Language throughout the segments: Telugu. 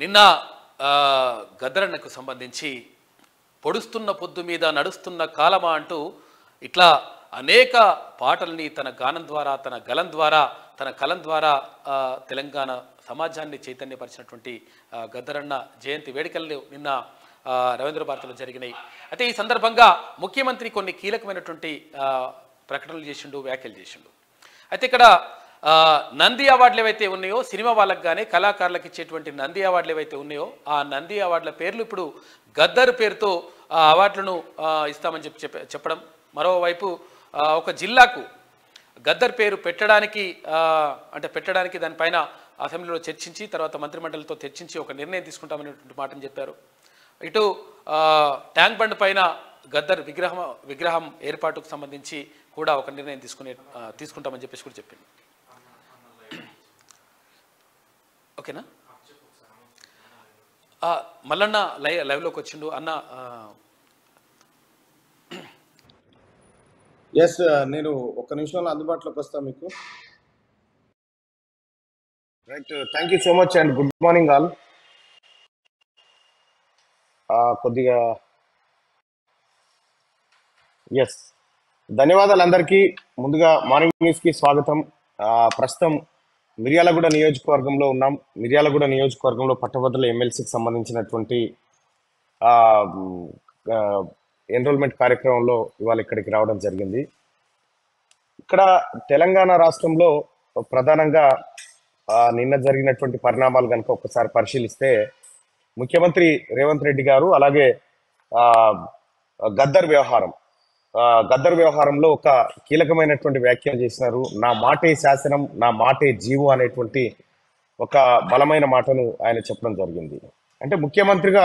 నిన్న గద్దరన్నకు సంబంధించి పొడుస్తున్న పొద్దు మీద నడుస్తున్న కాలమా అంటూ ఇట్లా అనేక పాటల్ని తన గానం ద్వారా తన గలం ద్వారా తన కలం ద్వారా తెలంగాణ సమాజాన్ని చైతన్యపరిచినటువంటి గద్దరన్న జయంతి వేడుకలు నిన్న రవీంద్ర భారతిలో జరిగినాయి. అయితే ఈ సందర్భంగా ముఖ్యమంత్రి కొన్ని కీలకమైనటువంటి ప్రకటనలు చేసిండు, వ్యాఖ్యలు చేసిండు. అయితే ఇక్కడ నంది అవార్డులు ఏవైతే ఉన్నాయో సినిమా వాళ్ళకి కానీ కళాకారులకు ఇచ్చేటువంటి నంది అవార్డులు ఏవైతే ఉన్నాయో ఆ నంది అవార్డుల పేర్లు ఇప్పుడు గద్దర్ పేరుతో ఆ అవార్డులను ఇస్తామని చెప్పడం, మరోవైపు ఒక జిల్లాకు గద్దర్ పేరు పెట్టడానికి దానిపైన అసెంబ్లీలో చర్చించి తర్వాత మంత్రిమండలితో చర్చించి ఒక నిర్ణయం తీసుకుంటామనేటువంటి మాటను చెప్పారు. ఇటు ట్యాంక్ బండ్ పైన గద్దర్ విగ్రహం ఏర్పాటుకు సంబంధించి కూడా ఒక నిర్ణయం తీసుకుంటామని చెప్పేసి కూడా చెప్పింది. ఓకేనా, మల్లన్న లైవ్లోకి వచ్చిండు అన్న. ఎస్, నేను ఒక్క నిమిషంలో అందుబాటులోకి వస్తాను మీకు. Right, thank you so much and good morning all. కొద్దిగా ఎస్, ధన్యవాదాలు అందరికీ. ముందుగా మార్నింగ్ న్యూస్కి స్వాగతం. ప్రస్తుతం మిర్యాలగూడ నియోజకవర్గంలో ఉన్నాం. మిర్యాలగూడ నియోజకవర్గంలో పట్టభద్రుల ఎమ్మెల్సీకి సంబంధించినటువంటి ఎన్రోల్మెంట్ కార్యక్రమంలో ఇవాళ ఇక్కడికి రావడం జరిగింది. ఇక్కడ తెలంగాణ రాష్ట్రంలో ప్రధానంగా నిన్న జరిగినటువంటి పరిణామాలు కనుక ఒకసారి పరిశీలిస్తే ముఖ్యమంత్రి రేవంత్ రెడ్డి గారు అలాగే గద్దర్ వ్యవహారంలో ఒక కీలకమైనటువంటి వ్యాఖ్యలు చేసినారు. నా మాటే శాసనం, నా మాటే జీవో అనేటువంటి ఒక బలమైన మాటను ఆయన చెప్పడం జరిగింది. అంటే ముఖ్యమంత్రిగా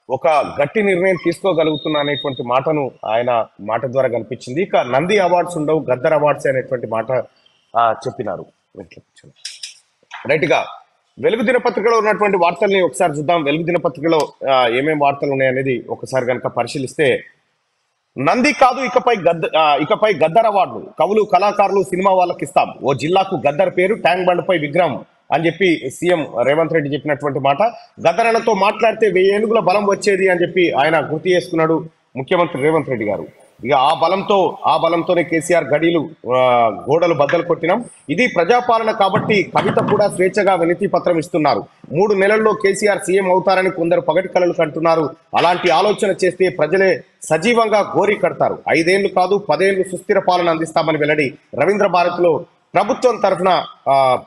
ఒక గట్టి నిర్ణయం తీసుకోగలుగుతున్నా అనేటువంటి మాటను ఆయన మాట ద్వారా కనిపించింది. ఇక నంది అవార్డ్స్ ఉండవు, గద్దర్ అవార్డ్స్ అనేటువంటి మాట చెప్పినారు. రైట్గా వెలుగు దినపత్రికలో ఉన్నటువంటి వార్తల్ని ఒకసారి చూద్దాం. వెలుగు దినపత్రికలో ఏమేమి వార్తలు ఉన్నాయనేది ఒకసారి కనుక పరిశీలిస్తే, నంది కాదు ఇకపై గద్దర్ అవార్డులు, కవులు కళాకారులు సినిమా వాళ్ళకి ఇస్తాం, ఓ జిల్లాకు గద్దర్ పేరు, ట్యాంక్ బండ్ పై విగ్రహం అని చెప్పి సీఎం రేవంత్ రెడ్డి చెప్పినటువంటి మాట. గద్దరన్నతో మాట్లాడితే 1000 ఏనుగుల బలం వచ్చేది అని చెప్పి ఆయన గుర్తు చేసుకున్నాడు ముఖ్యమంత్రి రేవంత్ రెడ్డి గారు. ఇక ఆ బలంతోనే కేసీఆర్ గోడలు బద్దలు కొట్టినాం. ఇది ప్రజాపాలన కాబట్టి కవిత కూడా స్వేచ్ఛగా వినతి పత్రం ఇస్తున్నారు. 3 నెలల్లో కేసీఆర్ సీఎం అవుతారని కొందరు పగటి కలలు కంటున్నారు. అలాంటి ఆలోచన చేస్తే ప్రజలే సజీవంగా గోరి కడతారు. 5 ఏళ్లు కాదు 10 ఏళ్లు సుస్థిర పాలన అందిస్తామని వెల్లడి. రవీంద్ర భారతిలో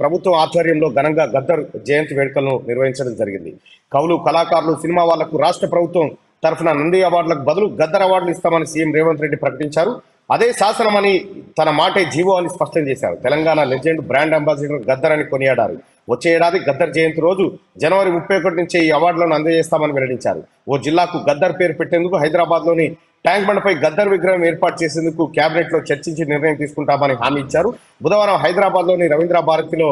ప్రభుత్వం ఆధ్వర్యంలో ఘనంగా గద్దర్ జయంతి వేడుకలను నిర్వహించడం జరిగింది. కవులు కళాకారులు సినిమా వాళ్లకు రాష్ట్ర ప్రభుత్వం తరఫున నంది అవార్డులకు బదులు గద్దర్ అవార్డులు ఇస్తామని సీఎం రేవంత్ రెడ్డి ప్రకటించారు. అదే శాసనమని తన మాటే జీవో అని స్పష్టం చేశారు. Telangana legend brand ambassador Gaddar అని కొనియాడారు. వచ్చే ఏడాది గద్దర్ జయంతి రోజు జనవరి 31 నుంచే ఈ అవార్డులను అందజేస్తామని వెల్లడించారు. ఓ జిల్లాకు గద్దర్ పేరు పెట్టేందుకు హైదరాబాద్లోని ట్యాంక్ బండ్ పై గద్దర్ విగ్రహం ఏర్పాటు చేసేందుకు కేబినెట్ లో చర్చించి నిర్ణయం తీసుకుంటామని హామీ ఇచ్చారు. బుధవారం హైదరాబాద్లోని రవీంద్ర భారతిలో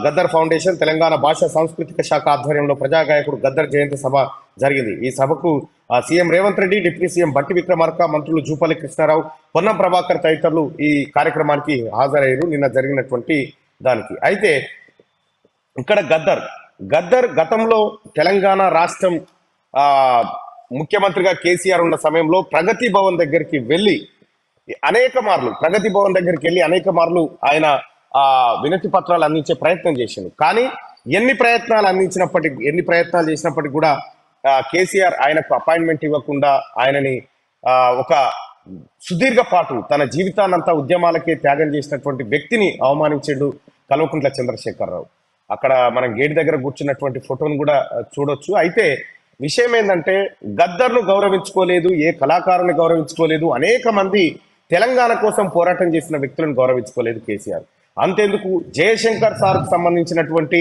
గద్దర్ ఫౌండేషన్, తెలంగాణ భాషా సాంస్కృతిక శాఖ ఆధ్వర్యంలో ప్రజాగాయకుడు గద్దర్ జయంతి సభ జరిగింది. ఈ సభకు CM Revanth Reddy, deputy CM Bhatti Vikramarka, మంత్రులు జూపల్లి కృష్ణారావు, పొన్నం ప్రభాకర్ తదితరులు ఈ కార్యక్రమానికి హాజరయ్యారు నిన్న జరిగినటువంటి దానికి. అయితే ఇక్కడ గద్దర్ గతంలో తెలంగాణ రాష్ట్రం ముఖ్యమంత్రిగా కేసీఆర్ ఉన్న సమయంలో ప్రగతి భవన్ దగ్గరికి వెళ్ళి అనేక మార్లు ఆయన వినతి పత్రాలు అందించే ప్రయత్నం చేసింది. కానీ ఎన్ని ప్రయత్నాలు చేసినప్పటికీ కూడా కేసీఆర్ ఆయనకు అపాయింట్మెంట్ ఇవ్వకుండా ఆయనని ఒక సుదీర్ఘ పాటు తన జీవితాన్నంతా ఉద్యమాలకే త్యాగం చేసినటువంటి వ్యక్తిని అవమానించాడు కల్వకుంట్ల చంద్రశేఖరరావు. అక్కడ మనం గేట్ దగ్గర కూర్చున్నటువంటి ఫోటోను కూడా చూడొచ్చు. అయితే విషయం ఏంటంటే గద్దర్ను గౌరవించుకోలేదు, ఏ కళాకారుని గౌరవించుకోలేదు, అనేక మంది తెలంగాణ కోసం పోరాటం చేసిన వ్యక్తులను గౌరవించుకోలేదు కేసీఆర్. అంతేందుకు జయశంకర్ సార్కు సంబంధించినటువంటి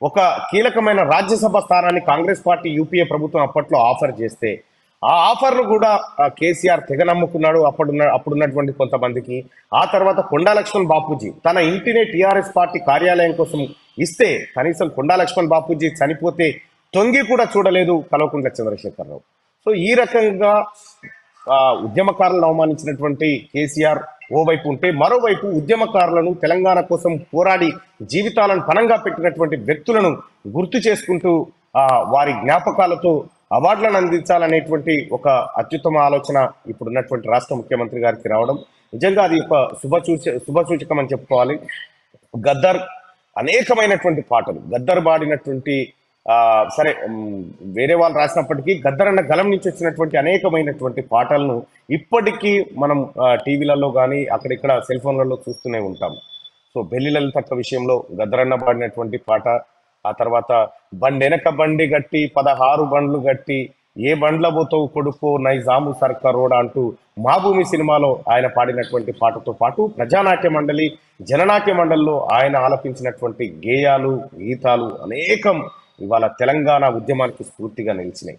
ఒక కీలకమైన రాజ్యసభ స్థానాన్ని కాంగ్రెస్ పార్టీ యూపీఏ ప్రభుత్వం అప్పట్లో ఆఫర్ చేస్తే ఆ ఆఫర్ను కూడా కేసీఆర్ తెగ నమ్ముకున్నాడు అప్పుడున్నటువంటి కొంతమందికి. ఆ తర్వాత కొండా లక్ష్మణ్ బాపూజీ తన ఇంటినే టీఆర్ఎస్ పార్టీ కార్యాలయం కోసం ఇస్తే కనీసం కొండా లక్ష్మణ్ బాపూజీ చనిపోతే తొంగి కూడా చూడలేదు కల్వకుంట్ల చంద్రశేఖరరావు. సో ఈ రకంగా ఉద్యమకారులను అవమానించినటువంటి కేసీఆర్ ఓవైపు ఉంటే, మరోవైపు ఉద్యమకారులను తెలంగాణ కోసం పోరాడి జీవితాలను పణంగా పెట్టినటువంటి వ్యక్తులను గుర్తు చేసుకుంటూ వారి జ్ఞాపకాలతో అవార్డులను అందించాలనేటువంటి ఒక అత్యుత్తమ ఆలోచన ఇప్పుడున్నటువంటి రాష్ట్ర ముఖ్యమంత్రి గారికి రావడం నిజంగా అది ఒక శుభసూచకం అని చెప్పుకోవాలి. గద్దర్ అనేకమైనటువంటి పాటలు గద్దర్ పాడినటువంటి సరే వేరే వాళ్ళు రాసినప్పటికీ గద్దర్ అన్న గలం నుంచి వచ్చినటువంటి అనేకమైనటువంటి పాటలను ఇప్పటికీ మనం టీవీలలో కానీ అక్కడిక్కడ సెల్ ఫోన్లలో చూస్తూనే ఉంటాం. సో బెల్లి లలితక్క విషయంలో గద్దరన్న పాడినటువంటి పాట, ఆ తర్వాత బండెనక బండి గట్టి 16 బండ్లు గట్టి ఏ బండ్ల పోతావు కొడుకో నైజాము సర్కారోడా అంటూ మా భూమి సినిమాలో ఆయన పాడినటువంటి పాటతో పాటు ప్రజానాట్య మండలి జననాట్య మండలిలో ఆయన ఆలపించినటువంటి గేయాలు గీతాలు అనేకం ఇవాళ తెలంగాణ ఉద్యమానికి స్ఫూర్తిగా నిలిచినాయి.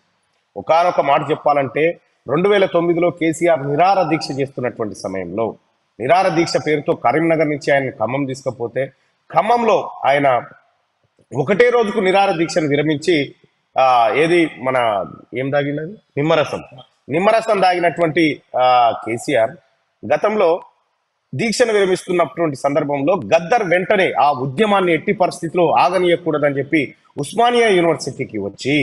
ఒకానొక మాట చెప్పాలంటే 2009లో కేసీఆర్ నిరార దీక్ష చేస్తున్నటువంటి సమయంలో నిరార దీక్ష పేరుతో కరీంనగర్ నుంచి ఆయన ఖమ్మం తీసుకపోతే ఖమ్మంలో ఆయన ఒకటే రోజుకు నిరార దీక్షను విరమించి ఏది మన ఏం దాగినది నిమ్మరసం దాగినటువంటి కేసీఆర్ గతంలో దీక్షను విరమిస్తున్నటువంటి సందర్భంలో గద్దర్ వెంటనే ఆ ఉద్యమాన్ని ఎట్టి పరిస్థితిలో ఆగనీయకూడదని చెప్పి ఉస్మానియా యూనివర్సిటీకి వచ్చి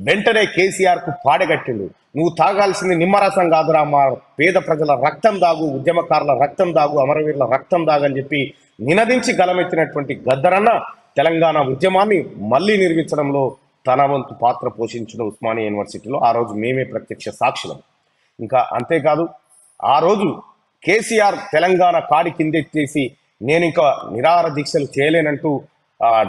వెంటనే కేసీఆర్ కు పాడగట్టిండు. నువ్వు తాగాల్సింది నిమ్మరసం కాదురా, మా పేద ప్రజల రక్తం దాగు, ఉద్యమకారుల రక్తం దాగు, అమరవీరుల రక్తం దాగని చెప్పి నినదించి గలమెత్తినటువంటి గద్దరన్న తెలంగాణ ఉద్యమాన్ని మళ్ళీ నిర్మించడంలో తన వంతు పాత్ర పోషించిన ఉస్మానియా యూనివర్సిటీలో ఆ రోజు మేమే ప్రత్యక్ష సాక్షులం. ఇంకా అంతేకాదు ఆ రోజు కేసీఆర్ తెలంగాణ కాడి కిందెత్తేసి నేను ఇంకా నిరాహార దీక్షలు చేయలేనంటూ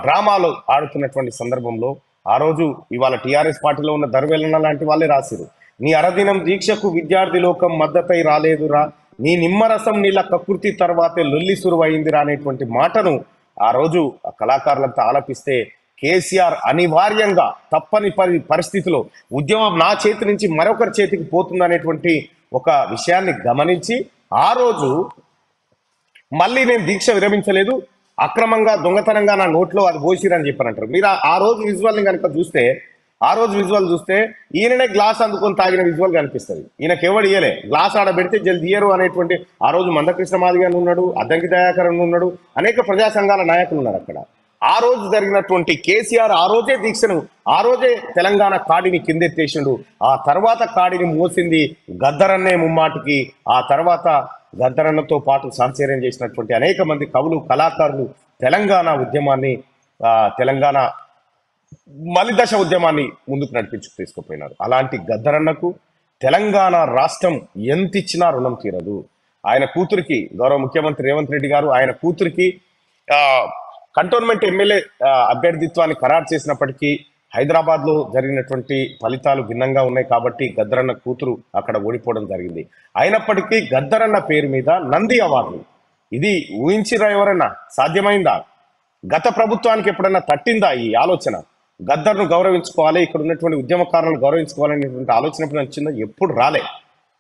డ్రామాలు ఆడుతున్నటువంటి సందర్భంలో ఆ రోజు ఇవాళ టీఆర్ఎస్ పార్టీలో ఉన్న దర్వేలన్న లాంటి వాళ్ళే రాసిరు, నీ అరదినం దీక్షకు విద్యార్థి లోకం మద్దతై రాలేదురా, నీ నిమ్మరసం నీళ్ళ కకృతి తర్వాతే లొల్లి సురువైందిరా అనేటువంటి మాటను ఆ రోజు కళాకారులంతా ఆలపిస్తే కేసీఆర్ అనివార్యంగా తప్పని పరిస్థితిలో ఉద్యమం నా చేతి నుంచి మరొకరి చేతికి పోతుందనేటువంటి ఒక విషయాన్ని గమనించి ఆ రోజు మళ్ళీ నేను దీక్ష విరమించలేదు, అక్రమంగా దొంగతనంగా నా నోట్లో అది పోసిరని చెప్పారంటారు. మీరు ఆ రోజు విజువల్ని కనుక చూస్తే ఆ రోజు విజువల్ చూస్తే ఈయననే గ్లాస్ అందుకొని తాగిన విజువల్ కనిపిస్తుంది. ఈయనకి ఎవడు ఇయ్యలే, గ్లాస్ ఆడబెడితే జల్ది ఇయ్యరు అనేటువంటి ఆ రోజు మందకృష్ణ మాదిగ ఉన్నాడు, అద్దంకి దయాకర్ ఉన్నాడు, అనేక ప్రజా సంఘాల నాయకులు ఉన్నారు అక్కడ. ఆ రోజు జరిగినటువంటి కేసీఆర్ ఆ రోజే దీక్షను ఆ రోజే తెలంగాణ కాడిని కిందెత్తేసిండు. ఆ తర్వాత కాడిని మోసింది గద్దరన్నే ముమ్మాటికి. ఆ తర్వాత గద్దరన్నతో పాటు సహచర్యం చేసినటువంటి అనేక మంది కవులు కళాకారులు తెలంగాణ ఉద్యమాన్ని తెలంగాణ మలిదశ ఉద్యమాన్ని ముందుకు నడిపించు తీసుకుపోయినారు. అలాంటి గద్దరన్నకు తెలంగాణ రాష్ట్రం ఎంత ఇచ్చినా రుణం తీరదు. ఆయన కూతురికి గౌరవ ముఖ్యమంత్రి రేవంత్ రెడ్డి గారు ఆయన కూతురికి కంటోన్మెంట్ ఎమ్మెల్యే అభ్యర్థిత్వాన్ని ఖరారు చేసినప్పటికీ హైదరాబాద్ లో జరిగినటువంటి ఫలితాలు భిన్నంగా ఉన్నాయి కాబట్టి గద్దరన్న కూతురు అక్కడ ఓడిపోవడం జరిగింది. అయినప్పటికీ గద్దరన్న పేరు మీద నంది అవార్డు, ఇది ఊహించిరా ఎవరన్నా? సాధ్యమైందా? గత ప్రభుత్వానికి ఎప్పుడన్నా తట్టిందా ఈ ఆలోచన? గద్దర్ను గౌరవించుకోవాలి, ఇక్కడ ఉన్నటువంటి ఉద్యమకారులను గౌరవించుకోవాలనేటువంటి ఆలోచన ఎప్పుడు వచ్చిందో? ఎప్పుడు రాలే.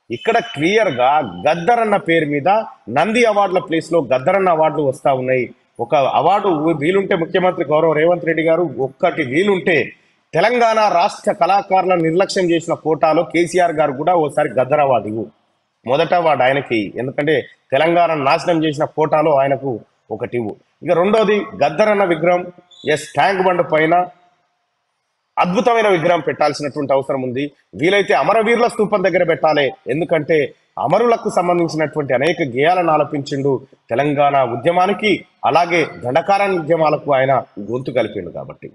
ఇక్కడ క్లియర్ గా గద్దరన్న పేరు మీద నంది అవార్డుల ప్లేస్ లో గద్దరన్న అవార్డులు వస్తా ఉన్నాయి. ఒక అవార్డు వీలుంటే ముఖ్యమంత్రి గౌరవ రేవంత్ రెడ్డి గారు ఒక్కటి వీలుంటే తెలంగాణ రాష్ట్ర కళాకారులను నిర్లక్ష్యం చేసిన కోటాలో కేసీఆర్ గారు కూడా ఓసారి గద్దర్ అవార్డు ఇవ్వు. మొదట అవార్డు ఆయనకి, ఎందుకంటే తెలంగాణ నాశనం చేసిన కోటాలో ఆయనకు ఒకటి ఇవ్వు. ఇక రెండోది గద్దరన్న విగ్రహం ట్యాంక్ బండ్ పైన అద్భుతమైన విగ్రహం పెట్టాల్సినటువంటి అవసరం ఉంది. వీలైతే అమరవీరుల స్తూపం దగ్గర పెట్టాలి, ఎందుకంటే అమరులకు సంబంధించినటువంటి అనేక గేయాలను ఆలపించిండు తెలంగాణ ఉద్యమానికి, అలాగే దండకారణ్య ఉద్యమాలకు ఆయన గొంతు కలిపిండు. కాబట్టి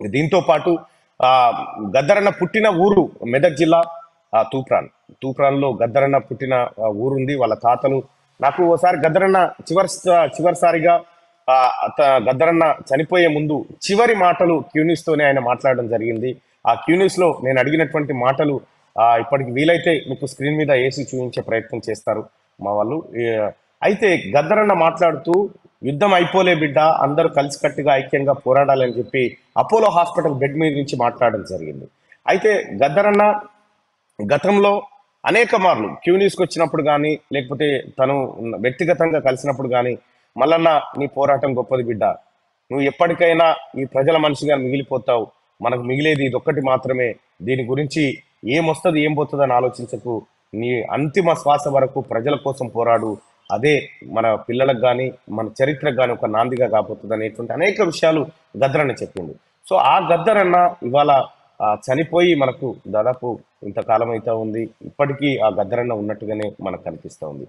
దీంతో పాటు గద్దరన్న పుట్టిన ఊరు మెదక్ జిల్లా తూప్రాన్లో గద్దరన్న పుట్టిన ఊరుంది. వాళ్ళ తాతలు నాకు ఓసారి గద్దరన్న చివరిసారిగా గద్దరన్న చనిపోయే ముందు చివరి మాటలు క్యూన్యూస్ తోనే ఆయన మాట్లాడడం జరిగింది. ఆ క్యూన్యూస్ లో నేను అడిగినటువంటి మాటలు ఇప్పటికి వీలైతే మీకు స్క్రీన్ మీద వేసి చూపించే ప్రయత్నం చేస్తారు మా వాళ్ళు. అయితే గద్దరన్న మాట్లాడుతూ యుద్ధం అయిపోలే బిడ్డ, అందరూ కలిసికట్టుగా ఐక్యంగా పోరాడాలని చెప్పి అపోలో హాస్పిటల్ బెడ్ మీద నుంచి మాట్లాడడం జరిగింది. అయితే గద్దరన్న గతంలో అనేక మార్లు క్యూన్యూస్కి వచ్చినప్పుడు కానీ లేకపోతే తను వ్యక్తిగతంగా కలిసినప్పుడు కానీ మల్లన్న నీ పోరాటం గొప్పది బిడ్డ, నువ్వు ఎప్పటికైనా ఈ ప్రజల మనిషిగా మిగిలిపోతావు, మనకు మిగిలేది ఇదొక్కటి మాత్రమే, దీని గురించి ఏమొస్తుంది ఏం పోతుంది అని ఆలోచించకు, నీ అంతిమ శ్వాస వరకు ప్రజల కోసం పోరాడు, అదే మన పిల్లలకు కానీ మన చరిత్రకు కానీ ఒక నాందిగా కాబోతుంది అనేటువంటి అనేక విషయాలు గద్దరన్న చెప్పింది. సో ఆ గద్దర్ అన్న ఇవాళ చనిపోయి మనకు దాదాపు ఇంతకాలం అయితే ఉంది. ఇప్పటికీ ఆ గద్దరన్న ఉన్నట్టుగానే మనకు కనిపిస్తూ ఉంది.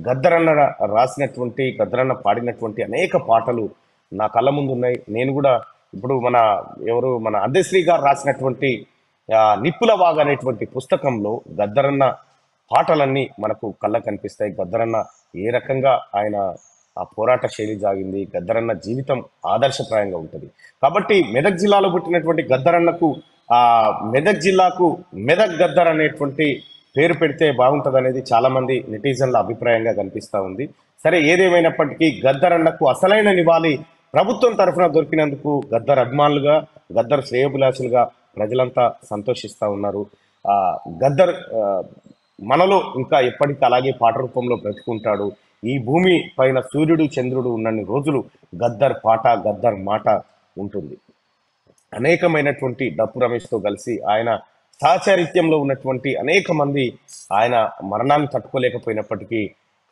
గద్దరన్న రాసినటువంటి, గద్దరన్న పాడినటువంటి అనేక పాటలు నా కళ్ళ ముందు ఉన్నాయి. నేను కూడా ఇప్పుడు మన అందశ్రీ గారు రాసినటువంటి నిప్పుల వాగ్ అనేటువంటి పుస్తకంలో గద్దరన్న పాటలన్నీ మనకు కళ్ళ కనిపిస్తాయి. గద్దరన్న ఏ రకంగా ఆయన ఆ పోరాట శైలి సాగింది, గద్దరన్న జీవితం ఆదర్శప్రాయంగా ఉంటుంది. కాబట్టి మెదక్ జిల్లాలో పుట్టినటువంటి గద్దరన్నకు ఆ మెదక్ జిల్లాకు మెదక్ గద్దర్ అనేటువంటి పేరు పెడితే బాగుంటుంది అనేది చాలా మంది నెటిజన్ల అభిప్రాయంగా కనిపిస్తా ఉంది. సరే, ఏదేమైనప్పటికీ గద్దరన్నకు అసలైన నివాళి ప్రభుత్వం తరఫున దొరికినందుకు గద్దర్ అభిమానులుగా, గద్దర్ శ్రేయోభిలాషులుగా ప్రజలంతా సంతోషిస్తూ ఉన్నారు. గద్దర్ మనలో ఇంకా ఎప్పటికీ అలాగే పాట రూపంలో బ్రతుకుంటాడు. ఈ భూమి పైన సూర్యుడు చంద్రుడు ఉన్నన్ని రోజులు గద్దర్ పాట, గద్దర్ మాట ఉంటుంది. అనేకమైనటువంటి డప్పు రమేష్తో కలిసి ఆయన సహచరిత్యంలో ఉన్నటువంటి అనేక మంది ఆయన మరణాన్ని తట్టుకోలేకపోయినప్పటికీ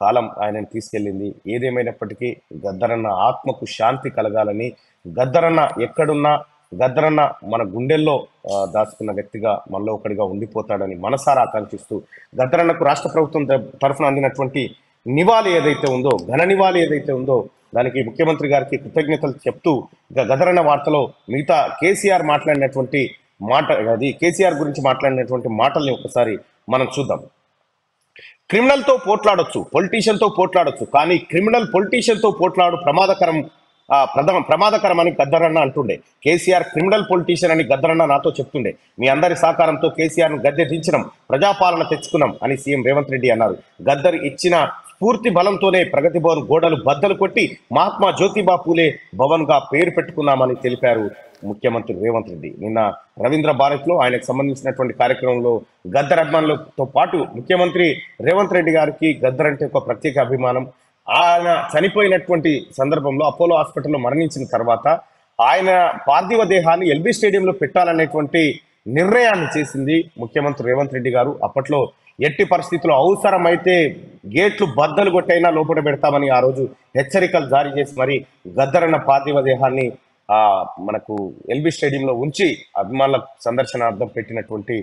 కాలం ఆయనను తీసుకెళ్ళింది. ఏదేమైనప్పటికీ గద్దరన్న ఆత్మకు శాంతి కలగాలని, గద్దరన్న ఎక్కడున్నా గద్దరన్న మన గుండెల్లో దాచుకున్న వ్యక్తిగా మనలో ఒకటిగా ఉండిపోతాడని మనసారా ఆకాంక్షిస్తూ, గద్దరన్నకు రాష్ట్ర ప్రభుత్వం తరఫున అందినటువంటి నివాళి ఏదైతే ఉందో, ఘన నివాళి ఏదైతే ఉందో, దానికి ముఖ్యమంత్రి గారికి కృతజ్ఞతలు చెప్తూ ఇక గద్దరన్న వార్తలో మిగతా కేసీఆర్ మాట్లాడినటువంటి మాట, అది కేసీఆర్ గురించి మాట్లాడినటువంటి మాటల్ని ఒకసారి మనం చూద్దాం. క్రిమినల్తో పోట్లాడొచ్చు, పొలిటీషియన్తో పోట్లాడొచ్చు, కానీ క్రిమినల్ పొలిటీషియన్తో పోట్లాడు ప్రమాదకరం అని గద్దరన్న అంటుండే. కేసీఆర్ క్రిమినల్ పొలిటీషియన్ అని గద్దరన్న నాతో చెప్తుండే. మీ అందరి సహకారంతో కేసీఆర్ను గద్దె దించినాం, ప్రజాపాలన తెచ్చుకున్నాం అని సీఎం రేవంత్ రెడ్డి అన్నారు. గద్దర్ ఇచ్చిన స్ఫూర్తి బలంతోనే ప్రగతి భవన్ గోడలు బద్దలు కొట్టి మహాత్మా జ్యోతిబా పూలే భవన్ గా పేరు పెట్టుకున్నామని తెలిపారు ముఖ్యమంత్రి రేవంత్ రెడ్డి. నిన్న రవీంద్ర భారత్ లో ఆయనకు సంబంధించినటువంటి కార్యక్రమంలో గద్దర్ అభిమానులతో పాటు ముఖ్యమంత్రి రేవంత్ రెడ్డి గారికి గద్దర్ అంటే ఒక ప్రత్యేక అభిమానం. ఆయన చనిపోయినటువంటి సందర్భంలో అపోలో హాస్పిటల్లో మరణించిన తర్వాత ఆయన పార్థివ దేహాన్ని ఎల్బీ స్టేడియంలో పెట్టాలనేటువంటి నిర్ణయాన్ని చేసింది ముఖ్యమంత్రి రేవంత్ రెడ్డి గారు. అప్పట్లో ఎట్టి పరిస్థితుల్లో అవసరమైతే గేట్లు బద్దలు కొట్టైనా లోపల పెడతామని ఆ రోజు హెచ్చరికలు జారీ చేసి మరి గద్దరన్న పార్థివ దేహాన్ని మనకు ఎల్బీ స్టేడియంలో ఉంచి అభిమానుల సందర్శనార్థం పెట్టినటువంటి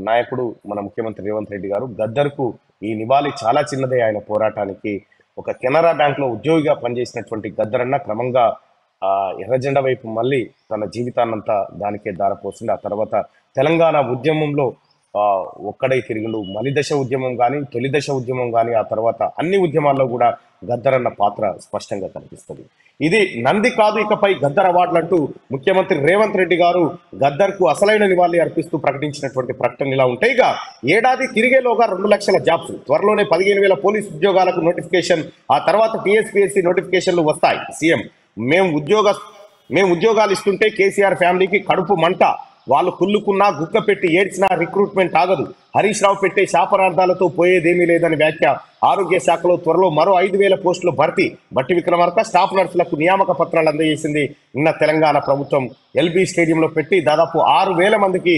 నాయకుడు మన ముఖ్యమంత్రి రేవంత్ రెడ్డి గారు. గద్దర్కు ఈ నివాళి చాలా చిన్నదే. ఆయన పోరాటానికి ఒక కెనరా బ్యాంక్ లో ఉద్యోగిగా పనిచేసినటువంటి గద్దరన్న క్రమంగా ఎర్రజెండా వైపు మళ్ళీ తన జీవితాన్నంతా దానికే దారపోసింది. ఆ తర్వాత తెలంగాణ ఉద్యమంలో ఒక్కడై తిరుగులు, మలిదశ ఉద్యమం కానీ, తొలి దశ ఉద్యమం కానీ, ఆ తర్వాత అన్ని ఉద్యమాల్లో కూడా గద్దరన్న పాత్ర స్పష్టంగా కనిపిస్తుంది. ఇది నంది కాదు ఇకపై గద్దర్ అవార్డులు అంటూ ముఖ్యమంత్రి రేవంత్ రెడ్డి గారు గద్దర్కు అసలైన నివాళి అర్పిస్తూ ప్రకటించినటువంటి ప్రకటన ఇలా ఉంటాయి. ఇక ఏడాది తిరిగేలోగా 2 లక్షల జాబ్స్, త్వరలోనే 15,000 పోలీస్ ఉద్యోగాలకు నోటిఫికేషన్, ఆ తర్వాత టీఎస్పీఎస్సీ నోటిఫికేషన్లు వస్తాయి. సీఎం మేము ఉద్యోగాలు ఇస్తుంటే కేసీఆర్ ఫ్యామిలీకి కడుపు మంట, వాళ్ళు కుళ్ళుకున్నా గుక్క పెట్టి ఏడ్చినా రిక్రూట్మెంట్ ఆగదు. హరీష్ రావు పెట్టే శాపనార్థాలతో పోయేదేమీ లేదని వ్యాఖ్య. ఆరోగ్య శాఖలో త్వరలో మరో 5,000 పోస్టులు భర్తీ. బట్టి విక్రమార్క స్టాఫ్ నర్సులకు నియామక పత్రాలు అందజేసింది. నిన్న తెలంగాణ ప్రభుత్వం ఎల్బీ స్టేడియంలో పెట్టి దాదాపు 6,000 మందికి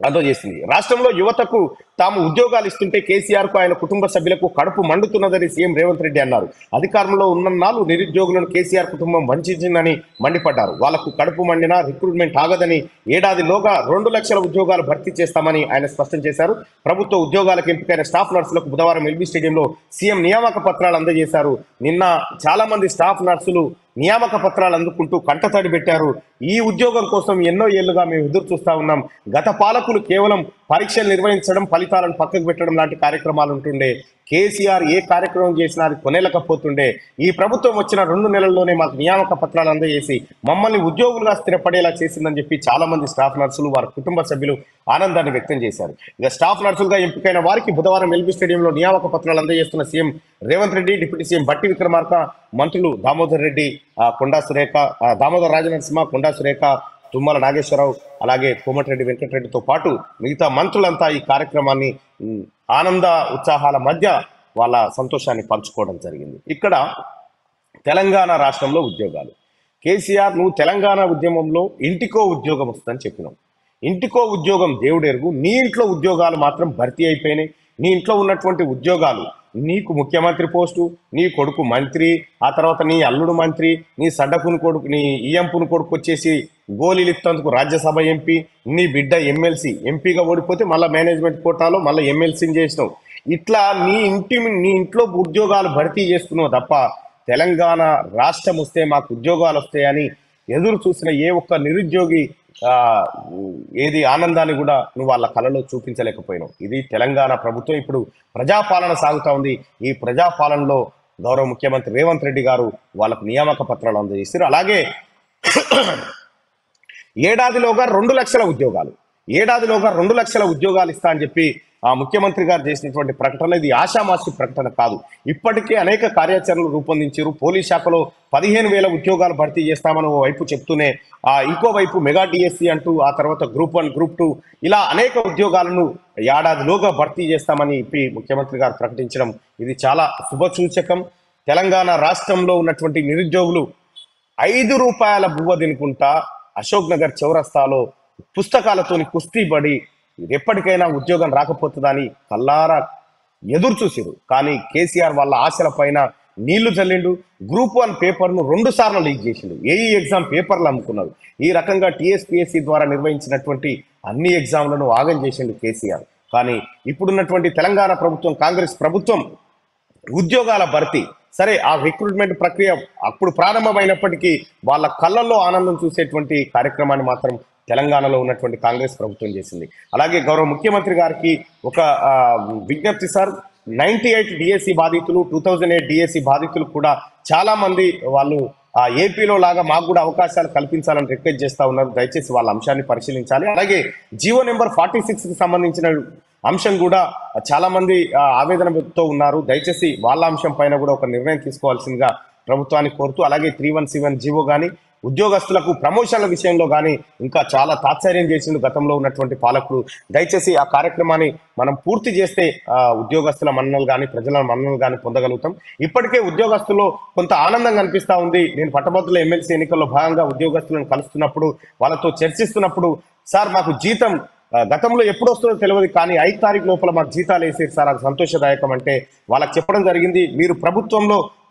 అందజేసింది. రాష్ట్రంలో యువతకు తాము ఉద్యోగాలు ఇస్తుంటే కేసీఆర్ కు ఆయన కుటుంబ సభ్యులకు కడుపు మండుతున్నదని సీఎం రేవంత్ రెడ్డి అన్నారు. అధికారంలో ఉన్నన్నాళ్ళు నిరుద్యోగులను కేసీఆర్ కుటుంబం వంచిందని మండిపడ్డారు. వాళ్లకు కడుపు మండినా రిక్రూట్మెంట్ ఆగదని, ఏడాదిలోగా 2 లక్షల ఉద్యోగాలు భర్తీ చేస్తామని ఆయన స్పష్టం చేశారు. ప్రభుత్వ ఉద్యోగాలకు ఎంపికైన స్టాఫ్ నర్సులకు బుధవారం ఎల్బీ స్టేడియంలో సీఎం నియామక పత్రాలు అందజేశారు. నిన్న చాలా మంది స్టాఫ్ నర్సులు నియామక పత్రాలు అందుకుంటూ కంటతడి పెట్టారు. ఈ ఉద్యోగం కోసం ఎన్నో ఏళ్లుగా మేము ఎదురు చూస్తా ఉన్నాం. గత పాలకులు కేవలం పరీక్షలు నిర్వహించడం, ఫలితాలను పక్కకు పెట్టడం లాంటి కార్యక్రమాలు ఉంటుండే. కేసీఆర్ ఏ కార్యక్రమం చేసినా అది కొనేలకపోతుండే. ఈ ప్రభుత్వం వచ్చిన 2 నెలల్లోనే మాకు నియామక పత్రాలు అందజేసి మమ్మల్ని ఉద్యోగులుగా స్థిరపడేలా చేసిందని చెప్పి చాలా మంది స్టాఫ్ నర్సులు, వారి కుటుంబ సభ్యులు ఆనందాన్ని వ్యక్తం చేశారు. ఇక స్టాఫ్ నర్సులుగా ఎంపికైన వారికి బుధవారం ఎల్బీ స్టేడియంలో నియామక పత్రాలు అందజేస్తున్న CM Revanth Reddy, deputy CM Bhatti Vikramarka, మంత్రులు దామోదర్ రెడ్డి, కొండా సురేఖ, దామోదర్ రాజనరసింహ, కొండా సురేఖ, తుమ్మల నాగేశ్వరరావు, అలాగే కోమటిరెడ్డి వెంకటరెడ్డితో పాటు మిగతా మంత్రులంతా ఈ కార్యక్రమాన్ని ఆనంద ఉత్సాహాల మధ్య వాళ్ళ సంతోషాన్ని పంచుకోవడం జరిగింది. ఇక్కడ తెలంగాణ రాష్ట్రంలో ఉద్యోగాలు, కేసీఆర్ నువ్వు తెలంగాణ ఉద్యమంలో ఇంటికో ఉద్యోగం వస్తుందని చెప్పినావు. ఇంటికో ఉద్యోగం దేవుడెరుగు, నీ ఇంట్లో ఉద్యోగాలు మాత్రం భర్తీ అయిపోయినాయి. నీ ఇంట్లో ఉన్నటువంటి ఉద్యోగాలు, నీకు ముఖ్యమంత్రి పోస్టు, నీ కొడుకు మంత్రి, ఆ తర్వాత నీ అల్లుడు మంత్రి, నీ సడ్డకుని కొడుకు, నీ ఈయంపుని కొడుకు వచ్చేసి గోళీలు ఇస్తందుకు రాజ్యసభ ఎంపీ, నీ బిడ్డ ఎమ్మెల్సీ, ఎంపీగా ఓడిపోతే మళ్ళీ మేనేజ్మెంట్ కోటాలో మళ్ళీ ఎమ్మెల్సీని చేసినావు. ఇట్లా నీ ఇంట్లో ఉద్యోగాలు భర్తీ చేసుకున్నావు తప్ప తెలంగాణ రాష్ట్రం వస్తే మాకు ఉద్యోగాలు వస్తాయని ఎదురు చూసిన ఏ ఒక్క నిరుద్యోగి ఏది ఆనందాన్ని కూడా నువ్వు వాళ్ళ కళలో చూపించలేకపోయినావు. ఇది తెలంగాణ ప్రభుత్వం ఇప్పుడు ప్రజాపాలన సాగుతా ఉంది. ఈ ప్రజాపాలనలో గౌరవ ముఖ్యమంత్రి రేవంత్ రెడ్డి గారు వాళ్ళకు నియామక పత్రాలు అందజేశారు. అలాగే ఏడాదిలోగా 2 లక్షల ఉద్యోగాలు, ఏడాదిలోగా 2 లక్షల ఉద్యోగాలు ఇస్తా అని చెప్పి ఆ ముఖ్యమంత్రి గారు చేసినటువంటి ప్రకటన ఇది ఆషామాషి ప్రకటన కాదు. ఇప్పటికే అనేక కార్యాచరణలు రూపొందించారు. పోలీస్ శాఖలో 15,000 ఉద్యోగాలు భర్తీ చేస్తామని ఓ వైపు చెప్తూనే ఇంకోవైపు మెగా డిఎస్సి అంటూ, ఆ తర్వాత గ్రూప్ 1, గ్రూప్ 2 ఇలా అనేక ఉద్యోగాలను ఏడాదిలోగా భర్తీ చేస్తామని ముఖ్యమంత్రి గారు ప్రకటించడం ఇది చాలా శుభసూచకం. తెలంగాణ రాష్ట్రంలో ఉన్నటువంటి నిరుద్యోగులు 5 రూపాయల బువ్వ తినుకుంటా అశోక్ నగర్ చౌరస్తాలో పుస్తకాలతోని కుస్తీ పడి ఎప్పటికైనా ఉద్యోగం రాకపోతుందని కల్లారా ఎదురు చూసిరు. కానీ కేసీఆర్ వాళ్ళ ఆశల పైన నీళ్లు చల్లిండు. గ్రూప్ 1 పేపర్ను 2 సార్లు లీక్ చేసిండు. ఏఈ ఎగ్జామ్ పేపర్లు అమ్ముకున్నారు. ఈ రకంగా టీఎస్పీఎస్సీ ద్వారా నిర్వహించినటువంటి అన్ని ఎగ్జామ్లను ఆగం చేసిండు కేసీఆర్. కానీ ఇప్పుడున్నటువంటి తెలంగాణ ప్రభుత్వం, కాంగ్రెస్ ప్రభుత్వం ఉద్యోగాల భర్తీ సరే, ఆ రిక్రూట్మెంట్ ప్రక్రియ అప్పుడు ప్రారంభమైనప్పటికీ వాళ్ళ కళ్ళల్లో ఆనందం చూసేటువంటి కార్యక్రమాన్ని మాత్రం తెలంగాణలో ఉన్నటువంటి కాంగ్రెస్ ప్రభుత్వం చేసింది. అలాగే గౌరవ ముఖ్యమంత్రి గారికి ఒక విజ్ఞప్తి సార్, 98 డిఎస్సి బాధితులు, 2008 డిఎస్సి బాధితులు కూడా చాలా మంది వాళ్ళు ఏపీలో లాగా మాకు కూడా అవకాశాలు కల్పించాలని రిక్వెస్ట్ చేస్తా ఉన్నారు. దయచేసి వాళ్ళ అంశాన్ని పరిశీలించాలి. అలాగే జీవో నెంబర్ 46కి సంబంధించిన అంశం కూడా చాలా మంది ఆవేదనతో ఉన్నారు. దయచేసి వాళ్ళ అంశం పైన కూడా ఒక నిర్ణయం తీసుకోవాల్సిందిగా ప్రభుత్వాన్ని కోరుతూ, అలాగే 317 జీవో కానీ ఉద్యోగస్తులకు ప్రమోషన్ల విషయంలో కానీ ఇంకా చాలా తాత్సర్యం చేసిండు గతంలో ఉన్నటువంటి పాలకులు. దయచేసి ఆ కార్యక్రమాన్ని మనం పూర్తి చేస్తే ఉద్యోగస్తుల మన్ననలు కానీ ప్రజల మన్ననలు కానీ పొందగలుగుతాం. ఇప్పటికే ఉద్యోగస్తుల్లో కొంత ఆనందం కనిపిస్తూ ఉంది. నేను పట్టభద్రుల ఎమ్మెల్సీ ఎన్నికల్లో భాగంగా ఉద్యోగస్తులను కలుస్తున్నప్పుడు, వాళ్ళతో చర్చిస్తున్నప్పుడు, సార్ మాకు జీతం గతంలో ఎప్పుడు వస్తుందో తెలియదు కానీ 5 తారీఖు లోపల మాకు జీతాలు వేసేది సార్, అది సంతోషదాయకం అంటే వాళ్ళకి చెప్పడం జరిగింది. మీరు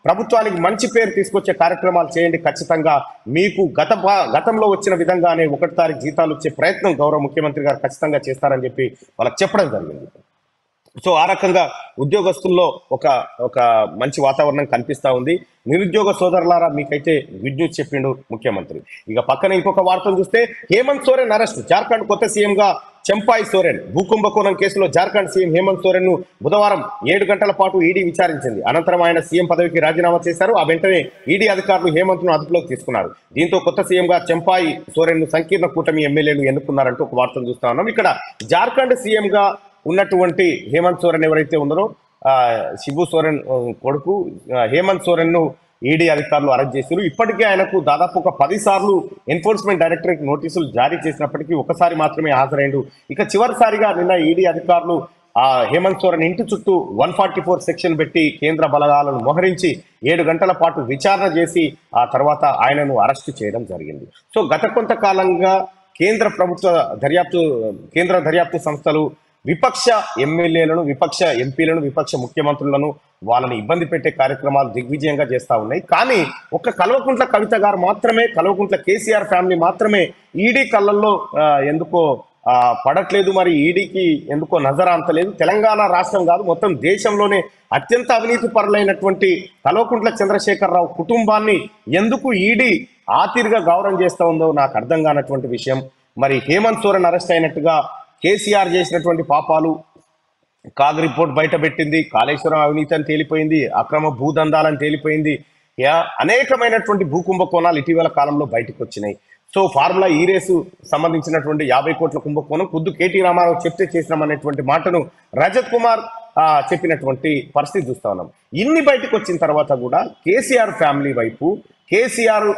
ప్రభుత్వానికి మంచి పేరు తీసుకొచ్చే కార్యక్రమాలు చేయండి, ఖచ్చితంగా మీకు గతంలో వచ్చిన విధంగానే 1 తారీఖు జీతాలు వచ్చే ప్రయత్నం గౌరవ ముఖ్యమంత్రి గారు ఖచ్చితంగా చేస్తారని చెప్పి వాళ్ళకి చెప్పడం జరిగింది. సో ఆ రకంగా ఉద్యోగస్తుల్లో ఒక మంచి వాతావరణం కనిపిస్తా ఉంది. నిరుద్యోగ సోదరులారా, మీకైతే గుడ్ న్యూస్ చెప్పిండు ముఖ్యమంత్రి. ఇక పక్కన ఇంకొక వార్తను చూస్తే, హేమంత్ సోరెన్ అరెస్ట్, జార్ఖండ్ కొత్త సీఎంగా చెంపాయి సోరెన్. భూకుంభకోణం కేసులో జార్ఖండ్ సీఎం హేమంత్ సోరెన్ ను బుధవారం 7 గంటల పాటు ఈడీ విచారించింది. అనంతరం ఆయన సీఎం పదవికి రాజీనామా చేశారు. ఆ వెంటనే ఈడీ అధికారులు హేమంత్ ను అదుపులోకి తీసుకున్నారు. దీంతో కొత్త సీఎంగా చెంపాయి సోరెన్ ను సంకీర్ణ కూటమి ఎమ్మెల్యేలు ఎన్నుకున్నారంటూ ఒక వార్తను చూస్తా ఉన్నాం. ఇక్కడ జార్ఖండ్ సీఎంగా ఉన్నటువంటి హేమంత్ సోరెన్ ఎవరైతే ఉన్నారో, శిబు సోరెన్ కొడుకు హేమంత్ సోరెన్ ను ఈడీ అధికారులు అరెస్ట్ చేశారు. ఇప్పటికే ఆయనకు దాదాపు ఒక 10 సార్లు ఎన్ఫోర్స్మెంట్ డైరెక్టరేట్ నోటీసులు జారీ చేసినప్పటికీ ఒకసారి మాత్రమే హాజరైండు. ఇక చివరిసారిగా నిన్న ఈడీ అధికారులు హేమంత్ సోరెన్ ఇంటి చుట్టూ 144 సెక్షన్ పెట్టి కేంద్ర బలగాలను మోహరించి 7 గంటల పాటు విచారణ చేసి ఆ తర్వాత ఆయనను అరెస్టు చేయడం జరిగింది. సో గత కొంతకాలంగా కేంద్ర దర్యాప్తు సంస్థలు విపక్ష ఎమ్మెల్యేలను, విపక్ష ఎంపీలను, విపక్ష ముఖ్యమంత్రులను వాళ్ళని ఇబ్బంది పెట్టే కార్యక్రమాలు దిగ్విజయంగా చేస్తూ ఉన్నాయి. కానీ ఒక్క కల్వకుంట్ల కవిత గారు మాత్రమే, కల్వకుంట్ల కేసీఆర్ ఫ్యామిలీ మాత్రమే ఈడీ కళ్ళల్లో ఎందుకో పడట్లేదు. మరి ఈడీకి ఎందుకో నజర అంతలేదు. తెలంగాణ రాష్ట్రం కాదు, మొత్తం దేశంలోనే అత్యంత అవినీతి పరులైనటువంటి కల్వకుంట్ల చంద్రశేఖరరావు కుటుంబాన్ని ఎందుకు ఈడీ ఆతిరిగా గౌరవం చేస్తూ ఉందో నాకు అర్థం కానటువంటి విషయం. మరి హేమంత్ సోరెన్ అరెస్ట్ అయినట్టుగా కేసీఆర్ చేసినటువంటి పాపాలు కాగ్ రిపోర్ట్ బయట పెట్టింది, కాళేశ్వరం అవినీతి అని తేలిపోయింది, అక్రమ భూదందాలని తేలిపోయింది, అనేకమైనటువంటి భూకుంభకోణాలు ఇటీవల కాలంలో బయటకు వచ్చినాయి. సో ఫార్ములా ఈ రేసు సంబంధించినటువంటి 50 కోట్ల కుంభకోణం ఖుద్దు కేటీ రామారావు చెప్తే చేసినామనేటువంటి మాటను రజత్ కుమార్ చెప్పినటువంటి పరిస్థితి చూస్తా ఉన్నాం. ఇన్ని బయటకు వచ్చిన తర్వాత కూడా కేసీఆర్ ఫ్యామిలీ వైపు, కేసీఆర్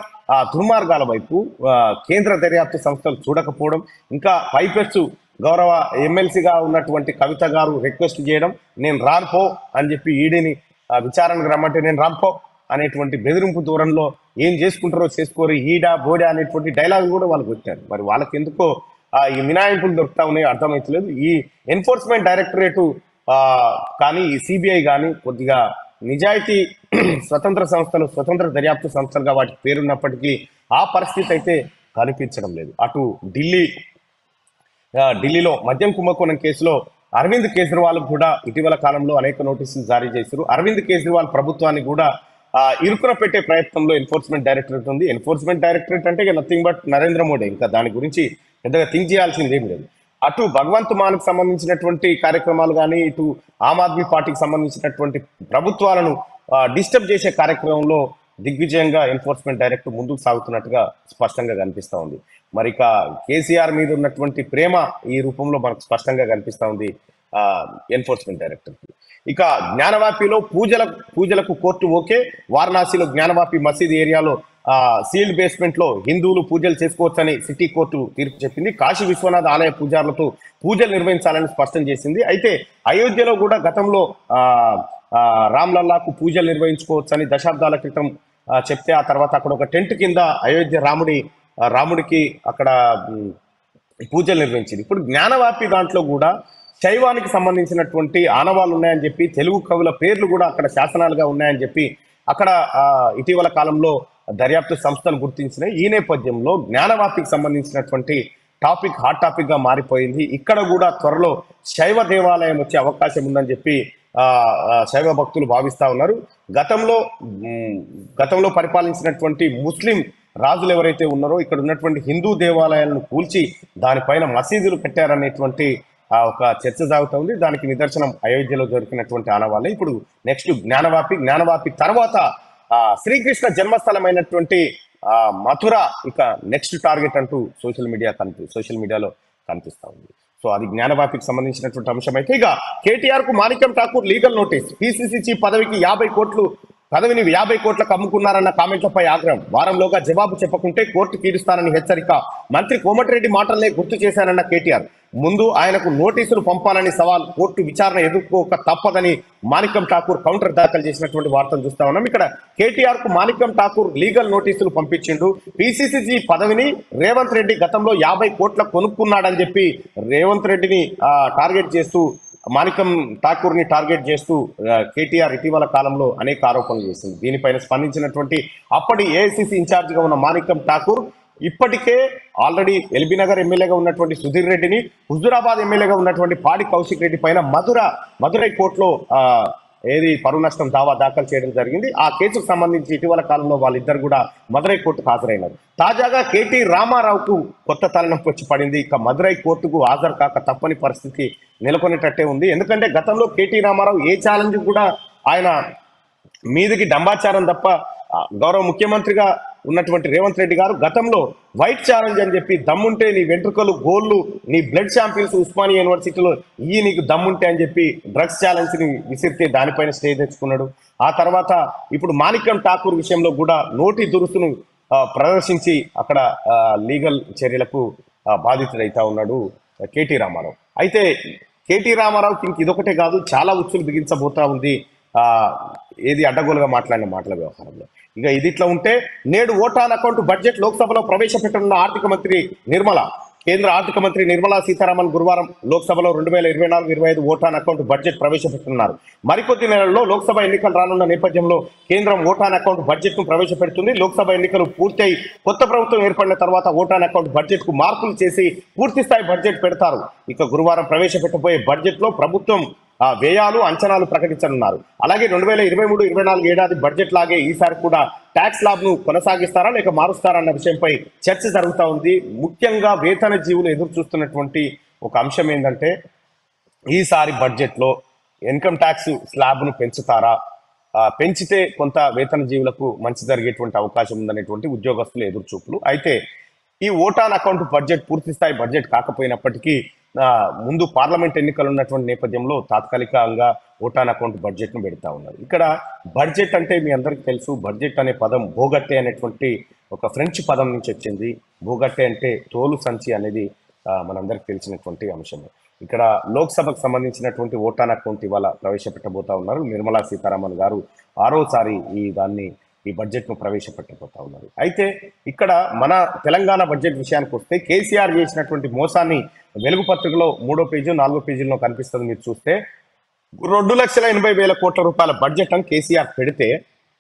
దుర్మార్గాల వైపు కేంద్ర దర్యాప్తు సంస్థలు చూడకపోవడం, ఇంకా పైపెచ్చు గౌరవ ఎమ్మెల్సీగా ఉన్నటువంటి కవిత గారు రిక్వెస్ట్ చేయడం, నేను రానుపో అని చెప్పి ఈడీని విచారణకు రమ్మంటే నేను రానుపో అనేటువంటి బెదిరింపు దూరంలో ఏం చేసుకుంటారో చేసుకోరు, ఈడా బోడా అనేటువంటి డైలాగ్ కూడా వాళ్ళకి వచ్చారు. మరి వాళ్ళకి ఎందుకో ఈ మినాయింపులు దొరుకుతా ఉన్నాయో అర్థమవుతలేదు. ఈ ఎన్ఫోర్స్మెంట్ డైరెక్టరేటు కానీ ఈ సిబిఐ కానీ కొద్దిగా నిజాయితీ స్వతంత్ర సంస్థలు, స్వతంత్ర దర్యాప్తు సంస్థలుగా వాటికి పేరున్నప్పటికీ ఆ పరిస్థితి అయితే కనిపించడం లేదు. అటు ఢిల్లీలో మద్యం కుంభకోణం కేసులో అరవింద్ కేజ్రీవాల్ కూడా ఇటీవల కాలంలో అనేక నోటీసులు జారీ చేశారు. అరవింద్ కేజ్రీవాల్ ప్రభుత్వాన్ని కూడా ఇరుకున పెట్టే ప్రయత్నంలో ఎన్ఫోర్స్మెంట్ డైరెక్టరేట్ ఉంది. ఎన్ఫోర్స్మెంట్ డైరెక్టరేట్ అంటే నథింగ్ బట్ నరేంద్ర మోడీ, ఇంకా దాని గురించి పెద్దగా థింక్ చేయాల్సింది ఏం లేదు. అటు భగవంత్ మాన్కు సంబంధించినటువంటి కార్యక్రమాలు కానీ, ఇటు ఆమ్ ఆద్మీ పార్టీకి సంబంధించినటువంటి ప్రభుత్వాలను డిస్టర్బ్ చేసే కార్యక్రమంలో దిగ్విజయంగా ఎన్ఫోర్స్మెంట్ డైరెక్టర్ ముందుకు సాగుతున్నట్టుగా స్పష్టంగా కనిపిస్తా ఉంది. మరి ఇక కేసీఆర్ మీద ఉన్నటువంటి ప్రేమ ఈ రూపంలో మనకు స్పష్టంగా కనిపిస్తా ఉంది ఎన్ఫోర్స్మెంట్ డైరెక్టర్కి. ఇక జ్ఞానవాపిలో పూజలకు కోర్టు ఓకే. వారణాసిలో జ్ఞానవాపి మసీద్ ఏరియాలో సీల్డ్ బేస్మెంట్ లో హిందువులు పూజలు చేసుకోవచ్చని సిటీ కోర్టు తీర్పు చెప్పింది. కాశీ విశ్వనాథ్ ఆలయ పూజారులతో పూజలు నిర్వహించాలని స్పష్టం చేసింది. అయితే అయోధ్యలో కూడా గతంలో రామ్లల్లాకు పూజలు నిర్వహించుకోవచ్చని దశాబ్దాల క్రితం చెప్తే ఆ తర్వాత అక్కడ ఒక టెంట్ కింద అయోధ్య రాముడికి అక్కడ పూజలు నిర్వహించింది. ఇప్పుడు జ్ఞానవాపి దాంట్లో కూడా శైవానికి సంబంధించినటువంటి ఆనవాళ్ళు ఉన్నాయని చెప్పి, తెలుగు కవుల పేర్లు కూడా అక్కడ శాసనాలుగా ఉన్నాయని చెప్పి అక్కడ ఇటీవల కాలంలో దర్యాప్తు సంస్థలు గుర్తించినాయి. ఈ నేపథ్యంలో జ్ఞానవాపికి సంబంధించినటువంటి టాపిక్ హాట్ టాపిక్ గా మారిపోయింది. ఇక్కడ కూడా త్వరలో శైవ దేవాలయం వచ్చే అవకాశం ఉందని చెప్పి శైవ భక్తులు భావిస్తా ఉన్నారు. గతంలో పరిపాలించినటువంటి ముస్లిం రాజులు ఎవరైతే ఉన్నారో ఇక్కడ ఉన్నటువంటి హిందూ దేవాలయాలను కూల్చి దానిపైన మసీదులు పెట్టారనేటువంటి ఒక చర్చ సాగుతూ ఉంది. దానికి నిదర్శనం అయోధ్యలో దొరికినటువంటి ఆనవాళ్ళే. ఇప్పుడు నెక్స్ట్ జ్ఞానవాపి తర్వాత శ్రీకృష్ణ జన్మస్థలమైనటువంటి మథుర ఇక నెక్స్ట్ టార్గెట్ అంటూ సోషల్ మీడియాలో కనిపిస్తా ఉంది. సో అది జ్ఞానవాపికి సంబంధించినటువంటి అంశం. అయితే ఇక కేటీఆర్ కు Manickam Tagore legal notice. PCC chief పదవిని 50 కోట్లకు అమ్ముకున్నారన్న కామెంట్లపై ఆగ్రహం. వారంలోగా జవాబు చెప్పకుంటే కోర్టు తీరుస్తానని హెచ్చరిక. మంత్రి కోమటిరెడ్డి మాటలనే గుర్తు చేశానన్న కేటీఆర్. ముందు ఆయనకు నోటీసులు పంపాలని సవాల్. కోర్టు విచారణ ఎదుర్కోక తప్పదని మాణిక్యం ఠాకూర్ కౌంటర్ దాఖలు చేసినటువంటి వార్తలు చూస్తా ఉన్నాం. ఇక్కడ కేటీఆర్ కు మాణిక్యం ఠాకూర్ లీగల్ నోటీసులు పంపించిండు. పిసిసి పదవిని రేవంత్ రెడ్డి గతంలో 50 కోట్లకు కొనుక్కున్నాడని చెప్పి రేవంత్ రెడ్డిని టార్గెట్ చేస్తూ, మాణిక్యం ఠాకూర్ ని టార్గెట్ చేస్తూ కేటీఆర్ ఇటీవల కాలంలో అనేక ఆరోపణలు చేసింది. దీనిపైన స్పందించినటువంటి అప్పటి ఏఐసిసి ఇన్ఛార్జిగా ఉన్న మాణిక్యం ఠాకూర్ ఇప్పటికే ఆల్రెడీ ఎల్బీనగర్ ఎమ్మెల్యేగా ఉన్నటువంటి సుధీర్ రెడ్డిని, హుజూరాబాద్ ఎమ్మెల్యేగా ఉన్నటువంటి పాడి కౌశిక్ రెడ్డి పైన మదురై కోర్టులో పరువు నష్టం దావా దాఖలు చేయడం జరిగింది. ఆ కేసుకు సంబంధించి ఇటీవల కాలంలో వాళ్ళిద్దరు కూడా మదురై కోర్టుకు హాజరైనారు. తాజాగా కేటీ రామారావుకు కొత్త తలనొప్పి వచ్చి పడింది. ఇక మదురై కోర్టుకు హాజరు కాక తప్పని పరిస్థితి నెలకొనేటట్టే ఉంది. ఎందుకంటే గతంలో కేటీ రామారావు ఏ ఛాలెంజ్ కూడా ఆయన మీదికి డంబాచారం తప్ప, గౌరవ ముఖ్యమంత్రిగా ఉన్నటువంటి రేవంత్ రెడ్డి గారు గతంలో వైట్ ఛాలెంజ్ అని చెప్పి దమ్ముంటే నీ వెంట్రుకలు గోళ్ళు, నీ బ్లడ్ శాంపిల్స్ ఉస్మానియా యూనివర్సిటీలో నీకు దమ్ముంటే అని చెప్పి డ్రగ్స్ ఛాలెంజ్ ని విసిరితే దానిపైన స్టే తెచ్చుకున్నాడు. ఆ తర్వాత ఇప్పుడు మాణిక్యం ఠాకూర్ విషయంలో కూడా నోటి దురుసును ప్రదర్శించి అక్కడ లీగల్ చర్యలకు బాధితుడైతా ఉన్నాడు కేటీ రామారావు. అయితే కేటీ రామారావుకి ఇంక ఇదొకటే కాదు, చాలా ఉచ్చులు బిగించబోతా ఉంది అడ్డగోలుగా మాట్లాడిన మాటల వ్యవహారంలో. ఇక ఇది ఇట్లా ఉంటే నేడు ఓటాన్ అకౌంట్ బడ్జెట్ లోక్సభలో ప్రవేశపెట్టనున్న కేంద్ర ఆర్థిక మంత్రి నిర్మలా సీతారామన్ గురువారం లోక్సభలో 2024-25 ఓటాన్ అకౌంట్ బడ్జెట్ ప్రవేశపెట్టనున్నారు. మరికొద్ది నెలల్లో లోక్సభ ఎన్నికలు రానున్న నేపథ్యంలో కేంద్రం ఓటాన్ అకౌంట్ బడ్జెట్ ను ప్రవేశపెడుతుంది. లోక్సభ ఎన్నికలు పూర్తయి కొత్త ప్రభుత్వం ఏర్పడిన తర్వాత ఓటాన్ అకౌంట్ బడ్జెట్ కు మార్పులు చేసి పూర్తి స్థాయి బడ్జెట్ పెడతారు. ఇక గురువారం ప్రవేశపెట్టబోయే బడ్జెట్ లో ప్రభుత్వం వ్యయాలు అంచనాలు ప్రకటించనున్నారు. అలాగే 2023-24 ఏడాది బడ్జెట్ లాగే ఈసారి కూడా ట్యాక్స్ స్లాబ్ ను కొనసాగిస్తారా లేక మారుస్తారా అన్న విషయంపై చర్చ జరుగుతూ ఉంది. ముఖ్యంగా వేతన జీవులు ఎదురు చూస్తున్నటువంటి ఒక అంశం ఏంటంటే ఈసారి బడ్జెట్ లో ఇన్కమ్ ట్యాక్స్ స్లాబ్ ను పెంచుతారా, పెంచితే కొంత వేతన జీవులకు మంచి జరిగేటువంటి అవకాశం ఉందనేటువంటి ఉద్యోగస్తుల ఎదురుచూపులు. అయితే ఈ ఓటాన్ అకౌంట్ బడ్జెట్ పూర్తి స్థాయి బడ్జెట్ కాకపోయినప్పటికీ ముందు పార్లమెంట్ ఎన్నికలు ఉన్నటువంటి నేపథ్యంలో తాత్కాలికంగా ఓటాన్ అకౌంట్ బడ్జెట్ ను పెడతా ఉన్నారు. ఇక్కడ బడ్జెట్ అంటే మీ అందరికీ తెలుసు, బడ్జెట్ అనే పదం భోగట్టే అనేటువంటి ఒక ఫ్రెంచ్ పదం నుంచి వచ్చింది. భోగట్టే అంటే తోలు సంచి అనేది మనందరికి తెలిసినటువంటి అంశం. ఇక్కడ లోక్సభకు సంబంధించినటువంటి ఓటాన్ అకౌంట్ ఇవాళ ప్రవేశపెట్టబోతా ఉన్నారు. నిర్మలా సీతారామన్ గారు 6వసారి ఈ బడ్జెట్ ను ప్రవేశపెట్టబోతా ఉన్నారు. అయితే ఇక్కడ మన తెలంగాణ బడ్జెట్ విషయానికి వస్తే కేసీఆర్ చేసినటువంటి మోసాన్ని వెలుగు పత్రికలో 3వ పేజీ 4వ పేజీలో కనిపిస్తుంది. మీరు చూస్తే 2,80,000 కోట్ల రూపాయల బడ్జెట్ అని కేసీఆర్ పెడితే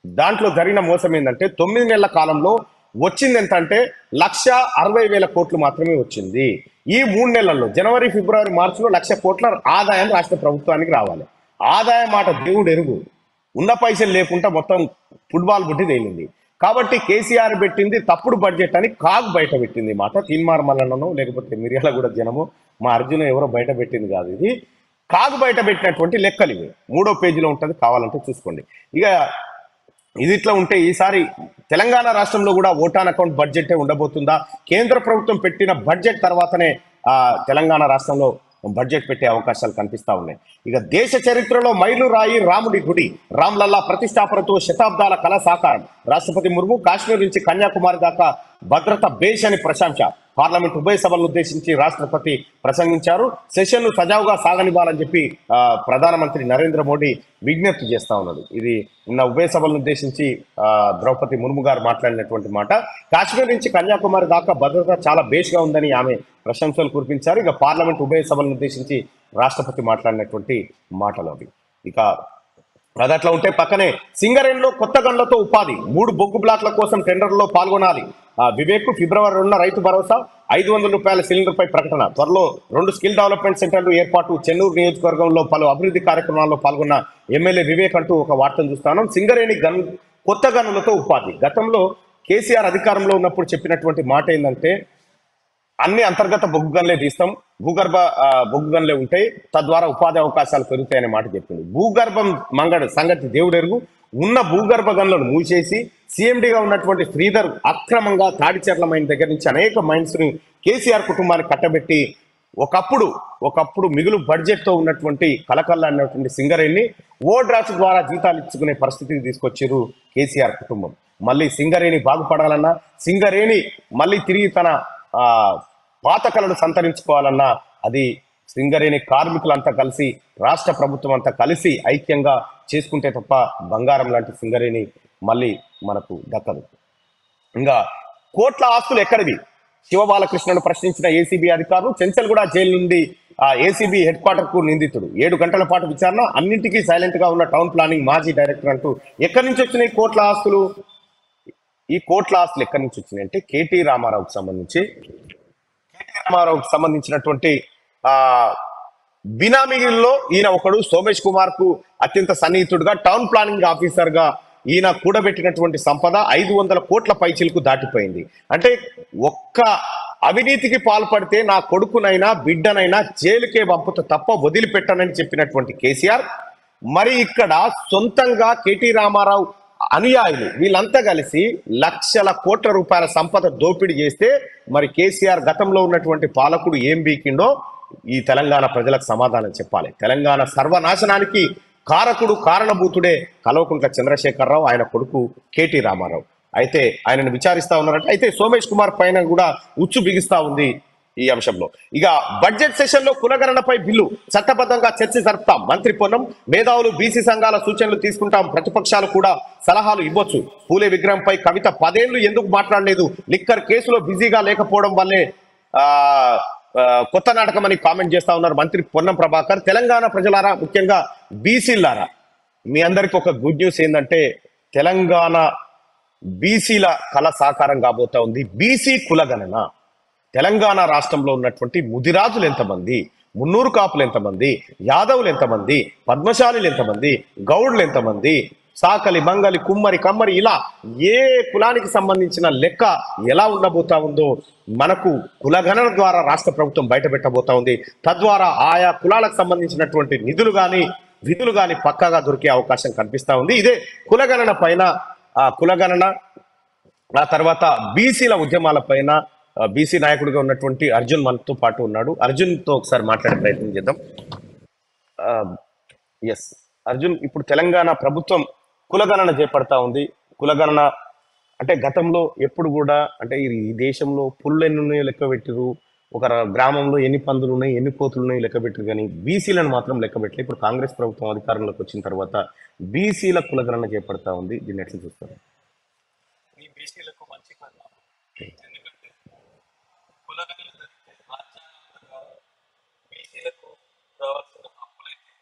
దాంట్లో జరిగిన మోసం ఏంటంటే 9 నెలల కాలంలో వచ్చింది ఎంత అంటే 1,60,000 కోట్లు మాత్రమే వచ్చింది. ఈ 3 నెలల్లో జనవరి, ఫిబ్రవరి, మార్చిలో 1,00,000 కోట్ల ఆదాయం రాష్ట్ర ప్రభుత్వానికి రావాలి. ఆదాయం మాట దేవుడు ఎరుగు, ఉన్న పైసలు లేకుండా మొత్తం ఫుట్బాల్ బుట్టి తేలింది. కాబట్టి కేసీఆర్ పెట్టింది తప్పుడు బడ్జెట్ అని కాగ్ బయట పెట్టింది మాట. తీన్మార్ మల్లన్నను లేకపోతే మిర్యాలగూడ జనము మా అర్జున ఎవరో బయట పెట్టింది కాదు, ఇది కాగ్ బయట పెట్టినటువంటి లెక్కలు ఇవి. 3వ పేజీలో ఉంటుంది, కావాలంటే చూసుకోండి. ఇక ఇది ఇట్లా ఉంటే ఈసారి తెలంగాణ రాష్ట్రంలో కూడా ఓటాన్ అకౌంట్ బడ్జెటే ఉండబోతుందా? కేంద్ర ప్రభుత్వం పెట్టిన బడ్జెట్ తర్వాతనే తెలంగాణ రాష్ట్రంలో బడ్జెట్ పెట్టే అవకాశాలు కనిపిస్తా ఉన్నాయి. ఇక దేశ చరిత్రలో మైలురాయి రాముడి గుడి, రామ్లల్లా ప్రతిష్టాపనతో శతాబ్దాల కళ సాకారం. రాష్ట్రపతి ముర్ము కాశ్మీర్ నుంచి కన్యాకుమారి దాకా భద్రత బేష్ అని ప్రశంస. పార్లమెంట్ ఉభయ సభలను ఉద్దేశించి రాష్ట్రపతి ప్రసంగించారు. సెషన్ను సజావుగా సాగనివ్వాలని చెప్పి ప్రధానమంత్రి నరేంద్ర మోడీ విజ్ఞప్తి చేస్తా ఉన్నాడు. ఇది నిన్న ఉభయ సభలను ఉద్దేశించి ద్రౌపది ముర్ము గారు మాట్లాడినటువంటి మాట. కాశ్మీర్ నుంచి కన్యాకుమారి దాకా భద్రత చాలా బేష్గా ఉందని ఆమె ప్రశంసలు కురిపించారు. ఇక పార్లమెంట్ ఉభయ సభలను ఉద్దేశించి రాష్ట్రపతి మాట్లాడినటువంటి మాటలు అవి. ఇక అదట్లా ఉంటే పక్కనే సింగరేణిలో కొత్త గన్లతో ఉపాధి, 3 బొగ్గు బ్లాక్ల కోసం టెండర్లో పాల్గొనాలి. వివేక్ ఫిబ్రవరి 2న రైతు భరోసా, 500 రూపాయల సిలిండర్పై ప్రకటన. త్వరలో 2 స్కిల్ డెవలప్మెంట్ సెంటర్లు ఏర్పాటు. చెన్నూరు నియోజకవర్గంలో పలు అభివృద్ధి కార్యక్రమాల్లో పాల్గొన్న ఎమ్మెల్యే వివేక్ అంటూ ఒక వార్తను చూస్తాను. సింగరేణి కొత్త గనులతో ఉపాధి. గతంలో కేసీఆర్ అధికారంలో ఉన్నప్పుడు చెప్పినటువంటి మాట ఏంటంటే అన్ని అంతర్గత బొగ్గు గన్లే తీస్తాం, భూగర్భ బొగ్గు గన్లే ఉంటాయి, తద్వారా ఉపాధి అవకాశాలు పెరుగుతాయనే మాట చెప్పింది. భూగర్భం మంగడు సంగతి దేవుడెరుగు. ఉన్న భూగర్భ గన్లను మూసేసి సీఎండీగా ఉన్నటువంటి శ్రీధర్ అక్రమంగా తాడిచెర్ల మైన్ దగ్గర నుంచి అనేక మైన్స్ ని కేసీఆర్ కుటుంబానికి కట్టబెట్టి ఒకప్పుడు మిగులు బడ్జెట్ తో ఉన్నటువంటి కలకల్లా అన్నటువంటి సింగరేణిని ఓడ్రాచ్ ద్వారా జీతాలు ఇచ్చుకునే పరిస్థితికి తీసుకొచ్చారు కేసీఆర్ కుటుంబం. మళ్ళీ సింగరేణి బాగుపడాలన్నా, సింగరేణి మళ్ళీ తిరిగి తన పాత కళను సంతరించుకోవాలన్నా అది సింగరేణి కార్మికులంతా కలిసి, రాష్ట్ర ప్రభుత్వం అంతా కలిసి ఐక్యంగా చేసుకుంటే తప్ప బంగారం లాంటి సింగరేణి మళ్ళీ మనకు దక్కదు. ఇంకా కోట్ల ఆస్తులు ఎక్కడివి? శివబాలకృష్ణను ప్రశ్నించిన ఏసీబీ అధికారులు. చెంచల్గూడ జైలు నుండి ఏసీబీ హెడ్ క్వార్టర్ కు నిందితుడు. 7 గంటల పాటు విచారణ. అన్నింటికీ సైలెంట్ గా ఉన్న టౌన్ ప్లానింగ్ మాజీ డైరెక్టర్ అంటూ ఎక్కడి నుంచి వచ్చినాయి కోట్ల ఆస్తులు? ఈ కోట్ల ఆస్తులు ఎక్కడి నుంచి వచ్చినాయి అంటే కేటీ రామారావుకి సంబంధించినటువంటి బినామీల్లో ఈయన ఒకడు. సోమేష్ కుమార్ కు అత్యంత సన్నిహితుడుగా టౌన్ ప్లానింగ్ ఆఫీసర్ గా ఈయన కూడబెట్టినటువంటి సంపద 500 కోట్ల పైచిలకు దాటిపోయింది. అంటే ఒక్క అవినీతికి పాల్పడితే నా కొడుకునైనా బిడ్డనైనా జైలుకే పంపుతా తప్ప వదిలిపెట్టనని చెప్పినటువంటి కేసీఆర్ మరి ఇక్కడ సొంతంగా కేటీ రామారావు అనుయాయులు వీళ్ళంతా కలిసి లక్షల కోట్ల రూపాయల సంపద దోపిడీ చేస్తే మరి కేసీఆర్ గతంలో ఉన్నటువంటి పాలకుడు ఏం బీకిండో ఈ తెలంగాణ ప్రజలకు సమాధానం చెప్పాలి. తెలంగాణ సర్వనాశనానికి కారణభూతుడే కల్వకుంట్ల చంద్రశేఖరరావు, ఆయన కొడుకు కేటీ రామారావు. అయితే ఆయనను విచారిస్తా ఉన్నారంటే అయితే సోమేష్ కుమార్ పైన కూడా ఉచ్చు బిగిస్తా ఉంది ఈ అంశంలో. ఇక బడ్జెట్ సెషన్ లో కులగణనపై బిల్లు చట్టబద్ధంగా చర్చ జరుపుతాం. మంత్రి పొన్నం. మేధావులు బీసీ సంఘాల సూచనలు తీసుకుంటాం. ప్రతిపక్షాలు కూడా సలహాలు ఇవ్వచ్చు. పూలే విగ్రహంపై కవిత 10 ఏళ్లు ఎందుకు మాట్లాడలేదు? లిక్కర్ కేసులో బిజీగా లేకపోవడం వల్లే కొత్త నాటకం అని కామెంట్ చేస్తా ఉన్నారు మంత్రి పొన్నం ప్రభాకర్. తెలంగాణ ప్రజలారా, ముఖ్యంగా బీసీలారా, మీ అందరికి ఒక గుడ్ న్యూస్ ఏంటంటే తెలంగాణ బీసీల కళ సాకారం కాబోతా ఉంది. బీసీ కులగణన. తెలంగాణ రాష్ట్రంలో ఉన్నటువంటి ముదిరాజులు ఎంతమంది, మున్నూరు కాపులు ఎంతమంది, యాదవులు ఎంతమంది, పద్మశాలులు ఎంతమంది, గౌడ్లు ఎంతమంది, సాకలి, మంగలి, కుమ్మరి, కమ్మరి, ఇలా ఏ కులానికి సంబంధించిన లెక్క ఎలా ఉండబోతా ఉందో మనకు కులగణన ద్వారా రాష్ట్ర ప్రభుత్వం బయట పెట్టబోతా ఉంది. తద్వారా ఆయా కులాలకు సంబంధించినటువంటి నిధులు కానీ విధులు కానీ పక్కాగా దొరికే అవకాశం కనిపిస్తా ఉంది. ఇదే కులగణన పైన కులగణన ఆ తర్వాత బీసీల ఉద్యమాల పైన బీసీ నాయకుడిగా ఉన్నటువంటి అర్జున్ మనతో పాటు ఉన్నాడు. అర్జున్ తో ఒకసారి మాట్లాడే ప్రయత్నం చేద్దాం. ఎస్ అర్జున్, ఇప్పుడు తెలంగాణ ప్రభుత్వం కులగణన చేపడతా ఉంది. కులగణన అంటే గతంలో ఎప్పుడు కూడా అంటే ఈ దేశంలో పుల్లు ఎన్ని ఉన్నాయో లెక్క పెట్టిరు, ఒక గ్రామంలో ఎన్ని పందులు ఉన్నాయి, ఎన్ని కోతులు ఉన్నాయో లెక్క పెట్టిరు, కానీ బీసీలను మాత్రం లెక్క పెట్టలేదు. ఇప్పుడు కాంగ్రెస్ ప్రభుత్వం అధికారంలోకి వచ్చిన తర్వాత బీసీల కులగణన చేపడతా ఉంది. దీన్ని ఎట్లా చూస్తారు? ఈ బీసీలకు మంచి పరిణామం. ఎందుకంటే కులగణన జరిగితే రాజ్యాంగంగా బీసీలకు రావాల్సిన హక్కులైతే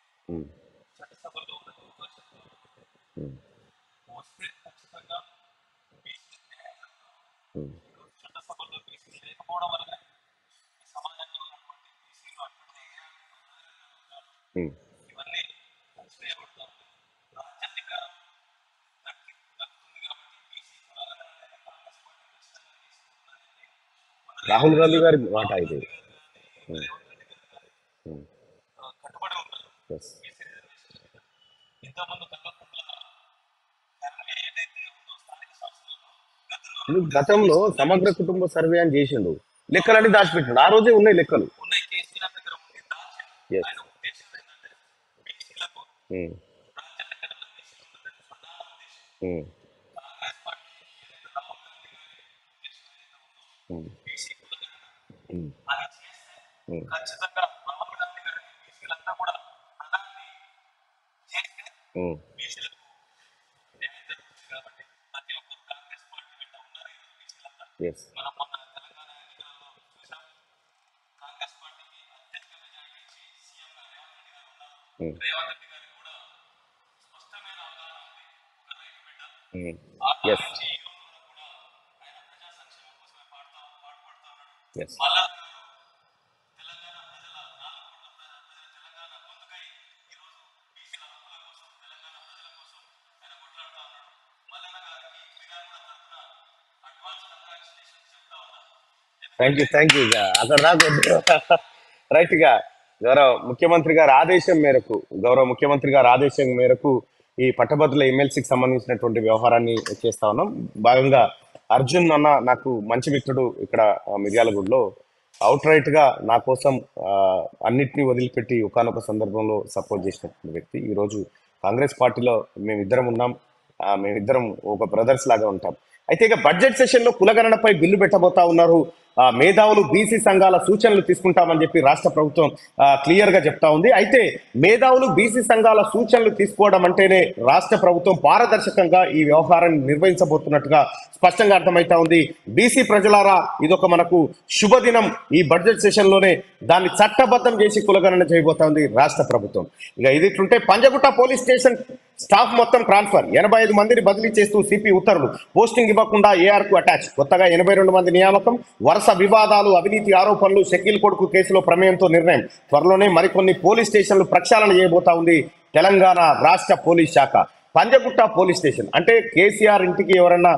ఉమ్, ఇవన్నీ చేయబడతాం. రాజ్యాధికారం దక్కుతుంది కాబట్టి బీసీ కులాలను అనేది కాంగ్రెస్ పార్టీ ఖచ్చితంగా తీసుకుంటుందని మన రాహుల్ గాంధీ గారి మాట రాహుల్ ఇది. గాంధీ గారు కానీ రేవంత్ రెడ్డి గారు కానీ కట్టుబడి ఉన్నారు ఎస్. బీసీ రిజర్వేషన్ మీద. ఇంతకుముందు కల్వకుంట్ల ఫ్యామిలీ ఏదైతే ఉందో స్థానిక సంస్థలలో గతంలో గతంలో సమగ్ర కుటుంబ సర్వే అని చేసిండు, లెక్కలన్నీ దాచిపెట్టాడు. ఆ రోజే ఉన్నాయి లెక్కలు. ఉన్నాయి కేసీఆర్ దగ్గర ఉంది దాచి. ఎస్. ఆయన ఉద్దేశం ఏంటంటే బీసీలకు ఉమ్, రాజ్యాంగ తీసుకుంటుందని ప్రధాన ఉద్దేశం. ఉమ్, కాంగ్రెస్ పార్టీ ఏదైతే రాహుల్ గాంధీ గారి ఉద్దేశం ఏదైతే ఉందో ఉమ్, బీసీ కులగణన ఉమ్, అది చేస్తే ఉమ్, ఖచ్చితంగా రాహుల్ గాంధీ గారికి బీసీలంతా కూడా ప్రధాని చేస్తే ఉమ్, బీసీలకు న్యాయం జరుగుతుంది కాబట్టి ప్రతి ఒక్కరు కాంగ్రెస్ పార్టీ వెంట ఉన్నారు ఈరోజు బీసీలంతా. ఎస్. మనం మొన్న తెలంగాణ ఎన్నికలలో చూసాం. కాంగ్రెస్ పార్టీకి అత్యధిక మెజారిటీ ఇచ్చి సీఎంగా రేవంత్ రెడ్డి గారు ఉన్నారు. ఉమ్, రేవంత్ రెడ్డి గారికి కూడా స్పష్టమైన అవగాహన ఉంది. ఒక రైతు బిడ్డ ఉమ్, ఆ ఎస్. నుంచి ఈ రోజు వరకు కూడా ఆయన ప్రజా సంక్షేమం కోసమే పాటుపడుతా ఉన్నాడు. ఎస్. మళ్ళా తెలంగాణ ప్రజల 4 కోట్ల ప్రజల తెలంగాణ గొంతుకై ఈరోజు బీసీల హక్కుల కోసం తెలంగాణ ప్రజల కోసం ఆయన కొట్లాడుతా ఉన్నాడు. మల్లన్న గారికి విధాన తరఫున అడ్వాన్స్ కంగ్రాచులేషన్స్ చెప్తా ఉన్నాను. Thank you. అక్కడ దాకా రైట్ గా గౌరవ ముఖ్యమంత్రి గారి ఆదేశం మేరకు ఈ పట్టభద్రుల ఎమ్మెల్సీకి సంబంధించినటువంటి వ్యవహారాన్ని చేస్తా ఉన్నాం. భాగంగా అర్జున్ అన్న నాకు మంచి మిత్రుడు ఇక్కడ మిర్యాలగూడలో అవుట్ రైట్ గా నా కోసం అన్నిటినీ వదిలిపెట్టి ఒకానొక సందర్భంలో సపోర్ట్ చేసినటువంటి వ్యక్తి. ఈరోజు కాంగ్రెస్ పార్టీలో మేమిద్దరం ఉన్నాం. మేమిద్దరం ఒక బ్రదర్స్ లాగా ఉంటాం. అయితే ఇక బడ్జెట్ సెషన్ లో కులగణనపై బిల్లు పెట్టబోతా ఉన్నారు. మేధావులు బీసీ సంఘాల సూచనలు తీసుకుంటామని చెప్పి రాష్ట్ర ప్రభుత్వం క్లియర్ గా చెప్తా ఉంది. అయితే మేధావులు బీసీ సంఘాల సూచనలు తీసుకోవడం అంటేనే రాష్ట్ర ప్రభుత్వం పారదర్శకంగా ఈ వ్యవహారాన్ని నిర్వహించబోతున్నట్టుగా స్పష్టంగా అర్థమైతా ఉంది. బీసీ ప్రజలారా, ఇదొక మనకు శుభదినం. ఈ బడ్జెట్ సెషన్ లోనే దాన్ని చట్టబద్ధం చేసి కులగణన చేయబోతా ఉంది రాష్ట్ర ప్రభుత్వం. ఇక ఇది ఇట్లుంటే పంజగుట్ట పోలీస్ స్టేషన్ స్టాఫ్ మొత్తం ట్రాన్స్ఫర్, 85 మందిని బదిలీ చేస్తూ సిపి ఉత్తర్వులు. పోస్టింగ్ ఇవ్వకుండా ఏఆర్ కు అటాచ్. కొత్తగా 82 మంది నియామకం. వరుస వివాదాలు, అవినీతి ఆరోపణలు, షకీల్ కొడుకు కేసులో ప్రమేయంతో నిర్ణయం. త్వరలోనే మరికొన్ని పోలీస్ స్టేషన్లు ప్రక్షాళన చేయబోతా ఉంది తెలంగాణ రాష్ట్ర పోలీస్ శాఖ. పంజగుట్ట పోలీస్ స్టేషన్ అంటే కేసీఆర్ ఇంటికి ఎవరన్నా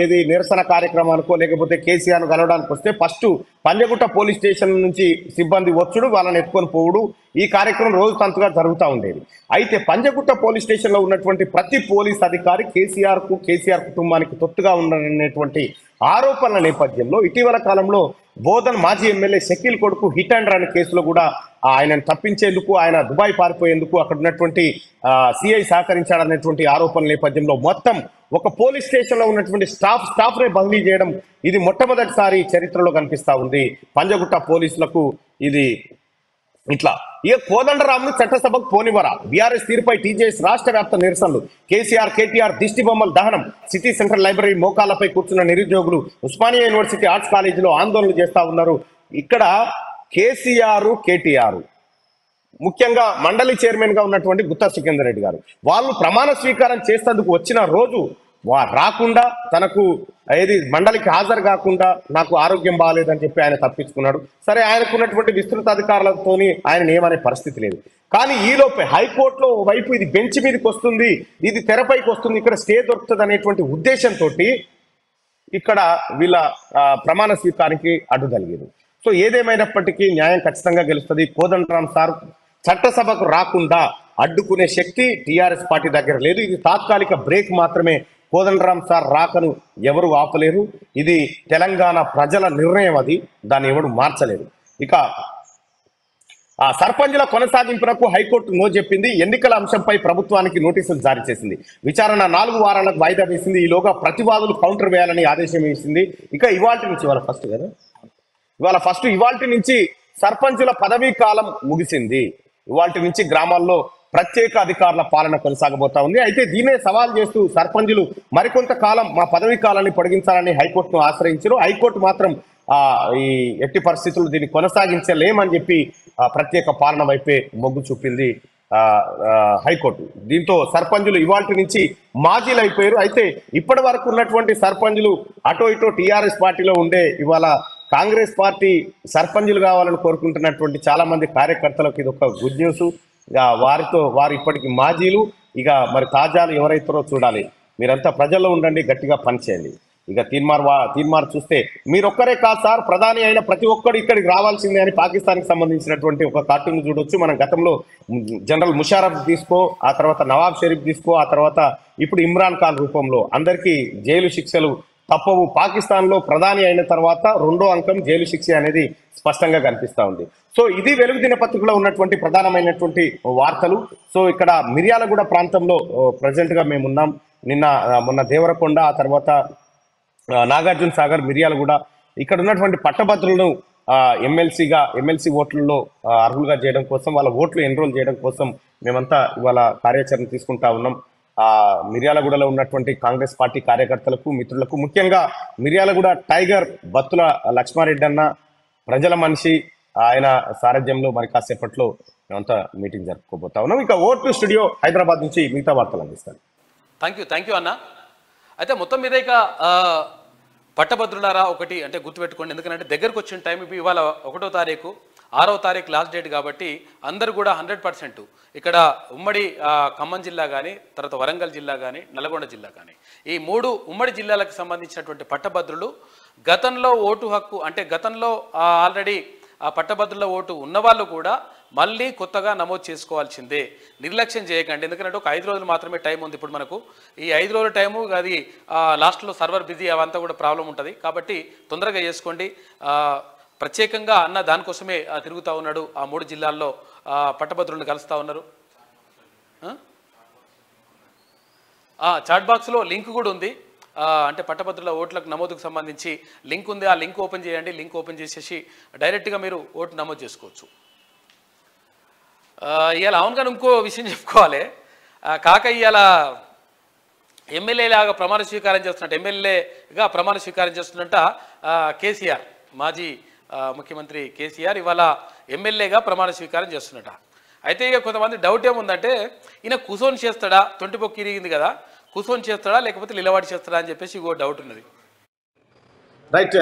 ఏది నిరసన కార్యక్రమానికో లేకపోతే కేసీఆర్ ను కలవడానికి వస్తే ఫస్ట్ పంజగుట్ట పోలీస్ స్టేషన్ నుంచి సిబ్బంది వచ్చుడు, వాళ్ళని ఎత్తుకొని పోవుడు, ఈ కార్యక్రమం రోజు తంతుగా జరుగుతూ ఉండేది. అయితే పంజగుట్ట పోలీస్ స్టేషన్ లో ఉన్నటువంటి ప్రతి పోలీస్ అధికారి కేసీఆర్ కుటుంబానికి తొత్తుగా ఉన్నటువంటి ఆరోపణల నేపథ్యంలో ఇటీవల కాలంలో బోధన్ మాజీ ఎమ్మెల్యే షకీల్ కొడుకు హిట్ అండ్ రన్ కేసులో కూడా ఆయనను తప్పించేందుకు, ఆయన దుబాయ్ పారిపోయేందుకు అక్కడ ఉన్నటువంటి సిఐ సహకరించాడనేటువంటి ఆరోపణల నేపథ్యంలో మొత్తం ఒక పోలీస్ స్టేషన్ లో ఉన్నటువంటి స్టాఫ్ నే బదిలీ చేయడం ఇది మొట్టమొదటిసారి చరిత్రలో కనిపిస్తా ఉంది పంజగుట్ట పోలీసులకు. ఇది ఇట్లా ఇక కోదండరాంను చట్టసభకు పోనివరా, బీఆర్ఎస్ తీరుపై టీజేఎస్ రాష్ట్ర వ్యాప్త నిరసనలు. కేటీఆర్ దిష్టి బొమ్మల దహనం. సిటీ సెంట్రల్ లైబ్రరీ మోకాళ్లపై కూర్చున్న నిరుద్యోగులు ఉస్మానియా యూనివర్సిటీ ఆర్ట్స్ కాలేజీలో ఆందోళనలు చేస్తా ఉన్నారు. ఇక్కడ కేటీఆర్ ముఖ్యంగా మండలి చైర్మన్ గా ఉన్నటువంటి గుత్తా సుఖేందర్ రెడ్డి గారు వాళ్ళు ప్రమాణ స్వీకారం చేసేందుకు వచ్చిన రోజు రాకుండా, తనకు ఏది మండలికి హాజరు కాకుండా నాకు ఆరోగ్యం బాగాలేదని చెప్పి ఆయన తప్పించుకున్నాడు. సరే, ఆయనకున్నటువంటి విస్తృత అధికారులతోని ఆయన ఏమనే పరిస్థితి లేదు. కానీ ఈలోపే హైకోర్టులో వైపు ఇది బెంచ్ మీదకి వస్తుంది, ఇది తెరపైకి వస్తుంది, ఇక్కడ స్టే దొరుకుతుంది అనేటువంటి ఉద్దేశంతో ఇక్కడ వీళ్ళ ప్రమాణ స్వీకారానికి అడ్డు తగిలింది. సో ఏదేమైనప్పటికీ న్యాయం ఖచ్చితంగా గెలుస్తుంది. కోదండరాం సార్ చట్టసభకు రాకుండా అడ్డుకునే శక్తి టీఆర్ఎస్ పార్టీ దగ్గర లేదు. ఇది తాత్కాలిక బ్రేక్ మాత్రమే. కోదండరాం సార్ రాకను ఎవరు ఆపలేరు. ఇది తెలంగాణ ప్రజల నిర్ణయం, అది దాన్ని ఎవరు మార్చలేరు. ఇక సర్పంచుల కొనసాగింపునకు హైకోర్టు నో చెప్పింది. ఎన్నికల అంశంపై ప్రభుత్వానికి నోటీసులు జారీ చేసింది. విచారణ 4 వారాలకు వాయిదా వేసింది. ఈలోగా ప్రతివాదులు కౌంటర్ వేయాలని ఆదేశం వేసింది. ఇక ఇవాల్టి నుంచి ఇవాల్టి నుంచి సర్పంచుల పదవీ కాలం ముగిసింది. ఇవాల్టి నుంచి గ్రామాల్లో ప్రత్యేక అధికారుల పాలన కొనసాగబోతా ఉంది. అయితే దీనే సవాల్ చేస్తూ సర్పంచులు మరికొంత కాలం మా పదవీ కాలాన్ని పొడిగించాలని హైకోర్టును ఆశ్రయించారు. హైకోర్టు మాత్రం ఈ ఎట్టి పరిస్థితులు దీన్ని కొనసాగించలేమని చెప్పి ప్రత్యేక పాలన వైపే మొగ్గు చూపింది హైకోర్టు. దీంతో సర్పంచులు ఇవాల్టి నుంచి మాజీలు అయిపోయారు. అయితే ఇప్పటి వరకు ఉన్నటువంటి సర్పంచులు అటో ఇటో టీఆర్ఎస్ పార్టీలో ఉండే ఇవాళ కాంగ్రెస్ పార్టీ సర్పంచులు కావాలని కోరుకుంటున్నటువంటి చాలా మంది కార్యకర్తలకు ఇది ఒక గుడ్ న్యూస్. ఇక వారు ఇప్పటికి మాజీలు, ఇక మరి తాజాలు ఎవరైతారో చూడాలి. మీరంతా ప్రజల్లో ఉండండి, గట్టిగా పనిచేయండి. ఇక తీన్మార్ చూస్తే మీరొక్కరే కాదు సార్, ప్రధాని అయిన ప్రతి ఒక్కరు ఇక్కడికి రావాల్సిందే అని పాకిస్తాన్కి సంబంధించినటువంటి ఒక కార్టూన్ చూడొచ్చు. మనం గతంలో జనరల్ ముషారఫ్ తీసుకో, ఆ తర్వాత నవాబ్ షరీఫ్ తీసుకో, ఆ తర్వాత ఇప్పుడు ఇమ్రాన్ ఖాన్ రూపంలో అందరికీ జైలు శిక్షలు తప్పవు. పాకిస్తాన్లో ప్రధాని అయిన తర్వాత 2వ అంకం జైలు శిక్ష అనేది స్పష్టంగా కనిపిస్తా ఉంది. సో ఇది వెలుగు దినపత్రికలో ఉన్నటువంటి ప్రధానమైనటువంటి వార్తలు. సో ఇక్కడ మిర్యాలగూడ ప్రాంతంలో ప్రజెంట్ గా మేము ఉన్నాం. మొన్న దేవరకొండ, ఆ తర్వాత నాగార్జున సాగర్, మిర్యాలగూడ ఇక్కడ ఉన్నటువంటి పట్టభద్రులను ఎమ్మెల్సీ ఓట్లలో అర్హులుగా చేయడం కోసం, వాళ్ళ ఓట్లు ఎన్రోల్ చేయడం కోసం మేమంతా ఇవాళ కార్యాచరణ తీసుకుంటా ఉన్నాం. మిర్యాలగూడలో ఉన్నటువంటి కాంగ్రెస్ పార్టీ కార్యకర్తలకు, మిత్రులకు, ముఖ్యంగా మిర్యాలగూడ టైగర్ బత్తుల లక్ష్మారెడ్డి అన్న ప్రజల మనిషి, ఆయన సారథ్యంలో మరి కాసేపట్లో మేమంతా మీటింగ్ జరుపుకోబోతా ఉన్నాం. ఇక ఓటు స్టూడియో హైదరాబాద్ నుంచి మిగతా వార్తలు అందిస్తాను. థ్యాంక్ యూ అన్న. అయితే మొత్తం మీద ఇక పట్టభద్రులారా ఒకటి అంటే గుర్తుపెట్టుకోండి, ఎందుకంటే దగ్గరకు వచ్చిన టైం ఇప్పుడు ఇవాళ 1వ తారీఖు, 6వ తారీఖు లాస్ట్ డేట్ కాబట్టి అందరూ కూడా 100% ఇక్కడ ఉమ్మడి ఖమ్మం జిల్లా కానీ, తర్వాత వరంగల్ జిల్లా కానీ, నల్గొండ జిల్లా కానీ, ఈ 3 ఉమ్మడి జిల్లాలకు సంబంధించినటువంటి పట్టభద్రులు గతంలో ఓటు హక్కు అంటే గతంలో ఆల్రెడీ ఆ పట్టభద్రుల ఓటు ఉన్నవాళ్ళు కూడా మళ్ళీ కొత్తగా నమోదు చేసుకోవాల్సిందే. నిర్లక్ష్యం చేయకండి, ఎందుకంటే ఒక 5 రోజులు మాత్రమే టైం ఉంది ఇప్పుడు మనకు. ఈ 5 రోజుల టైము అది లాస్ట్లో సర్వర్ బిజీ అవంతా కూడా ప్రాబ్లం ఉంటుంది కాబట్టి తొందరగా చేసుకోండి. ప్రత్యేకంగా అన్న దానికోసమే తిరుగుతూ ఉన్నాడు. ఆ 3 జిల్లాల్లో పట్టభద్రులను కలుస్తూ ఉన్నారు. చాట్ బాక్స్లో లింక్ కూడా ఉంది, అంటే పట్టభద్రుల ఓట్లకు నమోదుకు సంబంధించి లింక్ ఉంది. ఆ లింక్ ఓపెన్ చేయండి. లింక్ ఓపెన్ చేసేసి డైరెక్ట్గా మీరు ఓటు నమోదు చేసుకోవచ్చు. ఇవాళ అవునుగా ఇంకో విషయం చెప్పుకోవాలి. కాక ఇవాళ ఎమ్మెల్యేలాగా ప్రమాణ స్వీకారం చేస్తున్నట్టు, ఎమ్మెల్యేగా ప్రమాణ స్వీకారం చేస్తున్నట్ట కేసీఆర్, మాజీ ముఖ్యమంత్రి కేసీఆర్ ఇవాళ ఎమ్మెల్యేగా ప్రమాణ స్వీకారం చేస్తున్నట్ట. అయితే ఇక కొంతమంది డౌట్ ఏముందంటే ఈయన కూసోని చేస్తాడా, తొంటిపొక్కి ఇరిగింది కదా, కూసోని చేస్తాడా లేకపోతే నిలబడి చేస్తాడా అని చెప్పేసి ఇంకో డౌట్ ఉన్నది. రైట్.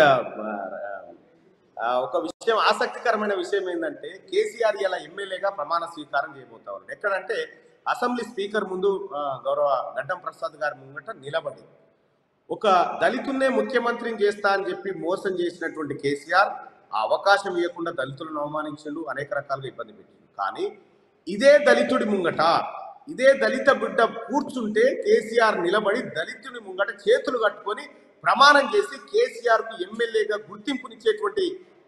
ఒక విషయం, ఆసక్తికరమైన విషయం ఏంటంటే కేసీఆర్ ఇలా ఎమ్మెల్యేగా ప్రమాణ స్వీకారం చేయబోతా ఉన్నాడు. ఎక్కడంటే అసెంబ్లీ స్పీకర్ ముందు గౌరవ గడ్డం ప్రసాద్ గారి ముంగట నిలబడి ఒక దళితున్నే ముఖ్యమంత్రిని చేస్తా అని చెప్పి మోసం చేసినటువంటి కేసీఆర్ ఆ అవకాశం ఇవ్వకుండా దళితులను అవమానించిండు, అనేక రకాలుగా ఇబ్బంది పెట్టిండు. కానీ ఇదే దళితుడి ముంగట, ఇదే దళిత బిడ్డ కూర్చుంటే కేసీఆర్ నిలబడి దళితుని ముంగట చేతులు కట్టుకొని ప్రమాణం చేసి కేసీఆర్ కు ఎమ్మెల్యేగా గుర్తింపునిచ్చేటువంటి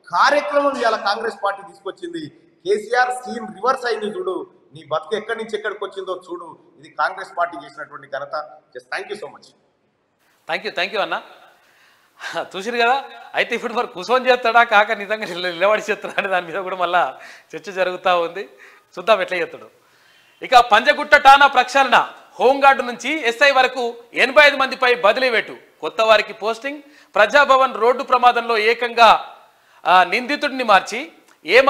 కార్యక్రమం ఇవాళ కాంగ్రెస్ పార్టీ తీసుకొచ్చింది. కేసీఆర్ సీన్ రివర్స్ అయింది చూడు, నీ బతుకు ఎక్కడి నుంచి ఎక్కడికి వచ్చిందో చూడు. ఇది కాంగ్రెస్ పార్టీ చేసినటువంటి ఘనత. Just thank you so much. Thank you అన్న. చూసిరు కదా. అయితే ఇప్పుడు మరి కూసోని చేస్తాడా కాక నిజంగా నిలబడి చేస్తాడా అనే దాని మీద కూడా మళ్ళా చర్చ జరుగుతూ ఉంది. చూద్దాం ఎట్లా చేస్తాడు. ఇక పంజగుట్ట ఠాణా ప్రక్షాళన, హోంగార్డు నుంచి ఎస్ఐ వరకు 85 మందిపై బదిలీ వేటు, కొత్త వారికి పోస్టింగ్. ప్రజాభవన్ రోడ్డు ప్రమాదంలో ఏకంగా నిందితుడిని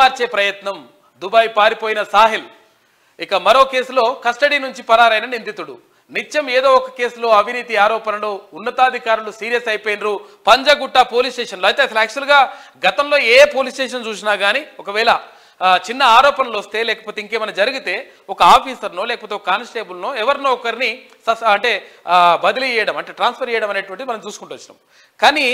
మార్చే ప్రయత్నం, దుబాయ్ పారిపోయిన సాహిల్. ఇక మరో కేసులో కస్టడీ నుంచి పరారైన నిందితుడు. నిత్యం ఏదో ఒక కేసులో అవినీతి ఆరోపణలు, ఉన్నతాధికారులు సీరియస్ అయిపోయినరు పంజగుట్ట పోలీస్ స్టేషన్లో. అయితే అసలు యాక్చువల్గా గతంలో ఏ పోలీస్ స్టేషన్ చూసినా కానీ ఒకవేళ చిన్న ఆరోపణలు వస్తే లేకపోతే ఇంకేమైనా జరిగితే ఒక ఆఫీసర్నో లేకపోతే ఒక కానిస్టేబుల్నో ఎవరినో ఒకరిని అంటే బదిలీ చేయడం అంటే ట్రాన్స్ఫర్ చేయడం అనేటువంటిది మనం చూసుకుంటూ వచ్చినాం. కానీ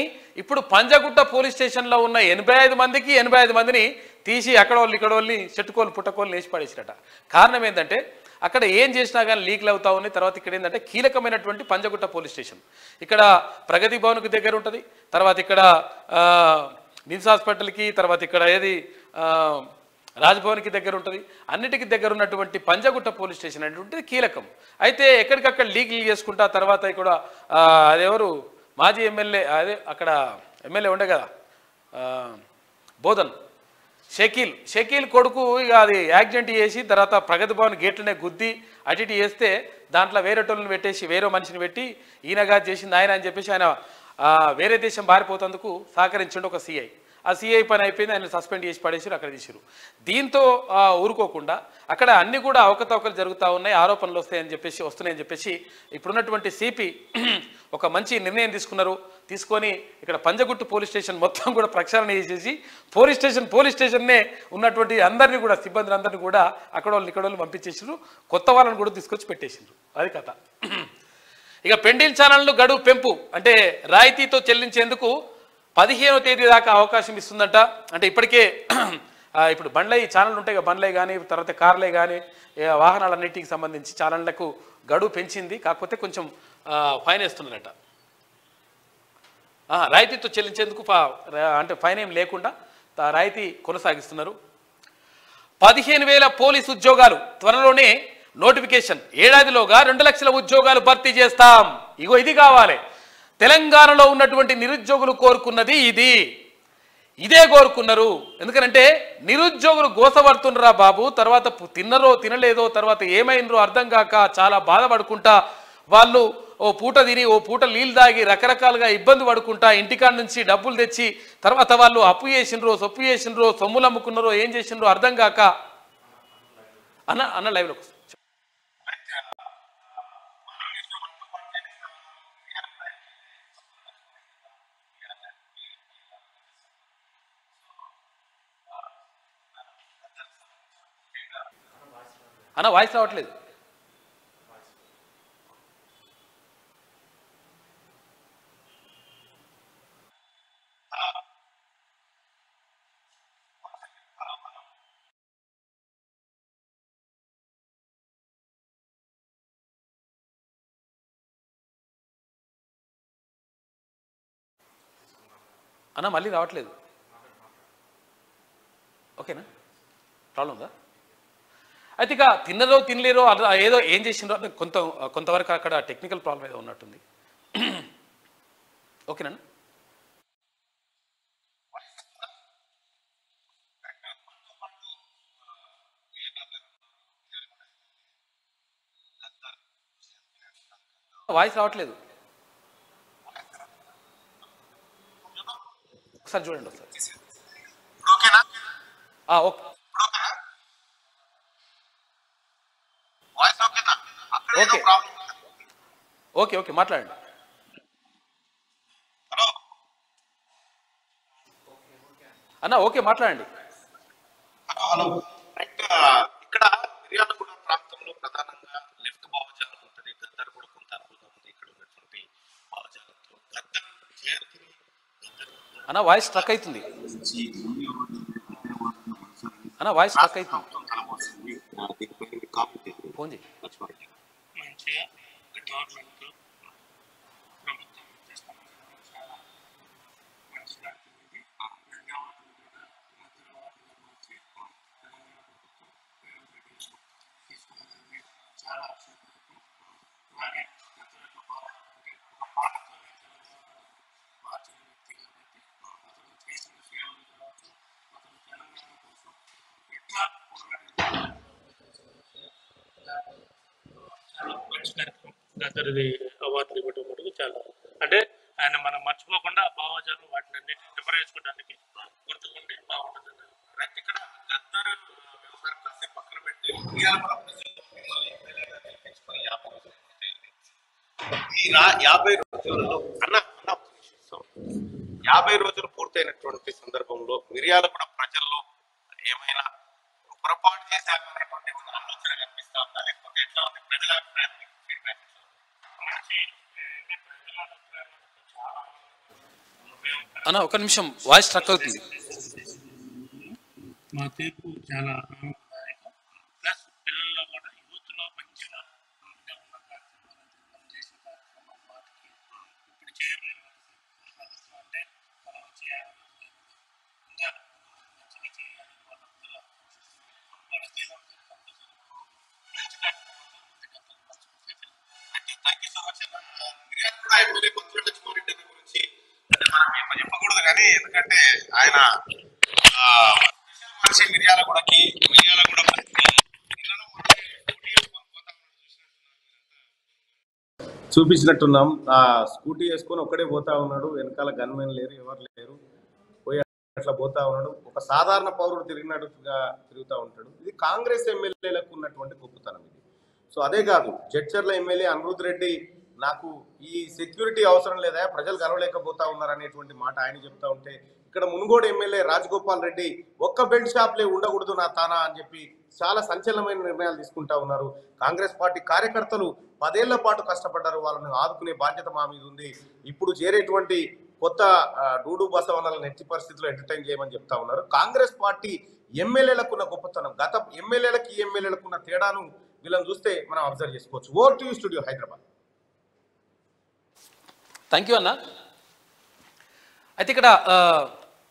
ఇప్పుడు పంజగుట్ట పోలీస్ స్టేషన్లో ఉన్న 85 మందికి 85 మందిని తీసి అక్కడోళ్ళు ఇక్కడోళ్ళని చెట్టుకోళ్ళు పుట్టకోళ్ళు లేచి పడేసిరట. కారణం ఏంటంటే అక్కడ ఏం చేసినా కానీ లీక్లు అవుతా ఉన్నాయి. తర్వాత ఇక్కడ ఏంటంటే కీలకమైనటువంటి పంజగుట్ట పోలీస్ స్టేషన్ ఇక్కడ ప్రగతి భవన్కి దగ్గర ఉంటుంది, తర్వాత ఇక్కడ నిమ్స్ హాస్పిటల్కి, తర్వాత ఇక్కడ ఏది రాజ్భవన్కి దగ్గర ఉంటుంది. అన్నిటికీ దగ్గర ఉన్నటువంటి పంజగుట్ట పోలీస్ స్టేషన్ అనేటువంటిది కీలకం. అయితే ఎక్కడికక్కడ లీక్లు చేసుకుంటా తర్వాత ఇక్కడ అదెవరు మాజీ ఎమ్మెల్యే, అదే అక్కడ ఎమ్మెల్యే ఉండే కదా బోధన్ షకీల్ కొడుకు ఇక అది యాక్సిడెంట్ చేసి తర్వాత ప్రగతి భవన్ గేట్లనే గుద్ది అటు ఇటు చేస్తే దాంట్లో వేరే టోళ్ళని పెట్టేసి వేరే మనిషిని పెట్టి ఈయనగా చేసింది ఆయన అని చెప్పేసి ఆయన వేరే దేశం పారిపోతందుకు సహకరించండి ఒక సిఐ. ఆ సిఐ పని అయిపోయింది, ఆయన సస్పెండ్ చేసి పడేసారు, అక్కడ తీసారు. దీంతో ఊరుకోకుండా అక్కడ అన్ని కూడా అవకతవకలు జరుగుతూ ఉన్నాయి, ఆరోపణలు వస్తున్నాయని చెప్పేసి ఇప్పుడున్నటువంటి సిపి ఒక మంచి నిర్ణయం తీసుకున్నారు. తీసుకొని ఇక్కడ పంజగుట్టు పోలీస్ స్టేషన్ మొత్తం కూడా ప్రక్షాళన చేసేసి పోలీస్ స్టేషన్నే ఉన్నటువంటి అందరినీ కూడా సిబ్బందిని అందరినీ కూడా అక్కడ వాళ్ళు ఇక్కడ వాళ్ళు పంపించేసారు, కొత్త వాళ్ళని కూడా తీసుకొచ్చి పెట్టేసిండ్రు. అది కథ. ఇక పెండిల్ ఛానళ్ళు గడువు పెంపు అంటే రాయితీతో చెల్లించేందుకు 15వ తేదీ దాకా అవకాశం ఇస్తుందంట. అంటే ఇప్పటికే ఇప్పుడు బండ్లై ఛానళ్ళు ఉంటాయి కదా, బండ్లై కానీ తర్వాత కార్లే కానీ వాహనాలన్నిటికి సంబంధించి ఛానళ్లకు గడువు పెంచింది. కాకపోతే కొంచెం ఫైన్ వేస్తున్నారట. రాయితీతో చెల్లించేందుకు అంటే ఫైన్ ఏం లేకుండా రాయితీ కొనసాగిస్తున్నారు. 15,000 పోలీసు ఉద్యోగాలు త్వరలోనే నోటిఫికేషన్, ఏడాదిలోగా 2 లక్షల ఉద్యోగాలు భర్తీ చేస్తాం. ఇగో ఇది కావాలి. తెలంగాణలో ఉన్నటువంటి నిరుద్యోగులు కోరుకున్నది ఇదే కోరుకున్నారు. ఎందుకంటే నిరుద్యోగులు గోసపడుతుండ్రా బాబు, తర్వాత తిన్నరో తినలేదో, తర్వాత ఏమైనరో అర్థం కాక చాలా బాధపడుకుంటా వాళ్ళు ఓ పూట తిని ఓ పూట నీళ్ళు తాగి రకరకాలుగా ఇబ్బంది పడుకుంటా ఇంటికాడ నుంచి డబ్బులు తెచ్చి తర్వాత వాళ్ళు అప్పు చేసినరో సొప్పు చేసినరో సొమ్ములు అమ్ముకున్నారో ఏం చేసినరో అర్థం కాక అన్న లైవ్లోకి వస్తుంది. అన్న వాయిస్ రావట్లేదు. అన్న మళ్ళీ రావట్లేదు. ఓకేనా, ప్రాబ్లం ఉందా? అయితే ఇక తిన్నదో తినలేరో ఏదో ఏం చేసిండ్రో కొంతవరకు అక్కడ టెక్నికల్ ప్రాబ్లం ఏదో ఉన్నట్టుంది. ఓకేనా? వాయిస్ రావట్లేదు, ఒకసారి చూడండి ఒకసారి. ఓకే ఓకే ఓకే మాట్లాడండి. అన్న ఓకే మాట్లాడండి. హలో, ఇక్కడ మిర్యాలగూడ ప్రాంతంలో ప్రధానంగా లెఫ్ట్ భావజాలం ఉంటుంది, గద్దర్ కూడా కొంత అనుకూలంగా ఉంది. ఇక్కడ ఉన్నటువంటి భావజాలంతో అన్న వాయిస్ స్ట్రక్ అవుతుంది. అన్న వాయిస్ స్ట్రక్ అవుతుంది, ఫోన్ చేయి. మంచిగా గవర్నమెంట్ చాలా అలాగే మార్చిన వ్యక్తి కాబట్టి అతను చేసిన సేవలు కావచ్చు, అతను తెలంగాణ కోసం ఎట్లా చాలా మంచి కార్యక్రమం. గద్దరిది అవార్డులు ఇవ్వడం మటుకు చాలా, అంటే ఆయన మనం మర్చిపోకుండా భావజాలం వాటిని అన్నింటినీ రిఫర్ చేసుకోవడానికి గుర్తుకుంటే బాగుంటుంది. రైట్, ఇక్కడ గద్దరు వ్యవహారం కాస్త పక్కన పెట్టి ఈ 50 రోజులలో 50 రోజులు పూర్తయినటువంటి సందర్భంలో మిర్యాలగూడ ప్రజల్లో ఏమైనా పొరపాటు చేశారనేటువంటి ఆలోచన కనిపిస్తా ఉందా, లేకపోతే ఎట్లా ఉంది ప్రజల అభిప్రాయం? అన్న ఒక నిమిషం, వాయిస్ స్ట్రక్ అవుతుంది. మా తీర్పు చాలా ఆనందదాయకం. ప్లస్ పిల్లల్లో కూడా యూత్లో మంచిగా చేసిన కార్యక్రమం వాటికి ఇప్పుడు చేయలేదు అంటే మనం చేయాలి, ఇంకా మంచిగా చేయాలి. వాళ్ళ థ్యాంక్ యూ సో మచ్. గురించి మనం చెప్పకూడదు కానీ, ఎందుకంటే ఆయన మనిషి మిర్యాలగూడకి చూపించినట్టున్నాం. ఆ స్కూటీ వేసుకొని ఒక్కడే పోతా ఉన్నాడు, వెనకాల గన్మెన్ లేరు, ఎవరు లేరు, పోయి అట్లా పోతా ఉన్నాడు. ఒక సాధారణ పౌరుడు తిరిగినట్టుగా తిరుగుతూ ఉంటాడు. ఇది కాంగ్రెస్ ఎమ్మెల్యేలకు ఉన్నటువంటి గొప్పతనం ఇది. సో అదే కాదు, జడ్చర్ల ఎమ్మెల్యే అనిరుద్ రెడ్డి నాకు ఈ సెక్యూరిటీ అవసరం లేదా, ప్రజలు కలవలేకపోతా ఉన్నారు అనేటువంటి మాట ఆయన చెప్తా ఉంటే, ఇక్కడ మునుగోడు ఎమ్మెల్యే రాజగోపాల్ రెడ్డి ఒక్క బెల్ట్ షాప్లే ఉండకూడదు నా తానా అని చెప్పి చాలా సంచలనమైన నిర్ణయాలు తీసుకుంటా ఉన్నారు. కాంగ్రెస్ పార్టీ కార్యకర్తలు 10 ఏళ్ల పాటు కష్టపడ్డారు, వాళ్ళని ఆదుకునే బాధ్యత మా మీద ఉంది. ఇప్పుడు చేరేటువంటి కొత్త డూడు బసవన్నలను ఎట్టి పరిస్థితుల్లో ఎంటర్టైన్ చేయమని చెప్తా ఉన్నారు. కాంగ్రెస్ పార్టీ ఎమ్మెల్యేలకు ఉన్న గొప్పతనం, గత ఎమ్మెల్యేలకు ఈ ఎమ్మెల్యేలకు ఉన్న తేడాను వీళ్ళని చూస్తే మనం అబ్జర్వ్ చేసుకోవచ్చు. Over to you studio Hyderabad. Thank you అన్న. అయితే ఇక్కడ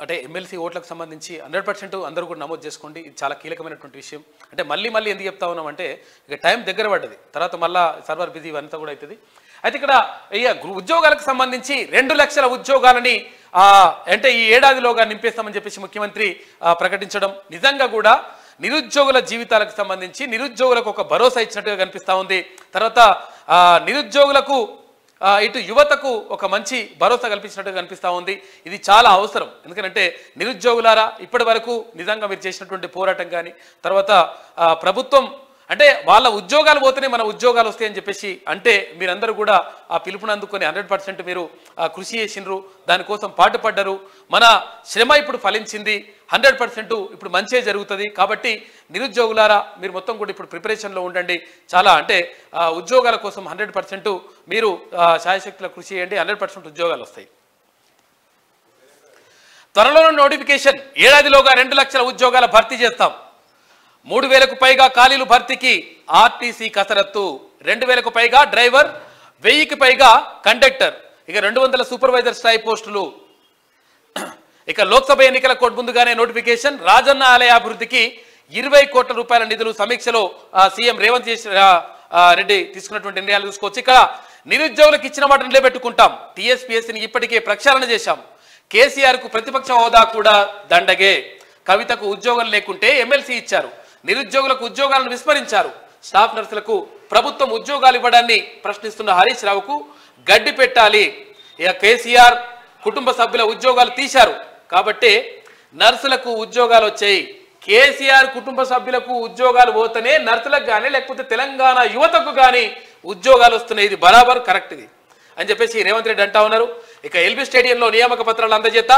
అంటే ఎమ్మెల్సీ ఓట్లకు సంబంధించి 100% అందరూ కూడా నమోదు చేసుకోండి. ఇది చాలా కీలకమైనటువంటి విషయం. అంటే మళ్ళీ ఎందుకు చెప్తా ఉన్నామంటే ఇక టైం దగ్గర పడ్డది, తర్వాత మళ్ళీ సర్వర్ బిజీ ఇవంతా కూడా అవుతుంది. అయితే ఇక్కడ ఉద్యోగాలకు సంబంధించి 2 లక్షల ఉద్యోగాలని అంటే ఈ ఏడాదిలోగా నింపేస్తామని చెప్పేసి ముఖ్యమంత్రి ప్రకటించడం నిజంగా కూడా నిరుద్యోగుల జీవితాలకు సంబంధించి నిరుద్యోగులకు ఒక భరోసా ఇచ్చినట్టుగా కనిపిస్తూ ఉంది. తర్వాత నిరుద్యోగులకు ఇటు యువతకు ఒక మంచి భరోసా కల్పించినట్టుగా కనిపిస్తూ ఉంది. ఇది చాలా అవసరం. ఎందుకంటే నిరుద్యోగులారా ఇప్పటి వరకు నిజంగా మీరు చేసినటువంటి పోరాటం కానీ, తర్వాత ప్రభుత్వం అంటే వాళ్ళ ఉద్యోగాలు పోతేనే మన ఉద్యోగాలు వస్తాయని చెప్పేసి అంటే మీరందరూ కూడా ఆ పిలుపుని అందుకొని 100% మీరు కృషి చేసినారు, దానికోసం పాటుపడ్డారు. మన శ్రమ ఇప్పుడు ఫలించింది. 100% ఇప్పుడు మంచే జరుగుతుంది. కాబట్టి నిరుద్యోగులారా మీరు మొత్తం కూడా ఇప్పుడు ప్రిపరేషన్లో ఉండండి. చాలా అంటే ఉద్యోగాల కోసం 100% మీరు శాయశక్తుల కృషి చేయండి. 100% ఉద్యోగాలు వస్తాయి. త్వరలోనే నోటిఫికేషన్, ఏడాదిలోగా 2 లక్షల ఉద్యోగాల భర్తీ చేస్తాం. 3000కు పైగా ఖాళీలు భర్తీకి ఆర్టీసీ కసరత్తు. 2000కు పైగా డ్రైవర్, 1000కి పైగా కండక్టర్, ఇక 200 సూపర్వైజర్ స్థాయి పోస్టులు. ఇక లోక్సభ ఎన్నికల కోడ్ ముందుగానే నోటిఫికేషన్. రాజన్న ఆలయ అభివృద్ధికి 20 కోట్ల రూపాయల నిధులు. సమీక్షలో సీఎం రేవంత్ రెడ్డి తీసుకున్నటువంటి నిర్ణయాలు చూసుకోవచ్చు. ఇక్కడ నిరుద్యోగులకు ఇచ్చిన మాట నిలబెట్టుకుంటాం. టీఎస్పీఎస్సీని ఇప్పటికే ప్రక్షాళన చేశాం. కేసీఆర్కు ప్రతిపక్ష హోదా కూడా దండగే. కవితకు ఉద్యోగం లేకుంటే ఎమ్మెల్సీ ఇచ్చారు. నిరుద్యోగులకు ఉద్యోగాలను విస్మరించారు. స్టాఫ్ నర్సులకు ప్రభుత్వం ఉద్యోగాలు ఇవ్వడాన్ని ప్రశ్నిస్తున్న హరీష్ రావుకు గడ్డి పెట్టాలి. ఇక కేసీఆర్ కుటుంబ సభ్యుల ఉద్యోగాలు తీశారు కాబట్టి నర్సులకు ఉద్యోగాలు వచ్చాయి. కేసీఆర్ కుటుంబ సభ్యులకు ఉద్యోగాలు పోతేనే నర్సులకు కానీ లేకపోతే తెలంగాణ యువతకు కానీ ఉద్యోగాలు వస్తున్నాయి. ఇది బరాబర్ కరెక్ట్ ఇది అని చెప్పేసి రేవంత్ రెడ్డి అంటా ఉన్నారు. ఇక ఎల్బీ స్టేడియంలో నియామక పత్రాలు అందజేత.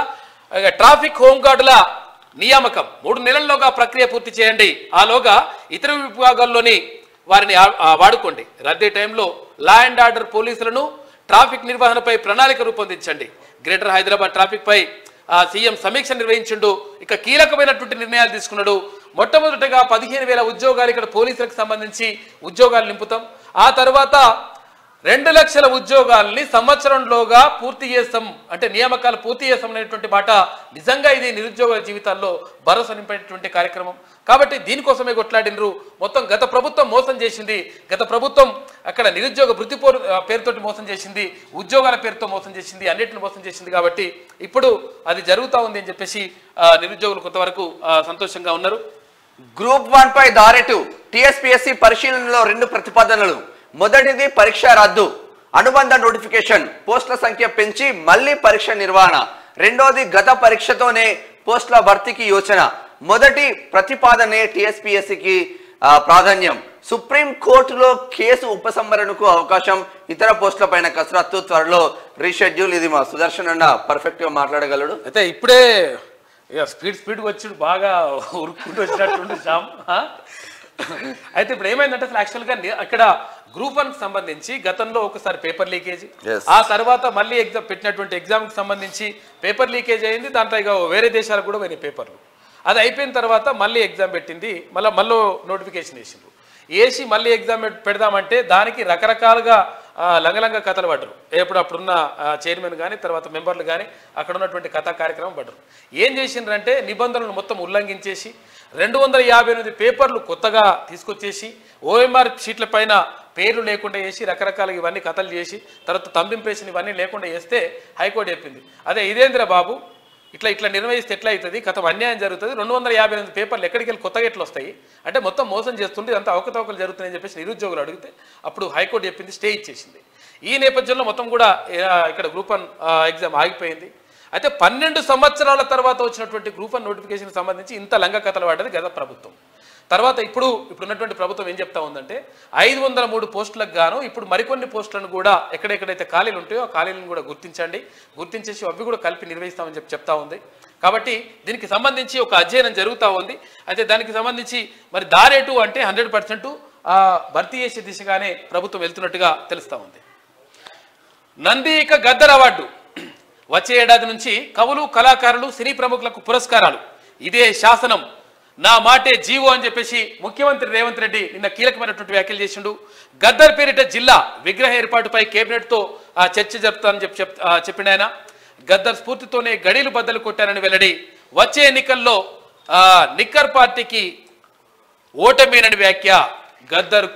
ట్రాఫిక్ హోంగార్డుల నియామకం 3 నెలల్లోగా ప్రక్రియ పూర్తి చేయండి. ఆలోగా ఇతర విభాగాల్లోని వారిని వాడుకోండి. రద్దీ టైంలో లా అండ్ ఆర్డర్ పోలీసులను ట్రాఫిక్ నిర్వహణపై ప్రణాళిక రూపొందించండి. గ్రేటర్ హైదరాబాద్ ట్రాఫిక్ పై సీఎం సమీక్ష నిర్వహించిండు. ఇక కీలకమైనటువంటి నిర్ణయాలు తీసుకున్నాడు. మొట్టమొదటిగా 15,000 ఉద్యోగాలు ఇక్కడ పోలీసులకు సంబంధించి ఉద్యోగాలు నింపుతాం. ఆ తర్వాత 2 లక్షల ఉద్యోగాల్ని సంవత్సరంలోగా పూర్తి చేస్తాం, అంటే నియామకాలు పూర్తి చేస్తాం అనేటువంటి మాట నిజంగా ఇది నిరుద్యోగుల జీవితాల్లో భరోసా నింపేటువంటి కార్యక్రమం. కాబట్టి దీనికోసమే కొట్లాడినరు. మొత్తం గత ప్రభుత్వం మోసం చేసింది. గత ప్రభుత్వం అక్కడ నిరుద్యోగ వృత్తి పేరుతోటి మోసం చేసింది, ఉద్యోగాల పేరుతో మోసం చేసింది, అన్నిటిని మోసం చేసింది. కాబట్టి ఇప్పుడు అది జరుగుతూ ఉంది అని చెప్పేసి నిరుద్యోగులు కొంతవరకు సంతోషంగా ఉన్నారు. గ్రూప్ 1 పై దారెటు. టీఎస్పీఎస్సీ పరిశీలనలో 2 ప్రతిపాదనలు. మొదటిది పరీక్ష రద్దు, అనుబంధ నోటిఫికేషన్, పోస్టుల సంఖ్య పెంచి మళ్లీ పరీక్ష నిర్వహణ. రెండోది గత పరీక్షతోనే పోస్టుల భర్తీకి యోచన. మొదటి ప్రతిపాదనే టీఎస్పీఎస్సీకి ప్రాధాన్యం. సుప్రీం కోర్టులో కేసు ఉపసంహరణకు అవకాశం. ఇతర పోస్టుల పైన కసరత్తు, త్వరలో రీషెడ్యూల్. ఇది మా సుదర్శన్ అన్న పర్ఫెక్ట్ గా మాట్లాడగలడు. అయితే ఇప్పుడే స్పీడ్ వచ్చి బాగా ఉరుక్కుంటూ వచ్చినట్టు శ్యామ్. అయితే ఇప్పుడు ఏమైందంటే అసలు యాక్చువల్గా అక్కడ గ్రూప్ 1 కి సంబంధించి గతంలో ఒకసారి పేపర్ లీకేజీ, ఆ తర్వాత మళ్ళీ ఎగ్జామ్ పెట్టినటువంటి ఎగ్జామ్కి సంబంధించి పేపర్ లీకేజ్ అయింది. దాంట్లో ఇక వేరే దేశాలకు కూడా పోయినాయి పేపర్లు. అది అయిపోయిన తర్వాత మళ్ళీ ఎగ్జామ్ పెట్టింది. మళ్ళీ నోటిఫికేషన్ వేసిండ్రు. వేసి మళ్ళీ ఎగ్జామ్ పెడదామంటే దానికి రకరకాలుగా లంగలంగా కథలు పడ్డరు. అప్పుడున్న చైర్మన్ కానీ తర్వాత మెంబర్లు కానీ అక్కడ ఉన్నటువంటి కథా కార్యక్రమం పడ్డరు. ఏం చేసిండ్రంటే నిబంధనలు మొత్తం ఉల్లంఘించేసి 258 పేపర్లు కొత్తగా తీసుకొచ్చేసి ఓఎంఆర్ షీట్ల పైన పేర్లు లేకుండా చేసి రకరకాలుగా ఇవన్నీ కథలు చేసి తర్వాత తంబింపేషన్ ఇవన్నీ లేకుండా చేస్తే హైకోర్టు చెప్పింది, అదే ఇదేంద్ర బాబు ఇట్లా నిర్వహిస్తే ఎట్లా అవుతుంది, కథం అన్యాయం జరుగుతుంది, 258 పేపర్లు ఎక్కడికి వెళ్ళి కొత్తగా ఎట్లా వస్తాయి అంటే మొత్తం మోసం చేస్తుంటే అంత అవకతవకలు జరుగుతున్నాయని చెప్పేసి నిరుద్యోగులు అడిగితే అప్పుడు హైకోర్టు చెప్పింది, స్టే ఇచ్చేసింది. ఈ నేపథ్యంలో మొత్తం కూడా ఇక్కడ గ్రూప్ 1 ఎగ్జామ్ ఆగిపోయింది. అయితే 12 సంవత్సరాల తర్వాత వచ్చినటువంటి గ్రూప్ 1 నోటిఫికేషన్ సంబంధించి ఇంత లంగ కథలు పడ్డది గత ప్రభుత్వం. తర్వాత ఇప్పుడున్నటువంటి ప్రభుత్వం ఏం చెప్తా ఉందంటే 503 పోస్టులకు గాను ఇప్పుడు మరికొన్ని పోస్టులను కూడా ఎక్కడెక్కడైతే ఖాళీలు ఉంటాయో ఆ ఖాళీలను కూడా గుర్తించేసి అవి కూడా కలిపి నిర్వహిస్తామని చెప్తా ఉంది. కాబట్టి దీనికి సంబంధించి ఒక అధ్యయనం జరుగుతూ ఉంది. అయితే దానికి సంబంధించి మరి దారేటు అంటే 100% భర్తీ చేసే దిశగానే ప్రభుత్వం వెళ్తున్నట్టుగా తెలుస్తూ ఉంది. నందిక గద్దర్ అవార్డు వచ్చే ఏడాది నుంచి కవులు, కళాకారులు, సినీ ప్రముఖులకు పురస్కారాలు. ఇదే శాసనం, నా మాటే జీవో అని చెప్పేసి ముఖ్యమంత్రి రేవంత్ రెడ్డి నిన్న కీలకమైనటువంటి వ్యాఖ్యలు చేసిండు. గద్దర్ పేరిట జిల్లా విగ్రహ ఏర్పాటుపై కేబినెట్తో చర్చ జరుపుతానని చెప్పిన ఆయన గద్దర్ స్ఫూర్తితోనే గడీలు బద్దలు కొట్టారని వెల్లడి. వచ్చే ఎన్నికల్లో నిక్కర్ పార్టీకి ఓటమేనని వ్యాఖ్య. గద్దర్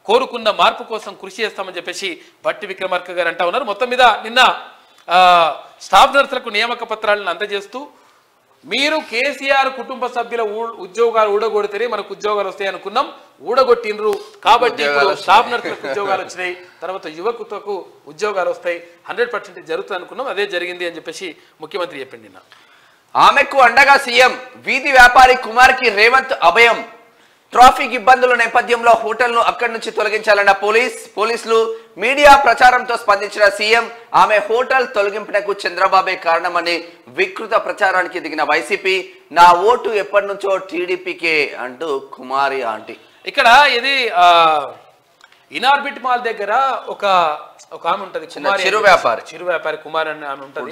కోరుకున్న మార్పు కోసం కృషి చేస్తామని చెప్పేసి భట్టి విక్రమార్క గారు అంటా ఉన్నారు. మొత్తం మీద నిన్న స్టాఫ్ నర్సులకు నియామక పత్రాలను అందజేస్తూ మీరు కేసీఆర్ కుటుంబ సభ్యుల ఉద్యోగాలు ఊడగొడితేనే మనకు ఉద్యోగాలు వస్తాయి అనుకున్నాం, ఊడగొట్టినరు కాబట్టి ఇప్పుడు స్టాఫ్ నర్సులకు ఉద్యోగాలు వచ్చినాయి, తర్వాత యువకులకు ఉద్యోగాలు వస్తాయి, 100% జరుగుతుంది అనుకున్నాం, అదే జరిగింది అని చెప్పేసి ముఖ్యమంత్రి చెప్పింది నిన్న. ఆమెకు అండగా సీఎం. వీధి వ్యాపారి కుమార్కి రేవంత్ అభయం. ట్రాఫిక్ ఇబ్బందుల నేపథ్యంలో హోటల్ను అక్కడి నుంచి తొలగించాలన్న పోలీసులు. మీడియా ప్రచారంతో స్పందించిన సీఎం ఆమె హోటల్ తొలగింపునకు చంద్రబాబే కారణమని వికృత ప్రచారానికి దిగిన వైసీపీ. నా ఓటు ఎప్పటి నుంచో టీడీపీకే అంటూ కుమారి ఆంటీ. ఇక్కడ ఇది ఇనార్బిట్ మాల్ దగ్గర ఒక ఆమె ఉంటది, చిరు వ్యాపారి కుమార్ అని ఆమె ఉంటది.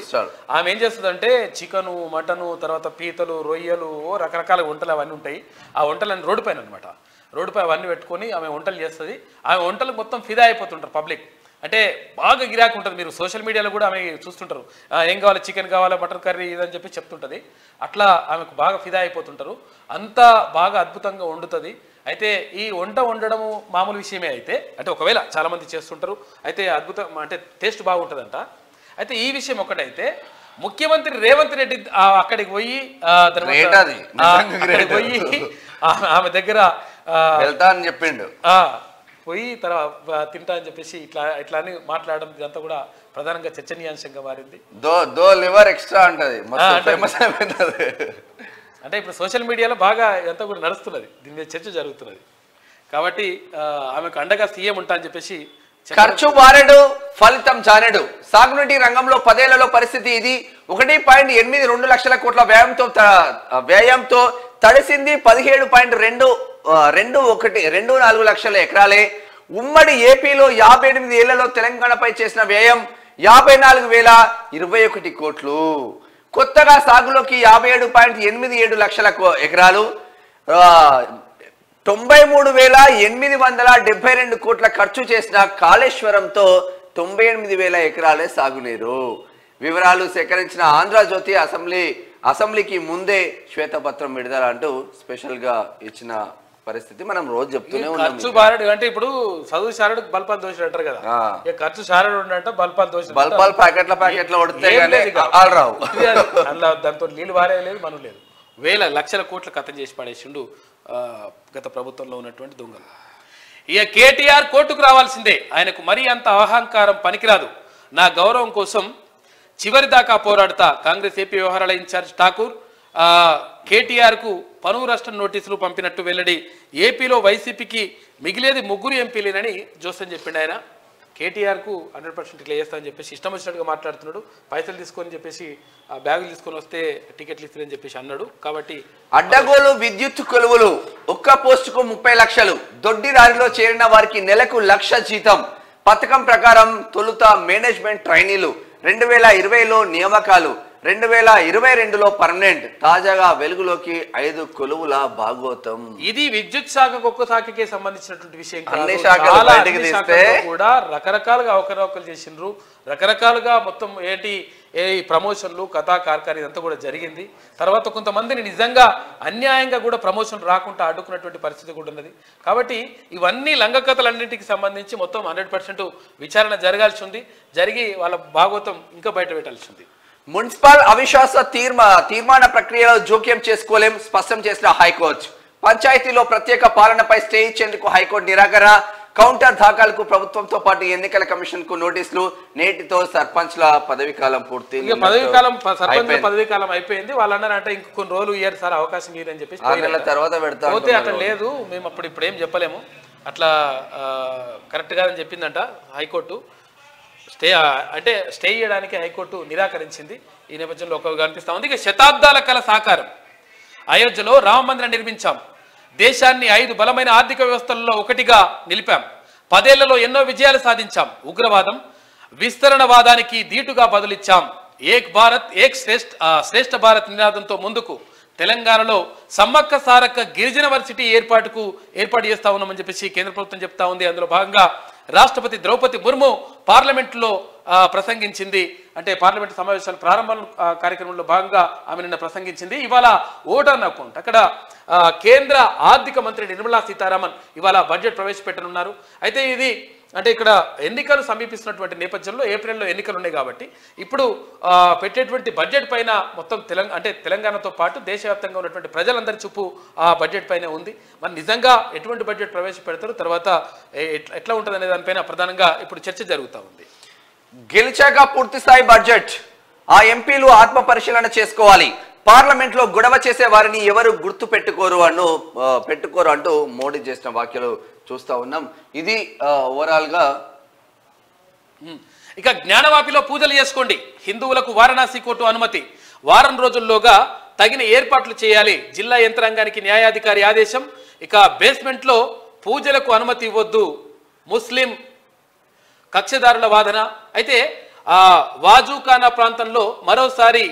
ఆమె ఏం చేస్తుందంటే చికెను, మటను, తర్వాత పీతలు, రొయ్యలు, రకరకాల వంటలు అవన్నీ ఉంటాయి. ఆ వంటలన్నీ రోడ్డు పైన అనమాట, రోడ్డుపై అవన్నీ పెట్టుకొని ఆమె వంటలు చేస్తుంది. ఆమె వంటలకు మొత్తం ఫిదా అయిపోతుంటారు పబ్లిక్. అంటే బాగా గిరాకీ ఉంటుంది. మీరు సోషల్ మీడియాలో కూడా ఆమె చూస్తుంటారు, ఏం కావాలి, చికెన్ కావాలా, మటన్ కర్రీ ఇదని చెప్పి చెప్తుంటుంది. అట్లా ఆమెకు బాగా ఫిదా అయిపోతుంటారు. అంతా బాగా అద్భుతంగా వండుతుంది. అయితే ఈ వంట వండడము మామూలు విషయమే. అయితే అంటే ఒకవేళ చాలామంది చేస్తుంటారు, అయితే అద్భుతం అంటే టేస్ట్ బాగుంటుందంట. అయితే ఈ విషయం ఒకటైతే ముఖ్యమంత్రి రేవంత్ రెడ్డి అక్కడికి పోయి ఆమె దగ్గర వెళ్తా అని చెప్పిండు, పోయి తర్వాత తింటా అని చెప్పేసి ఇట్లా అని మాట్లాడడం ఇదంతా కూడా ప్రధానంగా చర్చనీయాంశంగా మారింది. దో లివర్ ఎక్స్ట్రా అంటది. అంటే ఇప్పుడు సోషల్ మీడియాలో బాగా ఇదంతా కూడా నడుస్తున్నది, దీని మీద చర్చ జరుగుతున్నది. కాబట్టి ఆమెకు అండగా సీఎం ఉంటా అని చెప్పేసి. ఖర్చు బారెడు, ఫలితం జానెడు. సాగునీటి రంగంలో 10 ఏళ్లలో పరిస్థితి ఇది. 1.82 లక్షల కోట్ల వ్యయంతో తడిసింది 17.24 లక్షల ఎకరాలే. ఉమ్మడి ఏపీలో 58 ఏళ్లలో తెలంగాణపై చేసిన వ్యయం 54,021 కోట్లు. కొత్తగా సాగులోకి 57.87 లక్షల ఎకరాలు, 93,872 కోట్ల ఖర్చు చేసిన కాళేశ్వరంతో 98,000 ఎకరాలే సాగునీరు. వివరాలు సేకరించిన ఆంధ్రజ్యోతి అసెంబ్లీకి ముందే శ్వేతపత్రం విడుదల అంటూ స్పెషల్ గా ఇచ్చిన పరిస్థితి మనం రోజు చెప్తూనే ఉన్నాం. ఖర్చు బారడు అంటే ఇప్పుడు చదువు శారడు బల్పాలు దోషుడు అంటారు కదా, ఖర్చు శారడు అంటే బల్పాలు దోషుడు, బల్పాలు ప్యాకెట్ల కొడితే రావు. అందులో దాంతో నీళ్ళు వారేయలేదు, మనం లేదు. వేల లక్షల కోట్ల కథం చేసి పడేసిండు గత ప్రభుత్వంలో ఉన్నటువంటి దొంగలు. ఇక కేటీఆర్ కోర్టుకు రావాల్సిందే, ఆయనకు మరీ అంత అహంకారం పనికిరాదు, నా గౌరవం కోసం చివరి దాకా పోరాడుతా. కాంగ్రెస్ ఏపీ వ్యవహారాల ఇన్ఛార్జ్ ఠాకూర్ కేటీఆర్కు పనువు రాష్ట్ర నోటీసులు పంపినట్టు వెల్లడి. ఏపీలో వైసీపీకి మిగిలేది 3 ఎంపీలేనని జోసన్ చెప్పిండు. ఆయన కేటీఆర్కు 100% ఇట్లా చేస్తా అని చెప్పేసి ఇష్టం వచ్చినట్టుగా మాట్లాడుతున్నాడు. పైసలు తీసుకొని చెప్పేసి బ్యాగులు తీసుకొని వస్తే టికెట్లు ఇస్తారని చెప్పేసి అన్నాడు. కాబట్టి అడ్డగోలు విద్యుత్ కొలువులు, ఒక్క పోస్టుకు 30 లక్షలు. దొడ్డి దారిలో చేరిన వారికి నెలకు 1,00,000 జీతం. పథకం ప్రకారం తొలుత మేనేజ్మెంట్ ట్రైనీలు, 2020లో నియామకాలు, 2022లో పర్మనెంట్. తాజాగా వెలుగులోకి 5 కొలువుల భాగోతం. ఇది విద్యుత్ శాఖకు ఒక్క శాఖకే సంబంధించినటువంటి విషయం. అన్ని శాఖలు బయటకు తీస్తే కూడా రకరకాలుగా అవకతవకలు చేసిండ్రు, రకరకాలుగా మొత్తం ఏ ప్రమోషన్లు, కథా కార్కారి ఇదంతా కూడా జరిగింది. తర్వాత కొంతమందిని నిజంగా అన్యాయంగా కూడా ప్రమోషన్ రాకుండా అడ్డుకున్నటువంటి పరిస్థితి కూడా ఉన్నది. కాబట్టి ఇవన్నీ లంగకథలన్నింటికి సంబంధించి మొత్తం 100% విచారణ జరగాల్సి ఉంది. జరిగి వాళ్ళ భాగవతం ఇంకా బయట పెట్టాల్సి ఉంది. మున్సిపల్ అవిశ్వాస తీర్మాన ప్రక్రియలో జోక్యం చేసుకోలేం స్పష్టం చేసిన హైకోర్టు. పంచాయతీలో ప్రత్యేక పాలనపై స్టే ఇచ్చేందుకు హైకోర్టు నిరాకరణ. కౌంటర్ దాఖలకు ప్రభుత్వంతో పాటు ఎన్నికల కమిషన్ కు నోటీసులు. నేటితో సర్పంచ్ల పదవి కాలం పూర్తి. సర్పంచ్ పదవి కాలం అయిపోయింది. వాళ్ళు అన్నారంటే ఇంక కొన్ని రోజులు ఇయ్యారు సార్ అవకాశం ఇయ్యని చెప్పేసి 6 నెలల తర్వాత పెడతారు. పోతే అట్లా లేదు, మేము ఇప్పుడు ఏం చెప్పలేము, అట్లా కరెక్ట్ కాదని చెప్పిందంట హైకోర్టు. స్టే చేయడానికి హైకోర్టు నిరాకరించింది. ఈ నేపథ్యంలో ఒక కనిపిస్తా ఉంది. ఇక శతాబ్దాల కల సాకారం. అయోధ్యలో రామ మందిరం నిర్మించాం. దేశాన్ని 5 బలమైన ఆర్థిక వ్యవస్థలలో ఒకటిగా నిలిపాం. 10 ఏళ్లలో ఎన్నో విజయాలు సాధించాం. ఉగ్రవాదం విస్తరణవాదానికి ధీటుగా బదులిచ్చాం. ఏక్ భారత్ ఏక్ శ్రేష్ఠ భారత్ నినాదంతో ముందుకు. తెలంగాణలో సమ్మక్క సారక్క గిరిజన వర్సిటీ ఏర్పాటు చేస్తా ఉన్నామని చెప్పేసి కేంద్ర ప్రభుత్వం చెప్తా ఉంది. అందులో భాగంగా రాష్ట్రపతి ద్రౌపది ముర్ము పార్లమెంట్లో ప్రసంగించింది. అంటే పార్లమెంట్ సమావేశాల ప్రారంభ కార్యక్రమంలో భాగంగా ఆమె నిన్న ప్రసంగించింది. ఇవాళ ఓటర్ అకౌంట్ అక్కడ కేంద్ర ఆర్థిక మంత్రి నిర్మలా సీతారామన్ ఇవాళ బడ్జెట్ ప్రవేశపెట్టనున్నారు. అయితే ఇది అంటే ఇక్కడ ఎన్నికలు సమీపిస్తున్నటువంటి నేపథ్యంలో ఏప్రిల్లో ఎన్నికలు ఉన్నాయి కాబట్టి ఇప్పుడు పెట్టేటువంటి బడ్జెట్ పైన మొత్తం తెలంగాణతో పాటు దేశవ్యాప్తంగా ఉన్నటువంటి ప్రజలందరి చూపు ఆ బడ్జెట్ పైన ఉంది. మరి నిజంగా ఎటువంటి బడ్జెట్ ప్రవేశపెడతారు, తర్వాత ఎట్లా ఉంటుంది అనే దానిపైన ప్రధానంగా ఇప్పుడు చర్చ జరుగుతూ ఉంది. గెలిచాక పూర్తి స్థాయి బడ్జెట్ ఆ ఎంపీలు ఆత్మ పరిశీలన చేసుకోవాలి. పార్లమెంట్ లో గొడవ చేసే వారిని ఎవరు గుర్తు పెట్టుకోరు అంటూ మోడీ చేసిన వ్యాఖ్యలు చూస్తా ఉన్నాం. ఇది ఓవరాల్ గా. ఇక జ్ఞానవాపిలో పూజలు చేసుకోండి. హిందువులకు వారణాసి కోర్టు అనుమతి. వారం రోజుల్లోగా తగిన ఏర్పాట్లు చేయాలి. జిల్లా యంత్రాంగానికి న్యాయాధికారి ఆదేశం. ఇక బేస్మెంట్ లో పూజలకు అనుమతి ఇవ్వద్దు. ముస్లిం కక్షదారుల వాదన. అయితే వాజుఖానా ప్రాంతంలో మరోసారి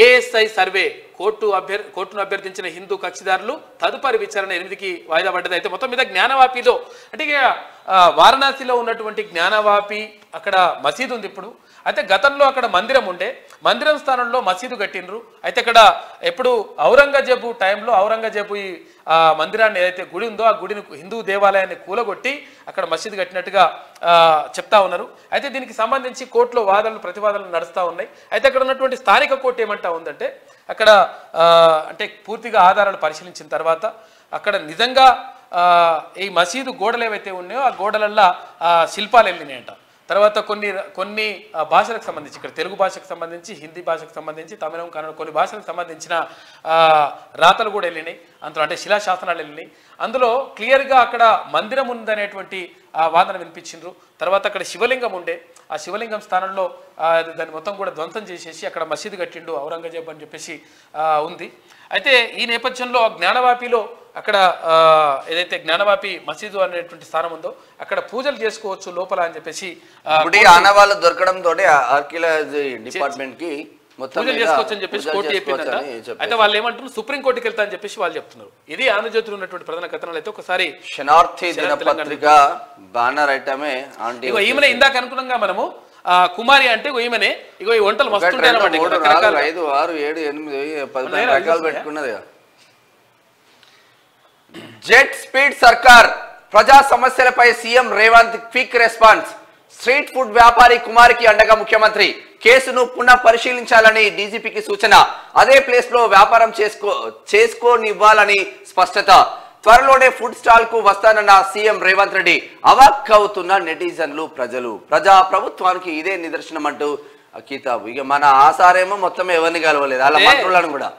ఏఎస్ఐ సర్వే. కోర్టును అభ్యర్థించిన హిందూ కక్షిదారులు తదుపరి విచారణ 8కి వాయిదా పడ్డది. అయితే మొత్తం మీద జ్ఞానవాపిలో అంటే వారణాసిలో ఉన్నటువంటి జ్ఞానవాపి అక్కడ మసీదు ఉంది ఇప్పుడు. అయితే గతంలో అక్కడ మందిరం ఉండే, మందిరం స్థానంలో మసీదు కట్టినరు. అయితే అక్కడ ఎప్పుడు ఔరంగజేబు టైంలో ఔరంగజేబు ఈ మందిరాన్ని ఏదైతే గుడి ఉందో ఆ గుడిని హిందూ దేవాలయాన్ని కూలగొట్టి అక్కడ మసీదు కట్టినట్టుగా చెప్తా ఉన్నారు. అయితే దీనికి సంబంధించి కోర్టులో వాదనలు ప్రతివాదనలు నడుస్తూ ఉన్నాయి. అయితే అక్కడ ఉన్నటువంటి స్థానిక కోర్టు ఏమంటా ఉందంటే అక్కడ అంటే పూర్తిగా ఆధారాలు పరిశీలించిన తర్వాత అక్కడ నిజంగా ఈ మసీదు గోడలు ఏవైతే ఉన్నాయో ఆ గోడలల్లో శిల్పాలు వెళ్ళినాయంట. తర్వాత కొన్ని భాషలకు సంబంధించి ఇక్కడ తెలుగు భాషకు సంబంధించి, హిందీ భాషకు సంబంధించి, తమిళం, కన్నడ కొన్ని భాషలకు సంబంధించిన రాతలు కూడా వెళ్ళినాయి. అందులో అంటే శిలాశాసనాలు వెళ్ళినాయి. అందులో క్లియర్గా అక్కడ మందిరం ఉందనేటువంటి వాదన వినిపించిండ్రు. తర్వాత అక్కడ శివలింగం ఉండే, ఆ శివలింగం స్థానంలో దాన్ని మొత్తం కూడా ధ్వంసం చేసేసి అక్కడ మసీదు కట్టిండు ఔరంగజేబు అని చెప్పేసి ఉంది. అయితే ఈ నేపథ్యంలో జ్ఞానవాపిలో అక్కడ ఏదైతే జ్ఞానవాపి మసీదు అనేటువంటి స్థానం ఉందో అక్కడ పూజలు చేసుకోవచ్చు లోపల అని చెప్పేసి ఆనవాళ్ళు దొరకడం తోటి ఆర్కియాలజీ డిపార్ట్మెంట్ కి పూజలు చేసుకోవచ్చు అని చెప్పేసి కోర్టు చెప్పిందంట. అయితే వాళ్ళు ఏమంటారు సుప్రీంకోర్టుకి వెళ్తా అని చెప్పేసి వాళ్ళు చెప్తున్నారు. ఇది ఆంధ్రజ్యోతిలో ఉన్నటువంటి ప్రధాన కథనాలు. అయితే ఒకసారి శనార్థి దినపత్రిక బ్యానర్ ఐటమే ఈమెనే ఇందాక అనుకున్నాగా మనము కుమారి అంటే ఈమెనే ఇగో ఈ వంటలు మస్తు 5, 6, 7, 8, 10 రకాలు పెట్టుకున్నది. జెట్ స్పీడ్ సర్కార్. ప్రజా సమస్యలపై CM Revanth quick response. Street food వ్యాపారి కుమారికి అండగా ముఖ్యమంత్రి. కేసును పునః పరిశీలించాలని డీజీపీకి సూచన. అదే ప్లేస్ లో వ్యాపారం చేసుకోనివ్వాలని స్పష్టత. త్వరలోనే ఫుడ్ స్టాల్ కు వస్తానన్న సీఎం రేవంత్ రెడ్డి. అవాక్ అవుతున్న నెటిజన్లు, ప్రజలు. ప్రభుత్వానికి ఇదే నిదర్శనం అంటూ కితాబు. ఇక మన ఆసారేమో మొత్తం ఎవరిని కలవలేదు, అలా మంత్రులను కూడా.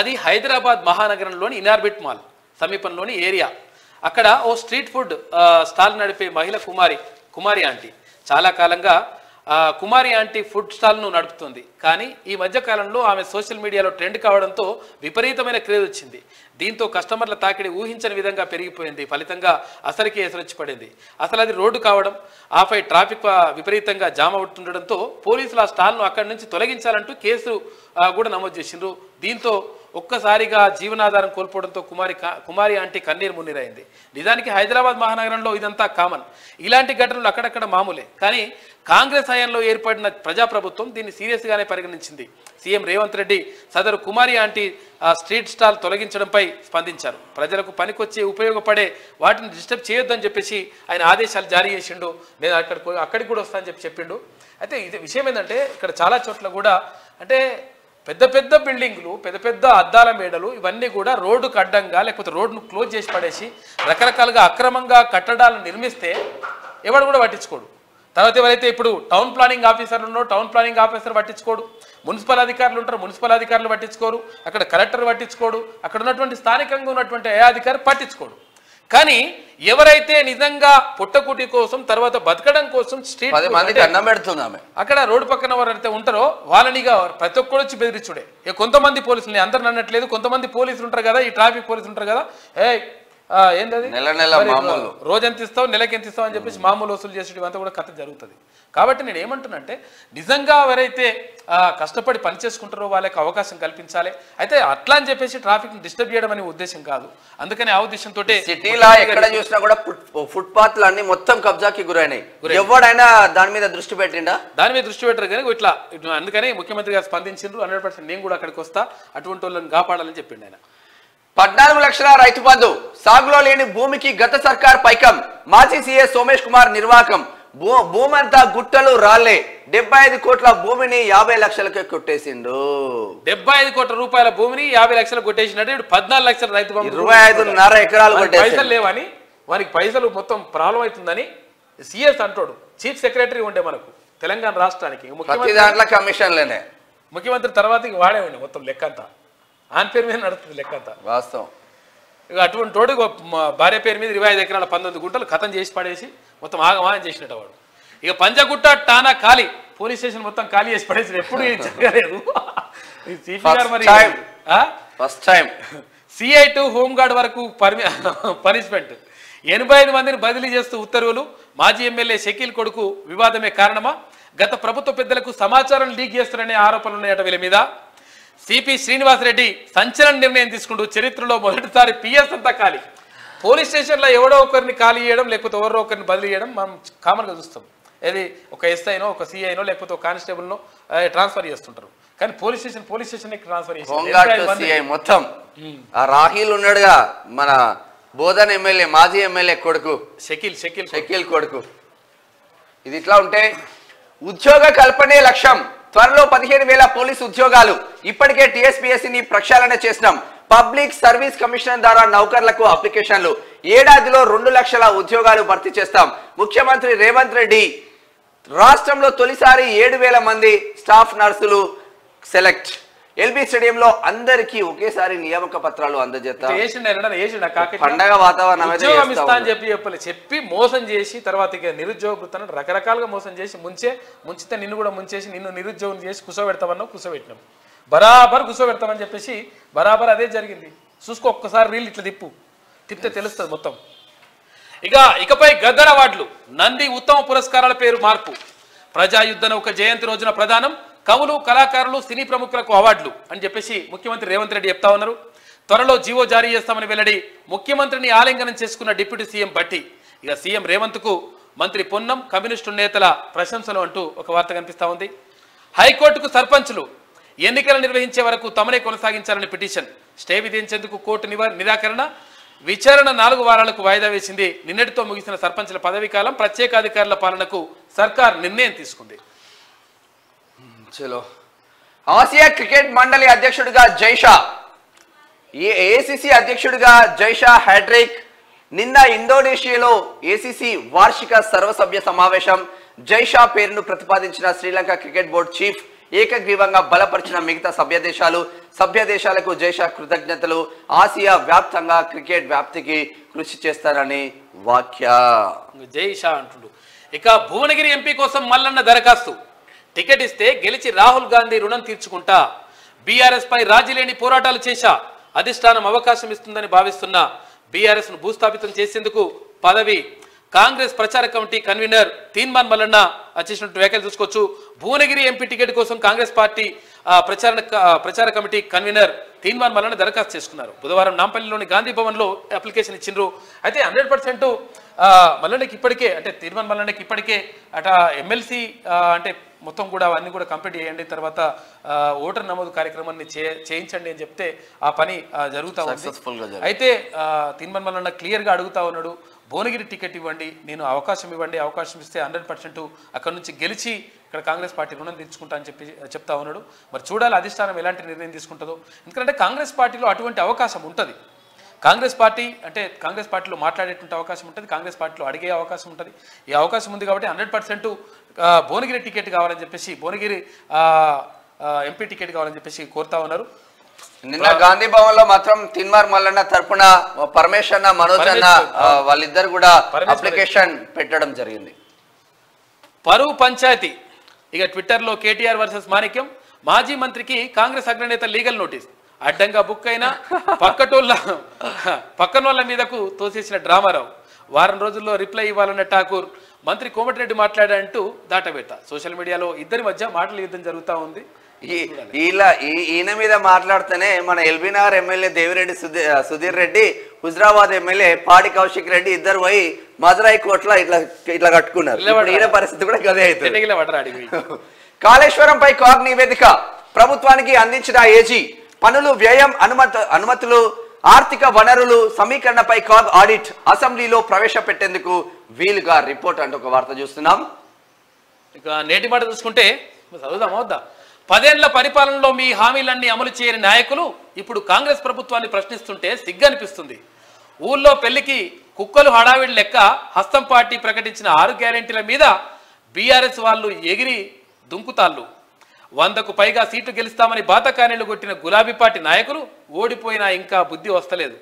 అది హైదరాబాద్ మహానగరంలోని ఇనార్బిట్ మాల్ సమీపంలోని ఏరియా. అక్కడ ఓ స్ట్రీట్ ఫుడ్ స్టాల్ నడిపే మహిళ కుమారి ఆంటీ చాలా కాలంగా కుమారి ఆంటీ ఫుడ్ స్టాల్ను నడుపుతుంది. కానీ ఈ మధ్య కాలంలో ఆమె సోషల్ మీడియాలో ట్రెండ్ కావడంతో విపరీతమైన క్రేజ్ వచ్చింది. దీంతో కస్టమర్ల తాకిడి ఊహించని విధంగా పెరిగిపోయింది. ఫలితంగా అసలుకి ఎసరొచ్చి పడింది. అసలు అది రోడ్డు కావడం, ఆపై ట్రాఫిక్ విపరీతంగా జామ్ అవుతుండడంతో పోలీసులు ఆ స్టాల్ను అక్కడి నుంచి తొలగించాలంటూ కేసు కూడా నమోదు చేసిండ్రు. దీంతో ఒక్కసారిగా జీవనాధారం కోల్పోవడంతో కుమారి ఆంటీ కన్నీరు మున్నీరైంది. నిజానికి హైదరాబాద్ మహానగరంలో ఇదంతా కామన్. ఇలాంటి ఘటనలు అక్కడక్కడ మామూలే. కానీ కాంగ్రెస్ హయాంలో ఏర్పడిన ప్రజాప్రభుత్వం దీన్ని సీరియస్గానే పరిగణించింది. సీఎం రేవంత్ రెడ్డి సదరు కుమారి ఆంటీ స్ట్రీట్ స్టాల్ తొలగించడంపై స్పందించారు. ప్రజలకు పనికొచ్చే ఉపయోగపడే వాటిని డిస్టర్బ్ చేయొద్దని చెప్పేసి ఆయన ఆదేశాలు జారీ చేసిండు. నేను అక్కడికి కూడా వస్తానని చెప్పిండు. అయితే ఇది విషయం ఏంటంటే ఇక్కడ చాలా చోట్ల కూడా అంటే పెద్ద పెద్ద బిల్డింగ్లు, పెద్ద పెద్ద అద్దాల మేడలు ఇవన్నీ కూడా రోడ్డుకు అడ్డంగా లేకపోతే రోడ్డును క్లోజ్ చేసి పడేసి రకరకాలుగా అక్రమంగా కట్టడాలను నిర్మిస్తే ఎవడు కూడా పట్టించుకోడు. తర్వాత ఎవరైతే ఇప్పుడు టౌన్ ప్లానింగ్ ఆఫీసర్లు ఉన్నారో టౌన్ ప్లానింగ్ ఆఫీసర్ పట్టించుకోడు, మున్సిపల్ అధికారులు ఉంటారు మున్సిపల్ అధికారులు పట్టించుకోరు, అక్కడ కలెక్టర్ పట్టించుకోడు, అక్కడ ఉన్నటువంటి స్థానికంగా ఉన్నటువంటి ఏ అధికారి పట్టించుకోడు. కానీ ఎవరైతే నిజంగా పుట్టకుటి కోసం తర్వాత బతకడం కోసం స్ట్రీట్ అక్కడ రోడ్డు పక్కన ఎవరైతే ఉంటారో వాళ్ళనిగా ప్రతి ఒక్కరు వచ్చి బెదిరించుడే. కొంతమంది పోలీసులు, అందరిని అనట్లేదు, కొంతమంది పోలీసులు ఉంటారు కదా, ఈ ట్రాఫిక్ పోలీసులు ఉంటారు కదా, ఏంటది రోజు ఎంత ఇస్తావు నెలకి ఎంత ఇస్తావు అని చెప్పేసి మామూలు వసూలు చేసేది ఇవంతా కూడా కథ జరుగుతుంది. కాబట్టి నేను ఏమంటున్నానంటే నిజంగా ఎవరైతే కష్టపడి పని చేసుకుంటారో వాళ్ళకి అవకాశం కల్పించాలి. అయితే అట్లా అని చెప్పేసి ట్రాఫిక్ ని డిస్టర్బ్ చేయడం అనే ఉద్దేశం కాదు. అందుకని ఆ ఉద్దేశంతో సిటీలో ఎక్కడ చూసినా కూడా ఫుట్పాత్లు అన్ని మొత్తం కబ్జాకి గురైనాయి. ఎవడైనా దాని మీద దృష్టి పెట్టిండా? దాని మీద దృష్టి పెట్టరు కానీ ఇట్లా అందుకని ముఖ్యమంత్రి గారు స్పందించారు. 100% నేను కూడా అక్కడికి వస్తా, అటువంటి వాళ్ళని కాపాడాలని చెప్పిండు ఆయన. 14 లక్షల రైతు బంధు, సాగులో లేని భూమికి గత సర్కార్ పైకం, మాజీ సీఎస్ సోమేష్ కుమార్ నిర్వాకం. భూమంతా గుట్టలు రాళ్లే, 75 కోట్ల భూమిని 50 లక్షలకే కొట్టేసిండు. 75 కోట్ల రూపాయల భూమిని 50 లక్షలకు కొట్టేసినట్టు. ఇప్పుడు 14 లక్షల రైతు బంధు 25.5 ఎకరాలు పైసలు లేవని, వారికి పైసలు మొత్తం ప్రాబ్లం అవుతుందని సిఎస్ అంటాడు. చీఫ్ సెక్రటరీ ఉండే మనకు తెలంగాణ రాష్ట్రానికి, ముఖ్యమంత్రి తర్వాత వాడేవండి మొత్తం లెక్కంతా ఆయన పేరు మీద నడుస్తుంది లెక్కంతా వాస్తవం. ఇక అటువంటి తోడు భార్య పేరు మీద 25 ఎకరాల 19 గుంటలు ఖతం చేసి పడేసి మొత్తం ఆగమానం చేసినట్టు వాడు. ఇక పంజగుట్ట టానా ఖాళీ, పోలీస్ స్టేషన్ మొత్తం ఖాళీ చేసి పడేసి ఎప్పుడు జరగలేదు. First time CI to home guard వరకు పనిష్మెంట్, 85 మందిని బదిలీ చేస్తూ ఉత్తర్వులు. మాజీ ఎమ్మెల్యే షకీల్ కొడుకు వివాదమే కారణమా? గత ప్రభుత్వ పెద్దలకు సమాచారం లీక్ చేస్తారనే ఆరోపణలు ఉన్నాయట వీళ్ళ మీద. సిపి శ్రీనివాసరెడ్డి సంచలన నిర్ణయం తీసుకుంటూ చరిత్రలో మొదటిసారి పిఎస్ అంతా ఖాళీ. పోలీస్ స్టేషన్లో ఎవడో ఒకరిని ఖాళీ చేయడం లేకపోతే ఎవరో ఒకరిని బదిలీ చేయడం మనం కామన్గా చూస్తాం. ఏది ఒక ఎస్ఐనో ఒక సిఐనో లేకపోతే ఒక కానిస్టేబుల్నో ట్రాన్స్ఫర్ చేస్తుంటారు. కానీ పోలీస్ స్టేషన్ ట్రాన్స్ఫర్ చేసి మొత్తం రాహీల్ ఉన్నాడుగా, మన బోధన్ ఎమ్మెల్యే మాజీ ఎమ్మెల్యే కొడుకు షకీల్ కొడుకు. ఇది ఇట్లా ఉంటే ఉద్యోగ కల్పనే లక్ష్యం, త్వరలో 15,000 పోలీసు ఉద్యోగాలు. ఇప్పటికే టీఎస్పీఎస్సీని ప్రక్షాళన చేసినాం. పబ్లిక్ సర్వీస్ కమిషన్ ద్వారా నౌకర్లకు అప్లికేషన్లు. ఏడాదిలో 2 లక్షల ఉద్యోగాలు భర్తీ చేస్తాం. ముఖ్యమంత్రి రేవంత్ రెడ్డి రాష్ట్రంలో తొలిసారి 7,000 మంది స్టాఫ్ నర్సులు సెలెక్ట్. ఎల్బీ స్టేడియంలో అందరికీ ఒకేసారి నియామక పత్రాలు అందజేస్తారు. పండగ వాతావరణం చెప్పి మోసం చేసి తర్వాత ఇక నిరుద్యోగ వృత్తాన్ని రకరకాలుగా మోసం చేసి ముంచితే నిన్ను కూడా ముంచేసి నిన్ను నిరుద్యోగం చేసి కూర్చోబెడతామన్నా కూర్చోబెట్టినాం. బరాబర్ కూర్చోబెడతామని చెప్పేసి బరాబర్ అదే జరిగింది. చూసుకో ఒక్కసారి రీల్ ఇట్లా తిప్పితే తెలుస్తుంది మొత్తం. ఇకపై గద్దర్ అవార్డులు, నంది ఉత్తమ పురస్కారాల పేరు మార్పు. ప్రజాయుద్ధ ఒక జయంతి రోజున ప్రదానం, కవులు కళాకారులు సినీ ప్రముఖులకు అవార్డులు అని చెప్పేసి ముఖ్యమంత్రి రేవంత్ రెడ్డి చెప్తా ఉన్నారు. త్వరలో జీవో జారీ చేస్తామని వెల్లడి. ముఖ్యమంత్రిని ఆలింగనం చేసుకున్న డిప్యూటీ సీఎం భట్టి. ఇక సీఎం రేవంత్ కు మంత్రి పొన్నం, కమ్యూనిస్టు నేతల ప్రశంసలు అంటూ ఒక వార్త కనిపిస్తా ఉంది. హైకోర్టుకు సర్పంచులు ఎన్నికలు నిర్వహించే వరకు తమనే కొనసాగించాలని పిటిషన్. స్టే విధించేందుకు కోర్టు నిరాకరణ. విచారణ 4 వారాలకు వాయిదా వేసింది. నిన్నటితో ముగిసిన సర్పంచుల పదవీ కాలం, ప్రత్యేకాధికారుల పాలనకు సర్కార్ నిర్ణయం తీసుకుంది. చలో, ఆసియా క్రికెట్ మండలి అధ్యక్షుడిగా జైషా, ఏసీసీ అధ్యక్షుడిగా జైషా హ్యాట్రిక్. నిన్న ఇండోనేషియాలో ఏసీసీ వార్షిక సర్వసభ్య సమావేశం. జైషా పేరును ప్రతిపాదించిన శ్రీలంక క్రికెట్ బోర్డు చీఫ్ ఏకగ్రీవంగా బలపరిచిన మిగతా సభ్య దేశాలకు జైషా కృతజ్ఞతలు. ఆసియా వ్యాప్తంగా క్రికెట్ వ్యాప్తికి కృషి చేస్తారని వ్యాఖ్య. జైషా అంటుండు. ఇక భువనగిరి ఎంపీ కోసం మల్లన్న దరఖాస్తు. టికెట్ ఇస్తే గెలిచి రాహుల్ గాంధీ రుణం తీర్చుకుంటా. బీఆర్ఎస్ పై రాజీలేని పోరాటాలు చేశా. అధిష్టానం అవకాశం ఇస్తుందని భావిస్తున్న బీఆర్ఎస్ ను భూస్థాపితం చేసేందుకు పదవి. కాంగ్రెస్ ప్రచార కమిటీ కన్వీనర్ తీన్మాన్ మల్లన్న చేసినట్టు వ్యాఖ్యలు చూసుకోవచ్చు. భువనగిరి ఎంపీ టికెట్ కోసం కాంగ్రెస్ పార్టీ ప్రచార కమిటీ కన్వీనర్ తీన్మాన్ మల్లన్న దరఖాస్తు చేసుకున్నారు. బుధవారం నాంపల్లిలోని గాంధీ భవన్ లో అప్లికేషన్ ఇచ్చిండ్రు. అయితే 100% మల్లన్నకి ఇప్పటికే అంటే తీన్మాన్ మల్లన్నకి ఇప్పటికే అట ఎమ్మెల్సీ అంటే మొత్తం కూడా అవన్నీ కూడా కంప్లీట్ చేయండి, తర్వాత ఓటర్ నమోదు కార్యక్రమాన్ని చేయించండి అని చెప్తే ఆ పని జరుగుతూ ఉంది. అయితే తీన్మాన్ మల్లన్న క్లియర్గా అడుగుతా ఉన్నాడు, భువనగిరి టికెట్ ఇవ్వండి, నేను అవకాశం ఇవ్వండి, అవకాశం ఇస్తే 100% అక్కడ నుంచి గెలిచి ఇక్కడ కాంగ్రెస్ పార్టీ రుణం తీర్చుకుంటా అని చెప్తా ఉన్నాడు. మరి చూడాలి అధిష్టానం ఎలాంటి నిర్ణయం తీసుకుంటుందో. ఎందుకంటే కాంగ్రెస్ పార్టీలో అటువంటి అవకాశం ఉంటుంది. కాంగ్రెస్ పార్టీ అంటే కాంగ్రెస్ పార్టీలో మాట్లాడేటువంటి అవకాశం ఉంటుంది, కాంగ్రెస్ పార్టీలో అడిగే అవకాశం ఉంటుంది. ఈ అవకాశం ఉంది కాబట్టి 100% భువనగిరి టికెట్ కావాలని చెప్పేసి, భువనగిరి ఎంపీ టికెట్ కావాలని చెప్పేసి కోరుతా ఉన్నారు. నిన్న గాంధీ భవన్ లో మాత్రం తిన్మార్ మల్లన్న తరపున పరమేశ్ అన్న, మనోజ్ అన్న వాళ్ళిద్దరు కూడా అప్లికేషన్ పెట్టడం జరిగింది. పరువు పంచాయతీ ఇక ట్విట్టర్లో కేటీఆర్ వర్సెస్ మాణిక్యం, మాజీ మంత్రికి కాంగ్రెస్ అగ్రనేత లీగల్ నోటీస్, అడ్డంగా బుక్ అయిన పక్కనోళ్ళ మీదకు తోసేసిన డ్రామారావు, వారం రోజుల్లో రిప్లై ఇవ్వాలన్న ఠాకూర్, మంత్రి కోమటిరెడ్డి మాట్లాడంటూ దాటవేత. సోషల్ మీడియాలో ఇద్దరి మధ్య మాటల యుద్ధం జరుగుతూ ఉంది. ఈయన మీద మాట్లాడితేనే మన ఎల్బీనగర్ ఎమ్మెల్యే దేవిరెడ్డి సుధీర్ రెడ్డి, హుజరాబాద్ ఎమ్మెల్యే పాడి కౌశిక్ రెడ్డి ఇద్దరు పోయి మదురై కోట్ల ఇట్లా కట్టుకున్నారు. ఈయన పరిస్థితి కూడా గదే అవుతుంది. కాళేశ్వరంపై కాగ్ నివేదిక ప్రభుత్వానికి అందించిన ఏజీ, పనులు వ్యయం అనుమతులు ఆర్థిక వనరులు సమీకరణపై కాగ్ ఆడిట్ అసెంబ్లీలో ప్రవేశపెట్టేందుకు వీలుగా రిపోర్ట్ అంటూ ఒక వార్త చూస్తున్నాం. ఇక నేటి మాట చూసుకుంటే చదువుదామా వద్దా? 10 ఏళ్ల పరిపాలనలో మీ హామీలన్నీ అమలు చేయని నాయకులు ఇప్పుడు కాంగ్రెస్ ప్రభుత్వాన్ని ప్రశ్నిస్తుంటే సిగ్గనిపిస్తుంది. ఊళ్ళో పెళ్లికి కుక్కలు హడావిడి లెక్క హస్తం పార్టీ ప్రకటించిన 6 గ్యారెంటీల మీద బీఆర్ఎస్ వాళ్ళు ఎగిరి దుంకుతాళ్ళు. 100కు పైగా సీట్లు గెలుస్తామని బాతకానీళ్లు కొట్టిన గులాబీ పార్టీ నాయకులు ఓడిపోయినా ఇంకా బుద్ధి వస్తలేదు.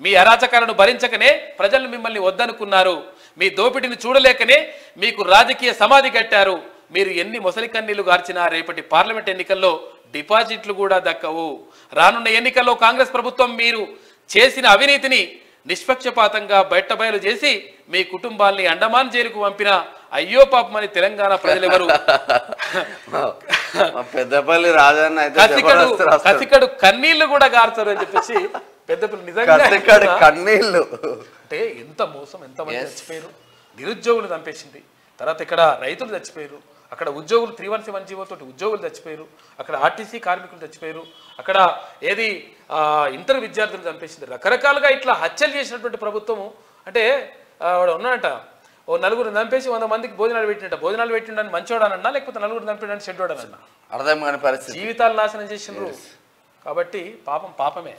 మీ అరాచకాలను భరించకనే ప్రజలు మిమ్మల్ని వద్దనుకున్నారు. మీ దోపిడిని చూడలేకనే మీకు రాజకీయ సమాధి కట్టారు. మీరు ఎన్ని మొసలి కన్నీళ్లు గార్చినా రేపటి పార్లమెంట్ ఎన్నికల్లో డిపాజిట్లు కూడా దక్కవు. రానున్న ఎన్నికల్లో కాంగ్రెస్ ప్రభుత్వం మీరు చేసిన అవినీతిని నిష్పక్షపాతంగా బయటబయలు చేసి మీ కుటుంబాల్ని అండమాన్ జైలుకు పంపిన అయ్యో పాపమని తెలంగాణ ప్రజలెవరు పెద్దపల్లి రాజన్న కసికడు కన్నీళ్లు కూడా గార్చారు అని చెప్పేసి పెద్దపల్లి నిజంగా కన్నీళ్లు అంటే ఎంత మోసం, ఎంతమంది చచ్చిపోయారు. నిరుద్యోగులు చంపేసింది. తర్వాత ఇక్కడ రైతులు చచ్చిపోయారు, అక్కడ ఉద్యోగులు 317 జీవోతో ఉద్యోగులు చచ్చిపోయారు, అక్కడ ఆర్టీసీ కార్మికులు చచ్చిపోయారు, అక్కడ ఏది ఇంటర్ విద్యార్థులు చంపేసింది. రకరకాలుగా ఇట్లా హత్యలు చేసినటువంటి ప్రభుత్వము. అంటే వాడు ఉన్నాడంట, ఓ 4 చంపేసి 100 మందికి భోజనాలు పెట్టినట్ట. భోజనాలు పెట్టిండని మంచోడనన్నా లేకపోతే 4 చంపేయడానికి చెడ్డోడనన్నా అర్థం కాని పరిస్థితి. జీవితాలు నాశనం చేసిండ్రు. కాబట్టి పాపమే.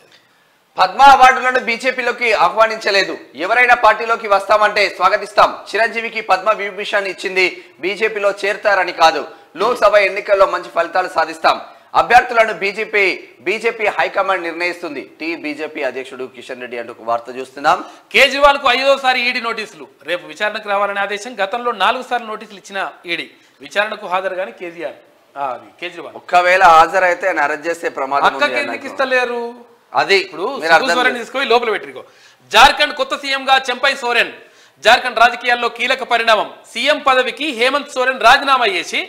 పద్మ అవార్డులను బీజేపీలోకి ఆహ్వానించలేదు. ఎవరైనా పార్టీలోకి వస్తామంటే స్వాగతిస్తాం. చిరంజీవికి పద్మ విభూషణ్ ఇచ్చింది బీజేపీలో చేరతారని కాదు. లోక్సభ ఎన్నికల్లో మంచి ఫలితాలు సాధిస్తాం. అభ్యర్థులను బీజేపీ హైకమాండ్ నిర్ణయిస్తుంది. బీజేపీ అధ్యక్షుడు కిషన్ రెడ్డి అంటూ వార్త చూస్తున్నాం. కేజ్రీవాల్ కు 5వసారి ఈడీ నోటీసులు, రేపు విచారణకు రావాలనే ఆదేశం. గతంలో 4 సార్లు నోటీసులు ఇచ్చిన ఈడీ విచారణకు హాజరు గాని కేజ్రీవాల్ ఒక్కవేళ హాజరైతే ఆయన అరెస్ట్ చేసే ప్రమాదం ఎందుకు ఇస్తలేరు? అది ఇప్పుడు తీసుకొని లోపల పెట్టికో. జార్ఖండ్ కొత్త సీఎంగా చెంపై సోరెన్. జార్ఖండ్ రాజకీయాల్లో కీలక పరిణామం. సీఎం పదవికి హేమంత్ సోరెన్ రాజీనామా చేసి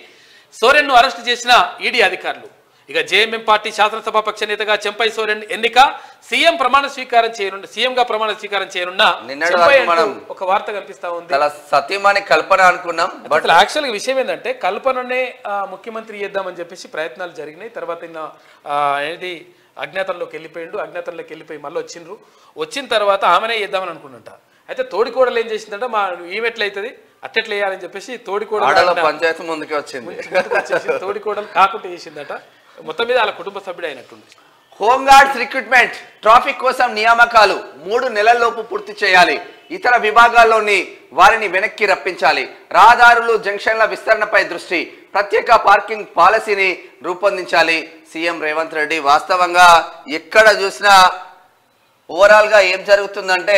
సోరెన్ ను అరెస్టు చేసిన ఈడీ అధికారులు. ఇక జేఎంఎం పార్టీ శాసనసభాపక్ష నేతగా చెంపై సోరెన్ ఎన్నిక. సీఎంగా ప్రమాణ స్వీకారం చేయనున్న ఒక వార్త కనిపిస్తా ఉంది. సత్యమని కల్పన అనుకున్నాం. బట్ యాక్చువల్గా విషయం ఏంటంటే కల్పననే ముఖ్యమంత్రి చేద్దామని చెప్పేసి ప్రయత్నాలు జరిగినాయి. తర్వాత ఏది అజ్ఞాతంలోకి వెళ్ళిపోయి మళ్ళీ వచ్చిన తర్వాత ఆమెనే చేద్దామని అనుకున్నట. అయితే తోడికోడలు ఏం చేసిందంట, ఈమెట్లయితుంది అట్టెట్లు వేయాలని చెప్పేసి తోడికోడలు పంచాయతీ ముందుకే వచ్చింది. తోడికోడలు కాకుండా చేసిందట. మొత్తం మీద వాళ్ళ కుటుంబ సభ్యుడు అయినట్టుంది. హోంగార్డ్స్ రిక్రూట్మెంట్, ట్రాఫిక్ కోసం నియామకాలు 3 నెలల్లోపు పూర్తి చేయాలి. ఇతర విభాగాల్లోని వారిని వెనక్కి రప్పించాలి. రహదారులు, జంక్షన్ల విస్తరణపై దృష్టి, ప్రత్యేక పార్కింగ్ పాలసీని రూపొందించాలి. సీఎం రేవంత్ రెడ్డి. వాస్తవంగా ఎక్కడ చూసినా ఓవరాల్ గా ఏం జరుగుతుందంటే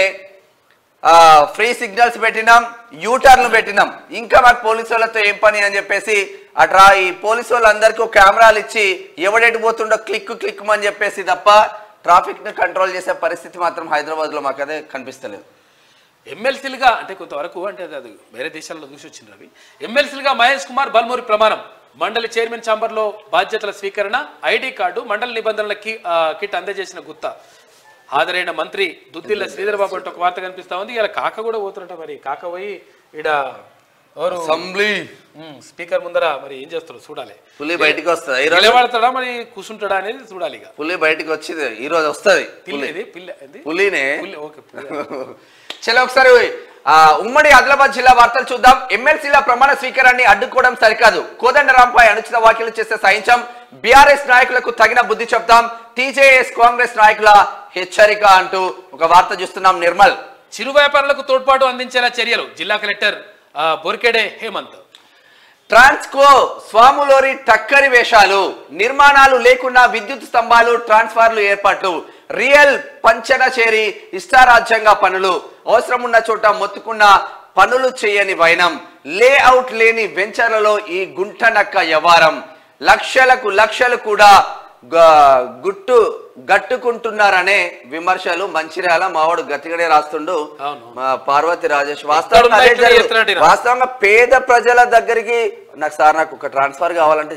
ఫ్రీ సిగ్నల్స్ పెట్టినాం, యూటర్న్లు పెట్టినాం, ఇంకా మాకు పోలీసు వాళ్ళతో ఏం పని అని చెప్పేసి అట్లా ఈ పోలీసు వాళ్ళందరికీ కెమెరాలు ఇచ్చి ఎవడెటు పోతుండో క్లిక్ అని చెప్పేసి తప్ప ట్రాఫిక్ ని కంట్రోల్ చేసే పరిస్థితి మాత్రం హైదరాబాద్ లో మాకు అదే కనిపిస్తలేదు. ఎమ్మెల్సీలుగా అంటే కొంతవరకు అంటే అది వేరే దేశాల్లో చూసి వచ్చింది. అవి ఎమ్మెల్సీలుగా మహేష్ కుమార్ బల్మూరి ప్రమాణం. మండలి చైర్మన్ ఛాంబర్లో బాధ్యతల స్వీకరణ, ఐడి కార్డు, మండలి నిబంధనల కిట్ అందజేసిన గుత్తా. హాజరైన మంత్రి దుద్దిల్ల శ్రీధర్ బాబు అంటే ఒక వార్త కనిపిస్తా ఉంది. ఇలా కాక కూడా పోతున్నట్ట. మరి కాక పోయి ఈడ అసెంబ్లీ స్పీకర్ ముందర మరి ఏం చేస్తాడు చూడాలి. పులి బయటికి వస్తుంది, నిలబడతాడా మరి కూర్చుంటాడా అనేది చూడాలి. ఇక పులి బయటికి వచ్చింది ఈ రోజు వస్తుంది. పులినే చలో ఒకసారి ఉమ్మడి ఆదిలాబాద్ జిల్లా వార్తలు చూద్దాం. ఎమ్మెల్సీల ప్రమాణ స్వీకారాన్ని అడ్డుకోవడం సరికాదు. కోదండరాంపై అనుచిత వ్యాఖ్యలు చేస్తే సహించాం. బీఆర్ఎస్ నాయకులకు తగిన బుద్ధి చెప్తాం. టీజేఎస్ కాంగ్రెస్ నాయకుల హెచ్చరిక అంటూ ఒక వార్త చూస్తున్నాం. నిర్మల్ చిరు వ్యాపారులకు తోడ్పాటు అందించేలా చర్యలు జిల్లా కలెక్టర్ బొర్కెడే హేమంత్. ట్రాన్స్కో స్వాములోరి టక్కరి వేషాలు, నిర్మాణాలు లేకుండా విద్యుత్ స్తంభాలు ట్రాన్స్ఫార్లు ఏర్పాట్లు, రియల్ పంచన చేరి ఇష్టారాజ్యంగా పనులు, అవసరం ఉన్న చోట మొత్తుకున్న పనులు చేయని వైనం, లేఅవుట్ లేని వెంచర్లలో ఈ గుంటనక్క వ్యవహారం, లక్షలు కూడా గట్టుకుంటున్నారనే విమర్శలు. మంచిర్యాల మావాడు గట్టిగానే రాస్తుండు పార్వతి రాజేష్. వాస్తవంగా పేద ప్రజల దగ్గరికి నాకు ఒక ట్రాన్స్ఫర్ కావాలంటే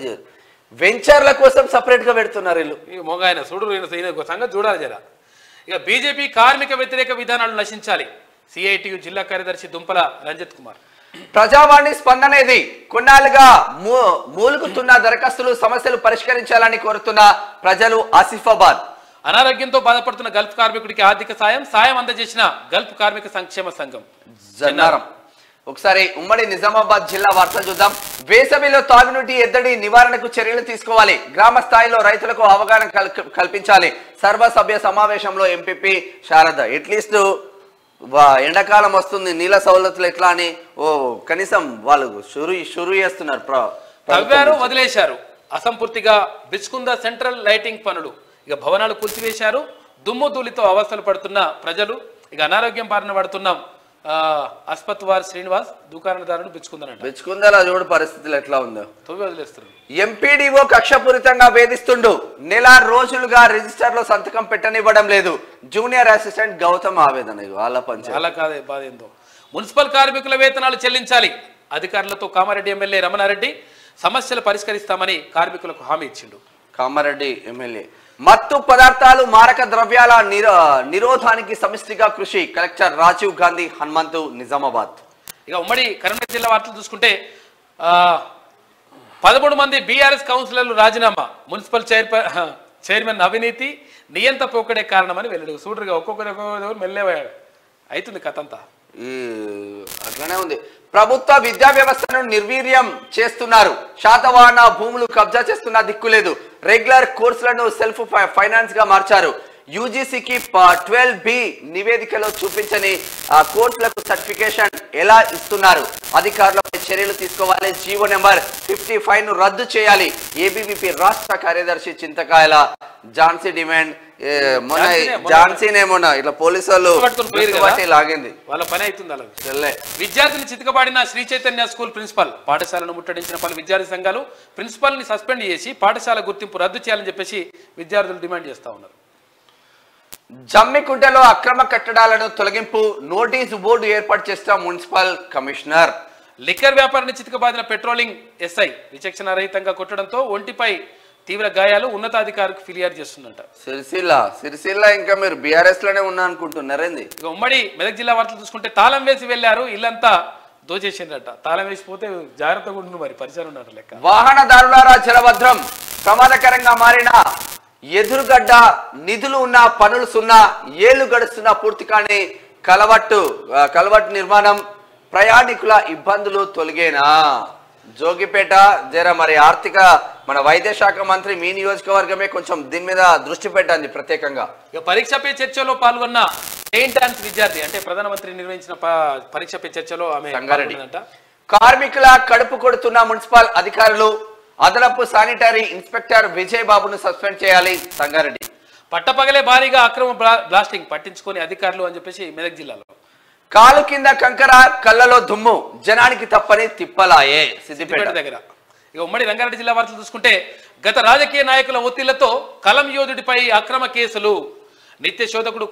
వెంచర్ల కోసం సపరేట్ గా పెడుతున్నారు వీళ్ళు. మొగాయన చూడు సంగతి చూడాలి జరా. ఇక బీజేపీ కార్మిక వ్యతిరేక విధానాలు నశించాలి. సిఐటియు జిల్లా కార్యదర్శి దుంపల రంజిత్ కుమార్. ప్రజావాణి స్పందనేది కొన్నాళ్ళుగా మూలుగుతున్న దరఖాస్తులు సమస్యలు పరిష్కరించాలని కోరుతున్న ప్రజలు. ఆసిఫాబాద్ అనారోగ్యంతో బాధపడుతున్న గల్ఫ్ కార్మికుడికి ఆర్థిక సాయం అందజేసిన గల్ఫ్ కార్మిక సంక్షేమ సంఘం జన్నారం. ఒకసారి ఉమ్మడి నిజామాబాద్ జిల్లా వార్తలు చూద్దాం. వేసవిలో తాగునీటి ఎద్దడి నివారణకు చర్యలు తీసుకోవాలి. గ్రామ స్థాయిలో రైతులకు అవగాహన కల్పించాలి. సర్వసభ్య సమావేశంలో ఎంపీపీ శారద. అట్లీస్ట్ ఎండాకాలం వస్తుంది, నీళ్ళ సౌలతులు ఎట్లా అని కనీసం వాళ్ళు షురు చేస్తున్నారు. తవ్వారు, వదిలేశారు. అసంపూర్తిగా బిచ్చుకుంద సెంట్రల్ లైటింగ్ పనులు. ఇక భవనాలు కూల్చివేశారు. దుమ్ము ధూళితో అవస్థలు పడుతున్న ప్రజలు. ఇక అనారోగ్యం బారిన పడుతున్నాం. అస్పత్వార్ శ్రీనివాస్ దుకాణదారుడు బిచ్చుకుందల చూడు పరిస్థితులు ఎట్లా ఉందో తవ్వి వదిలేస్తున్నారు. ఎంపీడీఓ కక్షపూరితంగా వేధిస్తుండు. నెల రోజులుగా రిజిస్టర్ లో సంతకం పెట్టనివ్వడం లేదు. జూనియర్ అసిస్టెంట్ గౌతమ్ ఆవేదన. వాళ్ళ పంచాయతీ అలా కాదే బాధ ఏందో. మున్సిపల్ కార్మికుల వేతనాలు చెల్లించాలి. అధికారులతో కామారెడ్డి ఎమ్మెల్యే రమణారెడ్డి సమస్యలు పరిష్కరిస్తామని కార్మికులకు హామీ ఇచ్చిండు. కామారెడ్డి ఎమ్మెల్యే. మత్తు పదార్థాలు, మారక ద్రవ్యాల నిరోధానికి సమిష్టిగా కృషి. కలెక్టర్ రాజీవ్ గాంధీ హనుమంతు నిజామాబాద్. ఇక ఉమ్మడి కరీంనగర్ జిల్లా వార్తలు చూసుకుంటే 13 మంది బీఆర్ఎస్ కౌన్సిలర్లు రాజీనామా. మున్సిపల్ చైర్మన్ అవినీతి నియంత పోకడే కారణమని వెల్లడి. చూడరుగా ఒక్కొక్కరు మెల్లే అవుతుంది కథ అంతా. అట్లానే ఉంది. ప్రభుత్వ విద్యా వ్యవస్థను నిర్వీర్యం చేస్తున్నారు. శాతవాహన భూములు కబ్జా చేస్తున్న దిక్కులేదు. రెగ్యులర్ కోర్సులను సెల్ఫ్ ఫైనాన్స్ గా మార్చారు. యూజీసీకి 12B నివేదికలో చూపించని కోర్సులకు సర్టిఫికేషన్ ఎలా ఇస్తున్నారు? అధికారులపై చర్యలు తీసుకోవాలి. జీవో నెంబర్ 55 ను రద్దు చేయాలి. ఏబీవీపీ రాష్ట్ర కార్యదర్శి చింతకాయల ఝాన్సీ డిమాండ్. ఝాన్సీనేమోనా ఇట్లా పోలీసు వాళ్ళు లాగింది. వాళ్ళ పని అవుతుంది అలా. విద్యార్థిని చితకబాడిన శ్రీ చైతన్య స్కూల్ ప్రిన్సిపల్. పాఠశాలను ముట్టడించిన పలు విద్యార్థి సంఘాలు ప్రిన్సిపల్ ని సస్పెండ్ చేసి పాఠశాల గుర్తింపు రద్దు చేయాలని చెప్పేసి విద్యార్థులు డిమాండ్ చేస్తా ఉన్నారు. జమ్మికుంటలో అక్రమ కట్టడాలను తొలగింపు నోటీసు బోర్డు ఏర్పాటు చేసిన మున్సిపల్ కమిషనర్. లిక్కర్ వ్యాపారాన్ని చితకబాదిన పెట్రోలింగ్ ఎస్ఐ విచక్షణ రహితంగా కొట్టడంతో ఒంటిపై తీవ్ర గాయాలు. ఉన్నతాధికారికి ఫిర్యాదు చేస్తుందంట. సిరిసిల్ల ఇంకా మీరు బీఆర్ఎస్ లోనే ఉన్నా అనుకుంటున్నారేంది? ఇక ఉమ్మడి మెదక్ జిల్లా వార్తలు చూసుకుంటే తాళం వేసి వెళ్లారు, ఇల్లంతా దోచేసిందట. తాళం వేసిపోతే జాగ్రత్తగా ఉంటుంది మరి పరిసరం ఉన్నారు లెక్క. వాహనదారులారా జలభద్రం. ప్రమాదకరంగా మారిన ఎదురుగడ్డ. నిధులు ఉన్న పనులు సున్నా. ఏళ్లు గడుస్తున్న పూర్తి కాని కలవట్టు నిర్మాణం. ప్రయాణికుల ఇబ్బందులు తొలగేనా? జోగిపేట జర మరి ఆర్థిక మన వైద్య శాఖ మంత్రి మీ నియోజకవర్గమే కొంచెం దీని మీద దృష్టి పెట్టండి ప్రత్యేకంగా. ఇక పరీక్ష పే చర్చలో పాల్గొన్న సెయింట్ ఆన్స్ విద్యార్థి. అంటే ప్రధానమంత్రి నిర్వహించిన పరీక్ష పే చర్చలో ఆమె సంగారెడ్డి. కార్మికుల కడుపు కొడుతున్న మున్సిపల్ అధికారులు. అదనపు శానిటరీ ఇన్స్పెక్టర్ విజయ్ బాబును సస్పెండ్ చేయాలి. సంగారెడ్డి. పట్టపగలే భారీగా అక్రమ బ్లాస్టింగ్ పట్టించుకొని అధికారులు అని చెప్పేసి మెదక్ జిల్లాలో. కాలు కింద కంకర, కళ్ళలో దుమ్ము. జనానికి తప్పని తిప్పలాయే సిద్దిపేట దగ్గర. ఇక ఉమ్మడి రంగారెడ్డి జిల్లా వార్తలు చూసుకుంటే గత రాజకీయ నాయకుల ఒత్తిళ్లతో కలం యోధుడిపై అక్రమ కేసులు. నిత్య శోధకుడు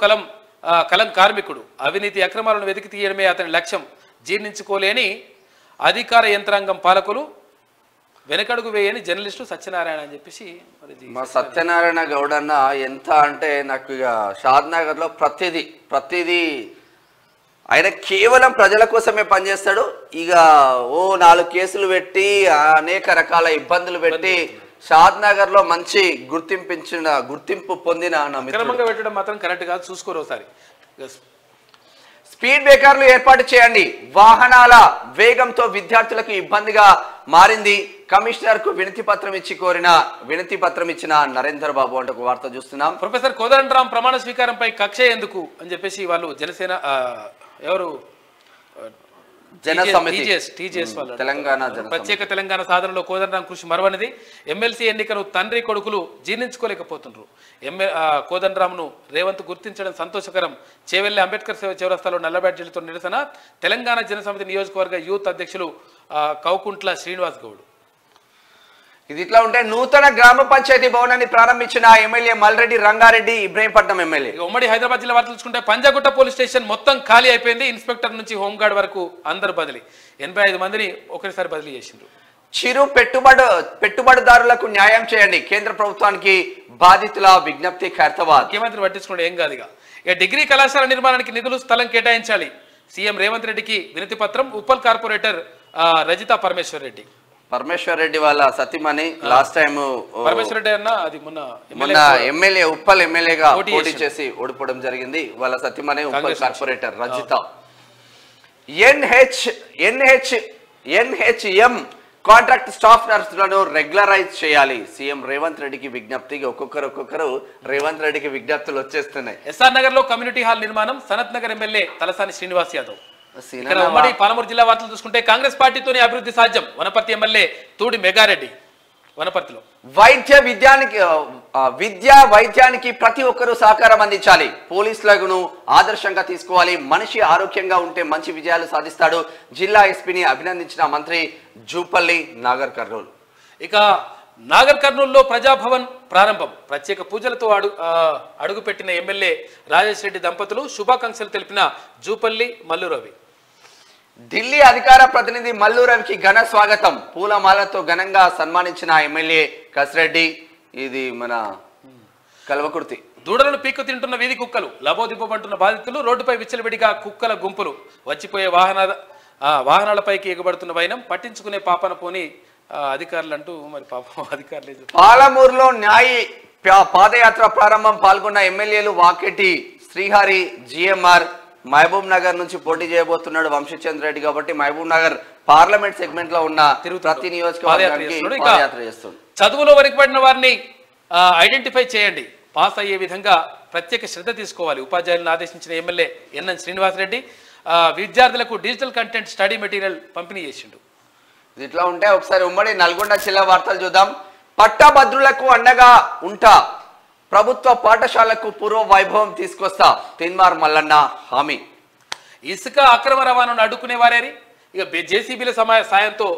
కలం కార్మికుడు. అవినీతి అక్రమాలను వెతికి తీయడమే అతని లక్ష్యం. జీర్ణించుకోలేని అధికార యంత్రాంగం పాలకులు వెనకడుగు వేయని జర్నలిస్టు సత్యనారాయణ అని చెప్పేసి. మా సత్యనారాయణ గౌడ్ అన్న ఎంత అంటే నాకు ఇక షాద్నగర్ లో ప్రతిదీ ఆయన కేవలం ప్రజల కోసమే పనిచేస్తాడు. ఇక 4 కేసులు పెట్టి అనేక రకాల ఇబ్బందులు పెట్టి షాద్నగర్ లో మంచి గుర్తింపు పొందిన అక్రమంగా పెట్టడం మాత్రం కరెక్ట్ కాదు. చూసుకోరు ఒకసారి. స్పీడ్ బ్రేకర్లు ఏర్పాటు చేయండి, వాహనాల వేగంతో విద్యార్థులకు ఇబ్బందిగా మారింది, కమిషనర్ కు వినతి పత్రం ఇచ్చిన నరేందర్ బాబు అంటే ఒక వార్త చూస్తున్నాం. ప్రొఫెసర్ కోదండరాం ప్రమాణ స్వీకారంపై కక్ష ఎందుకు అని చెప్పేసి వాళ్ళు జనసేన ఎవరు టీజేఎస్ వాళ్ళు తెలంగాణ ప్రత్యేక తెలంగాణ సాధనలో కోదండరాం కృషి మరవనిది, ఎమ్మెల్సీ ఎన్నికను తండ్రి కొడుకులు జీర్ణించుకోలేకపోతున్నారు, కోదండరాంను రేవంత్ గుర్తించడం సంతోషకరం, చేవెల్లి అంబేద్కర్ చౌరస్తాలో నల్ల బ్యాడ్జీలతో నిరసన, తెలంగాణ జనసమితి నియోజకవర్గ యూత్ అధ్యక్షులు కౌకుంట్ల శ్రీనివాస్ గౌడ్. ఇది ఇట్లా ఉంటే నూతన గ్రామ పంచాయతీ భవనాన్ని ప్రారంభించిన ఎమ్మెల్యే మల్రెడ్డి రంగారెడ్డి ఇబ్రహీంపట్నం ఎమ్మెల్యే. ఉమ్మడి హైదరాబాద్ జిల్లా వార్తలు చూసుకుంటే పంజాగుట్ట పోలీస్ స్టేషన్ మొత్తం ఖాళీ అయిపోయింది, ఇన్స్పెక్టర్ నుంచి హోంగార్డ్ వరకు అందరు బదిలీ, 85 మందిని ఒకరిసారి బదిలీ చేసిండ్రు. చిరు పెట్టుబడిదారులకు న్యాయం చేయండి, కేంద్ర ప్రభుత్వానికి బాధితుల విజ్ఞప్తి ఖైరతాబాద్. ముఖ్యమంత్రి పట్టించుకుంటే ఏం కాదు. ఇక డిగ్రీ కళాశాల నిర్మాణానికి నిధులు స్థలం కేటాయించాలి, సీఎం రేవంత్ రెడ్డికి వినతి పత్రం, ఉప్పల్ కార్పొరేటర్ రజిత పరమేశ్వర్ రెడ్డి వాళ్ళ సతీమణి లాస్ట్ టైం పరమేశ్వర్ రెడ్డి అన్న అది మొన్న ఎమ్మెల్యే ఉప్పల్ ఎమ్మెల్యేగా పోటీ చేసి ఓడిపోవడం జరిగింది. వాళ్ళ సతీమణి Uppal corporator Rajitha. NHM contract staff నర్సులను రెగ్యులరైజ్ చేయాలి, సీఎం రేవంత్ రెడ్డికి విజ్ఞప్తి. ఒక్కొక్కరు రేవంత్ రెడ్డికి విజ్ఞప్తులు వచ్చేస్తున్నాయి. ఎస్ఆర్ నగర్ లో కమ్యూనిటీ హాల్ నిర్మాణం, సనత్ నగర్ ఎమ్మెల్యే తలసాని శ్రీనివాస్ యాదవ్. ఉమ్మడి పాలమూరు జిల్లా వార్తలు చూసుకుంటే కాంగ్రెస్ పార్టీతోనే అభివృద్ధి సాధ్యం, వనపర్తి ఎమ్మెల్యే తూడి మెగారెడ్డి. వనపర్తిలో వైద్యానికి ప్రతి ఒక్కరూ సహకారం అందించాలి, పోలీసులను ఆదర్శంగా తీసుకోవాలి, మనిషి ఆరోగ్యంగా ఉంటే మంచి విజయాలు సాధిస్తాడు, జిల్లా ఎస్పీని అభినందించిన మంత్రి జూపల్లి నాగర్ కర్నూలు. ఇక నాగర్ కర్నూలులో ప్రజాభవన్ ప్రారంభం, ప్రత్యేక పూజలతో అడుగుపెట్టిన ఎమ్మెల్యే రాజేష్ రెడ్డి దంపతులు, శుభాకాంక్షలు తెలిపిన జూపల్లి మల్లు రవి. ఢిల్లీ అధికార ప్రతినిధి మల్లు రవికి ఘన స్వాగతం, పూలమాలతో ఘనంగా సన్మానించిన ఎమ్మెల్యే కసిరెడ్డి. ఇది మన కల్వకుర్తి. దూడలను పీక్కు తింటున్న వీధి కుక్కలు, లబోదిబ్బమంటున్న బాధితులు, రోడ్డుపై విచ్చలవిడిగా కుక్కల గుంపులు, వచ్చిపోయే వాహనాలపైకి ఎగబడుతున్న వైనం, పట్టించుకునే పాపన పోని అధికారులు అంటూ మరి పాపం అధికారులు. పాలమూరులో పాదయాత్ర ప్రారంభం, పాల్గొన్న ఎమ్మెల్యేలు వాకెటి శ్రీహరి, జిఎంఆర్. మహబూబ్ నగర్ నుంచి పోటీ చేయబోతున్నాడు వంశీచంద్ర రెడ్డి కాబట్టి మహబూబ్ నగర్ పార్లమెంట్ సెగ్మెంట్ లో ఉన్న ప్రతి నియోజకవర్గానికి పాదయాత్ర చేస్తుంది. చదువులో వెనుకబడిన వారిని ఐడెంటిఫై చేయండి, పాస్ అయ్యే విధంగా ప్రత్యేక శ్రద్ధ తీసుకోవాలి, ఉపాధ్యాయులను ఆదేశించిన ఎమ్మెల్యే ఎన్ఎన్ శ్రీనివాస్ రెడ్డి. విద్యార్థులకు డిజిటల్ కంటెంట్ స్టడీ మెటీరియల్ పంపిణీ చేసిండు. ఇట్లా ఉంటే ఒకసారి ఉమ్మడి నల్గొండ జిల్లా వార్తలు చూద్దాం. పట్టభద్రులకు అండగా ఉంటా, ప్రభుత్వ పాఠశాలకు పూర్వ వైభవం తీసుకొస్తా, తిన్మార్ మల్లన్న హామీ. ఇసుక అక్రమ రవాణాను అడ్డుకునే వారేని ఇక జేసీబీల సాయంతో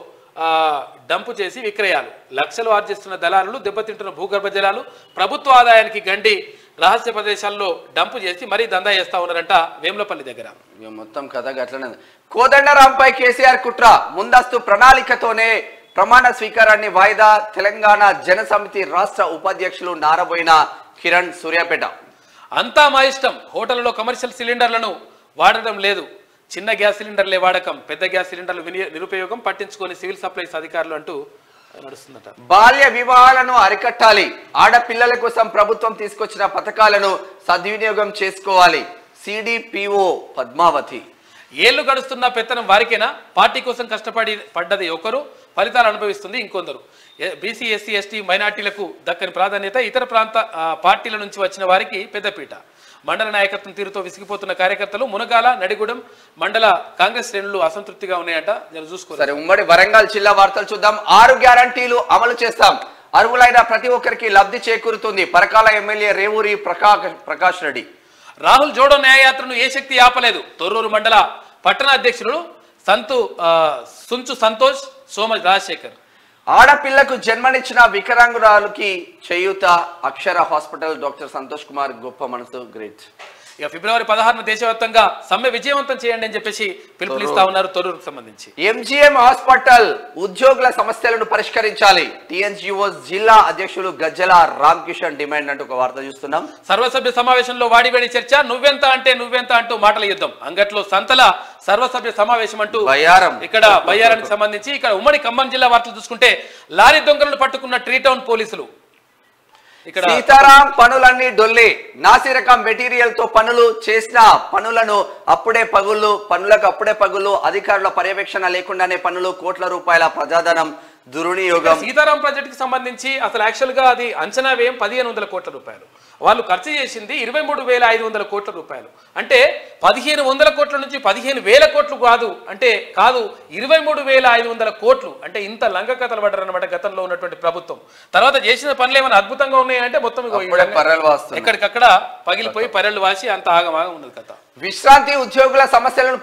డంపు చేసి విక్రయాలు, లక్షలు ఆర్జిస్తున్న దళారులు, దెబ్బతింటున్న భూగర్భ జలాలు, ప్రభుత్వ ఆదాయానికి గండి, రహస్య ప్రదేశాల్లో డంపు చేసి మరీ దందా చేస్తా ఉన్నారంట వేములపల్లి దగ్గర. మొత్తం కథ అట్లనే. కోదండరాంపై కేసీఆర్ కుట్ర, ముందస్తు ప్రణాళికతోనే ప్రమాణ స్వీకారాన్ని వాయిదా, తెలంగాణ జనసమితి రాష్ట్ర ఉపాధ్యక్షులు నారబోయిన కిరణ్ సూర్యాపేట. అంతా మా ఇష్టం, హోటళ్లలో కమర్షియల్ సిలిండర్లను వాడడం లేదు, చిన్న గ్యాస్ సిలిండర్లే వాడకం, పెద్ద గ్యాస్ సిలిండర్లు నిరుపయోగం, పట్టించుకొని సివిల్ సప్లైస్ అధికారులు అంటూ నడుస్తుందట. బాల్య వివాహాలను అరికట్టాలి, ఆడపిల్లల కోసం ప్రభుత్వం తీసుకొచ్చిన పథకాలను సద్వినియోగం చేసుకోవాలి, సిడిపిఓ పద్మావతి. ఏళ్లు గడుస్తున్న పెత్తనం వారికేనా, పార్టీ కోసం పడ్డది ఒకరు, ఫలితాలు అనుభవిస్తుంది ఇంకొందరు. బీసీ, ఎస్సీ, ఎస్టీ, మైనార్టీలకు దక్కని ప్రాధాన్యత, ఇతర ప్రాంత పార్టీల నుంచి వచ్చిన వారికి పెద్దపీట. మండల నాయకత్వం తీరుతో విసిగిపోతున్న కార్యకర్తలు, మునగాల, నడిగూడెం మండల కాంగ్రెస్ శ్రేణులు అసంతృప్తిగా ఉన్నాయట. చూసుకోవాలి. ఉమ్మడి వరంగల్ జిల్లా వార్తలు చూద్దాం. 6 గ్యారంటీలు అమలు చేస్తాం, అర్హులైన ప్రతి ఒక్కరికి లబ్ధి చేకూరుతుంది, పరకాల ఎమ్మెల్యే రేవూరి ప్రకాష్ రెడ్డి. రాహుల్ జోడో న్యాయయాత్రను ఏ శక్తి ఆపలేదు, తొర్రూరు మండల పట్టణ అధ్యక్షుడు సుంచు సంతోష్, సోమ రాజశేఖర్. ఆడపిల్లకు జన్మనిచ్చిన వికలాంగురాలకి చేయూత, అక్షర హాస్పిటల్ డాక్టర్ సంతోష్ కుమార్ గొప్ప మనసు, గ్రేట్. ఇక ఫిబ్రవరి 16న దేశవ్యాప్తంగా సమ్మె విజయవంతం చేయండి అని చెప్పేసి పిలుపునిస్తా ఉన్నారు. తొర్రూరుకు సంబంధించి ఎంజీఎం హాస్పిటల్ ఉద్యోగుల సమస్యలను పరిష్కరించాలి, టీఎన్జిఓ జిల్లా అధ్యక్షులు గజ్జల రామకిషన్ డిమాండ్ అంటూ ఒక వార్త చూస్తున్నాం. సర్వసభ్య సమావేశంలో వాడివేడి చర్చ, నువ్వెంత అంటూ మాటల యుద్ధం, అంగట్లో సంతల సర్వసభ్య సమావేశం అంటూ ఇక్కడ బయ్యారానికి సంబంధించి. ఇక్కడ ఉమ్మడి ఖమ్మం జిల్లా వార్తలు చూసుకుంటే లారీ దొంగలను పట్టుకున్న ట్రీ టౌన్ పోలీసులు. ఇక్కడ సీతారాం పనులన్నీ డొల్లి నాసిరకం మెటీరియల్ తో పనులు చేసిన పనులను పనులకు అప్పుడే పగులు అధికారుల పర్యవేక్షణ లేకుండానే పనులు కోట్ల రూపాయల ప్రజాధనం దుర్వినియోగం. సీతారాం ప్రాజెక్ట్ కి సంబంధించి అసలు యాక్చువల్ గా అది అంచనా వ్యయం 1500 కోట్ల రూపాయలు, వాళ్ళు ఖర్చు చేసింది 23,500 కోట్ల రూపాయలు. అంటే 1500 కోట్ల నుంచి 15,000 కోట్లు కాదు, 23,500 కోట్లు. అంటే ఇంత లంక కథలు పడ్డారన్నమాట గతంలో ఉన్నటువంటి ప్రభుత్వం. తర్వాత చేసిన పనులు ఏమైనా అద్భుతంగా ఉన్నాయంటే మొత్తం ఎక్కడికక్కడ పగిలిపోయి పర్రెలు వాసి అంత ఆగమాగం ఉన్నది కథ. విశ్రాంతి ఉద్యోగుల సమస్యలను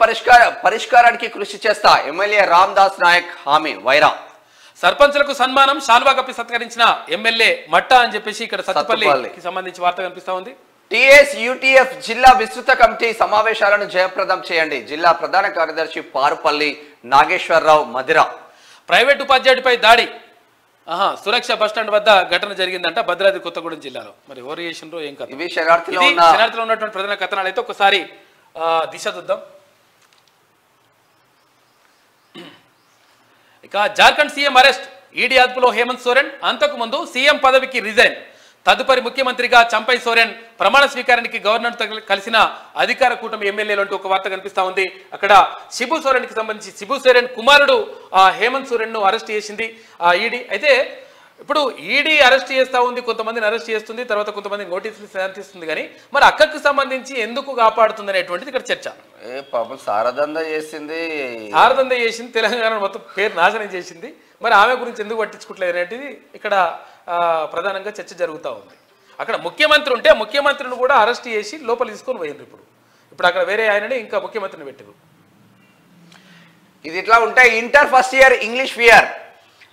పరిష్కారానికి కృషి చేస్తా ఎమ్మెల్యే రామ్దాస్ నాయక్ హామీ. వైరా సర్పంచులకు సన్మానం, శాల్వా కప్పి సత్కరించిన ఎమ్మెల్యే మట్టా అని చెప్పేసి ఇక్కడ సత్తుపల్లికి సంబంధించి వార్త కనిపిస్తా ఉంది. టిఎస్ యూటీఎఫ్ జిల్లా విస్తృత కమిటీ సమావేశాలను జయప్రదం చేయండి. జిల్లా ప్రధాన కార్యదర్శి పారుపల్లి నాగేశ్వరరావు మధిర. ప్రైవేట్ ఉపాధ్యాయుడిపై దాడి, సురక్ష బస్టాండ్ వద్ద ఘటన జరిగిందంట భద్రాద్రి కొత్తగూడెం జిల్లాలో. మరి ఎవరు చేసిండ్రో ఏం కథ. ఇవి శనార్థిలో ఉన్నటువంటి ప్రధాన కథనాలు అయితే ఒకసారి దిశ చూద్దాం. ఇక జార్ఖండ్ సీఎం అరెస్ట్, ఈడీ అదుపులో హేమంత్ సోరెన్. అంతకు ముందు సీఎం పదవికి రిజైన్, తదుపరి ముఖ్యమంత్రిగా చంపై సోరెన్ ప్రమాణ స్వీకారానికి గవర్నర్తో కలిసిన అధికార కూటమి ఎమ్మెల్యేలు అంటూ ఒక వార్త కనిపిస్తా ఉంది. అక్కడ శిబు సోరెన్ కి సంబంధించి శిబు సోరెన్ కుమారుడు హేమంత్ సోరెన్ ను అరెస్ట్ చేసింది ఈడీ. అయితే ఇప్పుడు ఈడీ అరెస్ట్ చేస్తా ఉంది, కొంతమందిని అరెస్ట్ చేస్తుంది, తర్వాత కొంతమంది నోటీసులు శాంతిస్తుంది. కానీ మరి అక్కకు సంబంధించి ఎందుకు కాపాడుతుంది అనేటువంటిది ఇక్కడ చర్చ. సారదంద చేసింది, తెలంగాణ మొత్తం పేరు నాశనం చేసింది. మరి ఆమె గురించి ఎందుకు పట్టించుకోవట్లేదు అనేటిది ఇక్కడ ప్రధానంగా చర్చ జరుగుతూ ఉంది. అక్కడ ముఖ్యమంత్రి ఉంటే ముఖ్యమంత్రిని కూడా అరెస్ట్ చేసి లోపల తీసుకొని పోయింది. ఇప్పుడు అక్కడ వేరే ఆయనని ఇంకా ముఖ్యమంత్రిని పెట్టారు. ఇది ఇట్లా ఉంటే inter first year English fear,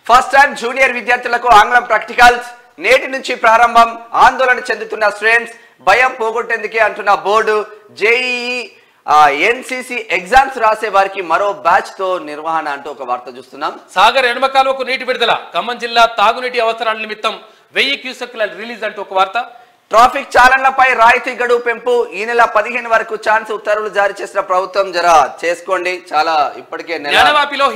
first and junior విద్యార్థులకు ఆంగ్లం ప్రాక్టికల్స్ నేటి నుంచి ప్రారంభం. ఆందోళన చెందుతున్న స్టూడెంట్స్ భయం పోగొట్టేందుకే అంటున్న బోర్డు. జేఈఈ ఎన్సీసీ ఎగ్జామ్స్ రాసే వారికి మరో బ్యాచ్ తో నిర్వహణ అంటూ ఒక వార్త చూస్తున్నాం. సాగర్ ఎడమ కాలువకు నీటి విడుదల, ఖమ్మం జిల్లా తాగునీటి అవసరాల నిమిత్తం 1000 క్యూసెక్ల రిలీజ్ అంటూ ఒక వార్త. ట్రాఫిక్ చాలన్లపై రాయితీ గడువు పెంపు, ఈ నెల 15 వరకు ఛాన్స్ ఉత్తర్వులు జారీ చేసిన ప్రభుత్వం. జర చేసుకోండి, చాలా ఇప్పటికే. జ్ఞానవాపిలో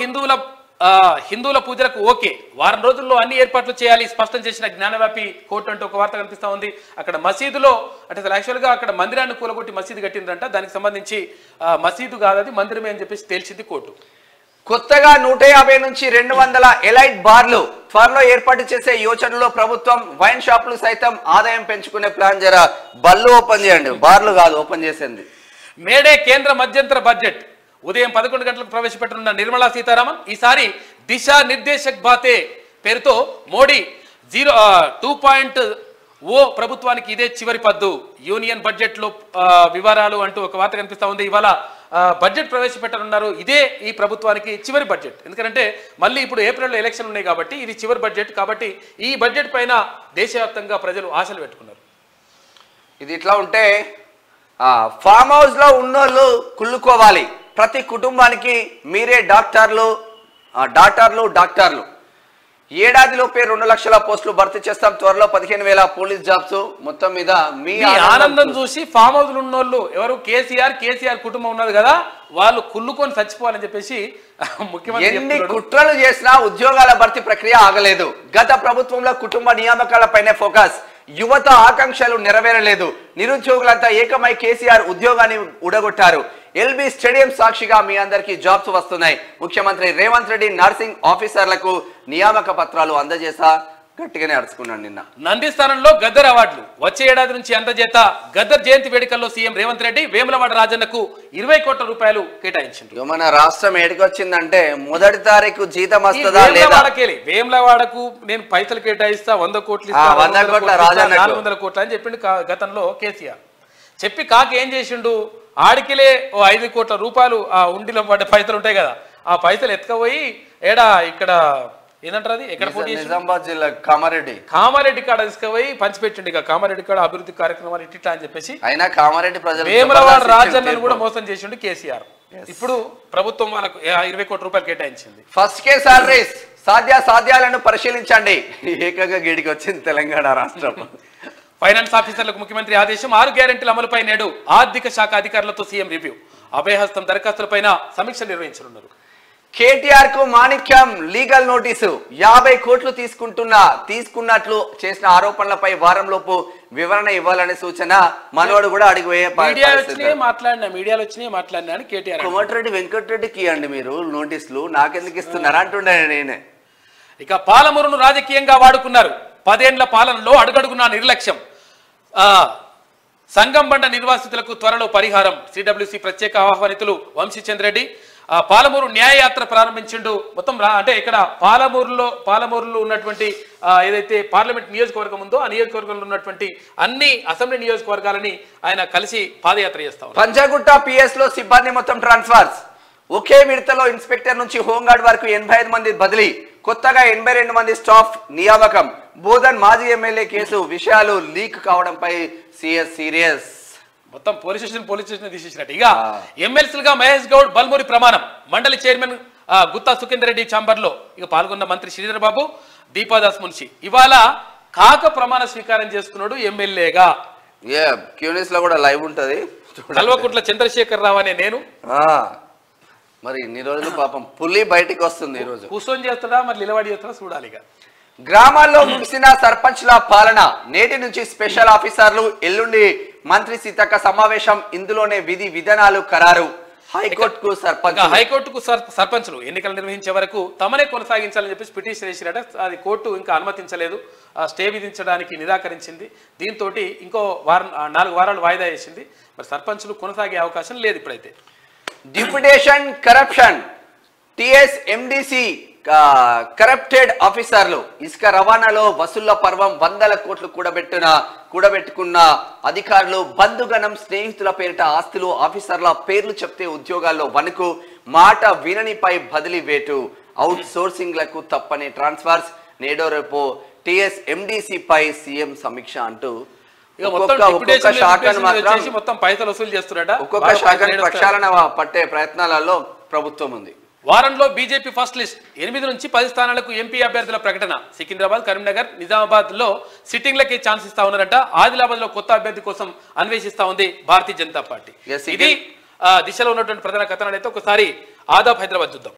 హిందువుల పూజలకు ఓకే, వారం రోజుల్లో అన్ని ఏర్పాట్లు చేయాలి స్పష్టం చేసిన జ్ఞానవాపి కోర్టు అంటూ ఒక వార్త కనిపిస్తా ఉంది. అక్కడ మసీదులో అంటే అసలు యాక్చువల్గా అక్కడ మందిరాన్ని కూలగొట్టి మసీదు కట్టిందంట, దానికి సంబంధించి మసీదు కాదు అది మందిరమే అని చెప్పేసి తేల్చింది కోర్టు. కొత్తగా 150 నుంచి 200 ఎలైట్ బార్లు త్వరలో ఏర్పాటు చేసే యోచనలో ప్రభుత్వం. వైన్ షాపులు సైతం ఆదాయం పెంచుకునే ప్లాన్. జర బళ్ళు ఓపెన్ చేయండి, బార్లు కాదు ఓపెన్ చేసింది. మేడే కేంద్ర మధ్యంతర బడ్జెట్ ఉదయం 11 గంటలకు ప్రవేశపెట్టనున్న నిర్మలా సీతారామన్. ఈసారి దిశా నిర్దేశక్ బాతే పేరుతో మోడీ 2.0 ప్రభుత్వానికి ఇదే చివరి పద్దు. యూనియన్ బడ్జెట్ లో వివరాలు అంటూ ఒక వార్త కనిపిస్తా ఉంది. ఇవాళ బడ్జెట్ ప్రవేశపెట్టనున్నారు. ఇదే ఈ ప్రభుత్వానికి చివరి బడ్జెట్. ఎందుకంటే మళ్ళీ ఇప్పుడు ఏప్రిల్లో ఎలక్షన్ ఉన్నాయి కాబట్టి ఇది చివరి బడ్జెట్. కాబట్టి ఈ బడ్జెట్ పైన దేశవ్యాప్తంగా ప్రజలు ఆశలు పెట్టుకున్నారు. ఇది ఇట్లా ఉంటే ఫామ్ హౌస్ లో ఉన్నోళ్ళు కుళ్ళుకోవాలి. ప్రతి కుటుంబానికి మీరే డాక్టర్లు. ఏడాదిలోపే 2 లక్షల పోస్టులు భర్తీ చేస్తాం. త్వరలో 15,000 పోలీస్ జాబ్స్. మొత్తం మీద మీ ఆనందం చూసి ఫామ్ హౌస్ లో ఉన్నోళ్ళు ఎవరు కేసీఆర్ కుటుంబం ఉన్నది కదా, వాళ్ళు కుళ్ళుకొని చచ్చిపోవాలని చెప్పేసి ముఖ్యమంత్రి ఎన్ని కుట్రలు చేసినా ఉద్యోగాల భర్తీ ప్రక్రియ ఆగలేదు. గత ప్రభుత్వంలో కుటుంబ నియామకాలపైనే ఫోకస్. యువత ఆకాంక్షలు నెరవేరలేదు. నిరుద్యోగులంతా ఏకమై కేసీఆర్ ఉద్యోగాన్ని ఉడగొట్టారు. ఎల్బీ స్టేడియం సాక్షిగా మీ అందరికీ జాబ్స్ వస్తున్నాయి. ముఖ్యమంత్రి రేవంత్ రెడ్డి నర్సింగ్ ఆఫీసర్లకు నియామక పత్రాలు అందజేసా గట్టిగానే అరుచుకున్నాడు నిన్న. నంది స్థానంలో గద్దర్ అవార్డులు వచ్చే ఏడాది నుంచి అందజేత. గద్దర్ జయంతి వేడుకల్లో సీఎం రేవంత్ రెడ్డి వేములవాడ రాజన్నకు 20 కోట్ల రూపాయలు కేటాయించారు. మన రాష్ట్రం ఏడికొచ్చిందంటే మొదటి తారీఖు జీతం వస్తుందా లేదా? వేములవాడకు నేను పైసలు కేటాయిస్తా 100 కోట్లు 400 కోట్లు అని చెప్పిండు గతంలో కేసీఆర్. చెప్పి కాక ఏం చేసిండు, ఆడికిలే 5 కోట్ల రూపాయలు ఆ ఉండిలో పడ్డ పైసలు ఉంటాయి కదా, ఆ పైసలు ఎత్తుకపోయి ఇక్కడ ఏంటంటారు అది ఎక్కడ పోటీ నిజామాబాద్ జిల్లా కామారెడ్డి కాడ తీసుకుపోయి పంచిపెట్టిండు. ఇక కామారెడ్డి కాడ అభివృద్ధి కార్యక్రమాలు ఇట్లా అని చెప్పేసి అయినా కామారెడ్డి ప్రజలు వేములవాడ రాజన్నను కూడా మోసం చేసిండు కేసీఆర్. ఇప్పుడు ప్రభుత్వం వాళ్ళకు 20 కోట్ల రూపాయలు కేటాయించింది. ఫస్ట్ కే సాలరీస్ సాధ్యాలను పరిశీలించండి. ఏకంగా గీడికి వచ్చింది తెలంగాణ రాష్ట్రం. ఫైనాన్స్ ఆఫీసర్లకు ముఖ్యమంత్రి ఆదేశం. 6 గ్యారెంటీల అమలుపై నేడు ఆర్థిక శాఖ అధికారులతో సీఎం రివ్యూ. అభయహస్తం దరఖాస్తులపైన సమీక్ష నిర్వహించనున్నారు. కేటీఆర్ కు మాణిక్యం లీగల్ నోటీసు 50 కోట్లు తీసుకున్నట్లు చేసిన ఆరోపణలపై వారంలోపు వివరణ ఇవ్వాలనే సూచన. మనోడు కూడా అడిగిపోయే మీడియాలో వచ్చినాయి మాట్లాడినా అని కేటీఆర్. కోమటిరెడ్డి వెంకటరెడ్డికి ఇవ్వండి మీరు నోటీసులు, నాకెందుకు ఇస్తున్నారు అంటుండే నేనే. ఇక పాలమూరును రాజకీయంగా వాడుకున్నారు. 10 ఏళ్ల పాలనలో అడుగడుగునా నిర్లక్ష్యం. సంగంబండ నిర్వాసితులకు త్వరలో పరిహారం. సిడబ్ల్యూసి ప్రత్యేక ఆహ్వానితులు వంశీచంద్రెడ్డి పాలమూరు న్యాయయాత్ర ప్రారంభించిండు. మొత్తం అంటే ఇక్కడ పాలమూరులో ఉన్నటువంటి ఏదైతే పార్లమెంట్ నియోజకవర్గం ఉందో ఆ నియోజకవర్గంలో ఉన్నటువంటి అన్ని అసెంబ్లీ నియోజకవర్గాలని ఆయన కలిసి పాదయాత్ర చేస్తాం. పంజాగుట్ట పిఎస్ లో సిబ్బంది మొత్తం ట్రాన్స్ఫర్స్. ఒకే విడతలో ఇన్స్పెక్టర్ నుంచి హోంగార్డ్ వరకు 85 మంది బదిలీ. కొత్తగా 82 మంది స్టాఫ్ నియామకం. బోధన్ మాజీ ఎమ్మెల్యే కేసు విషయాలు లీక్ కావడంపై సిఎస్ సీరియస్. మొత్తం పోలీస్ స్టేషన్ తీసేసినట్టు. ఇక ఎమ్మెల్సీలుగా మహేష్ గౌడ్, బల్మూరి ప్రమాణం. మండలి చైర్మన్ గుత్తా సుఖేందర్ రెడ్డి ఛాంబర్లో ఇక పాల్గొన్న మంత్రి శ్రీధర్ బాబు, దీపాదాస్ మున్షి ఇవాళ కాక ప్రమాణ స్వీకారం చేసుకున్నాడు ఎమ్మెల్యేగా. క్యూనిస్ లో కూడా లైవ్ ఉంటది. కల్వకుంట్ల చంద్రశేఖర్ రావు అనే నేను మరి ఇన్ని రోజులు పాపం పులి బయటికి వస్తుంది. ఈ రోజు కూర్చొని చేస్తాడా మరి నిలబడి చేస్తాడా చూడాలి. ఇక గ్రామాల్లో ముగిసిన సర్పంచ్ల పాలన. నేటి నుంచి స్పెషల్ ఆఫీసర్లు, ఎల్లుండి మంత్రి సీతక్క సమావేశం. ఇందులోనే విధి విధానాలు ఖరారు. హైకోర్టుకు సర్పంచ్లు ఎన్నికలు నిర్వహించే వరకు తమనే కొనసాగించాలని చెప్పేసి పిటిషన్ వేసిరట. అది కోర్టు ఇంకా అనుమతించలేదు, స్టే విధించడానికి నిరాకరించింది. దీంతో ఇంకో 4 వారాలు వాయిదా వేసింది. మరి సర్పంచ్లు కొనసాగే అవకాశం లేదు ఇప్పుడైతే. Deputation corruption. టిఎస్ఎండిసి కరప్టెడ్ ఆఫీసర్లు. ఇసుక రవాణాలో వసూళ్ల పర్వం. 100 కోట్లు కూడబెట్టుకున్న అధికారులు. బంధుగణం, స్నేహితుల పేరిట ఆస్తులు. ఆఫీసర్ల పేర్లు చెప్తే ఉద్యోగాల్లో వణుకు. మాట విననిపై బదిలీ వేటు. అవుట్ సోర్సింగ్ లకు తప్పని ట్రాన్స్ఫర్స్. నేడో రేపు టిఎస్ఎండిసి పై సీఎం సమీక్ష అంటూ ఒక్కొక్క శాఖను మాత్రం మొత్తం పైసలు వసూలు చేస్తున్నారట. ఒక్కొక్క శాఖను ప్రక్షాళన పట్టే ప్రయత్నాలలో ప్రభుత్వం ఉంది. వారంలో బీజేపీ ఫస్ట్ లిస్ట్. 8 నుంచి 10 స్థానాలకు ఎంపీ అభ్యర్థుల ప్రకటన. సికింద్రాబాద్, కరీంనగర్, నిజామాబాద్ లో సిట్టింగ్లకి ఛాన్స్ ఇస్తా ఉన్నారట. ఆదిలాబాద్ లో కొత్త అభ్యర్థి కోసం అన్వేషిస్తా ఉంది భారతీయ జనతా పార్టీ. ఇది దిశలో ఉన్నటువంటి ప్రధాన కథనాలు అయితే ఒకసారి ఆదాబ్ హైదరాబాద్ చూద్దాం.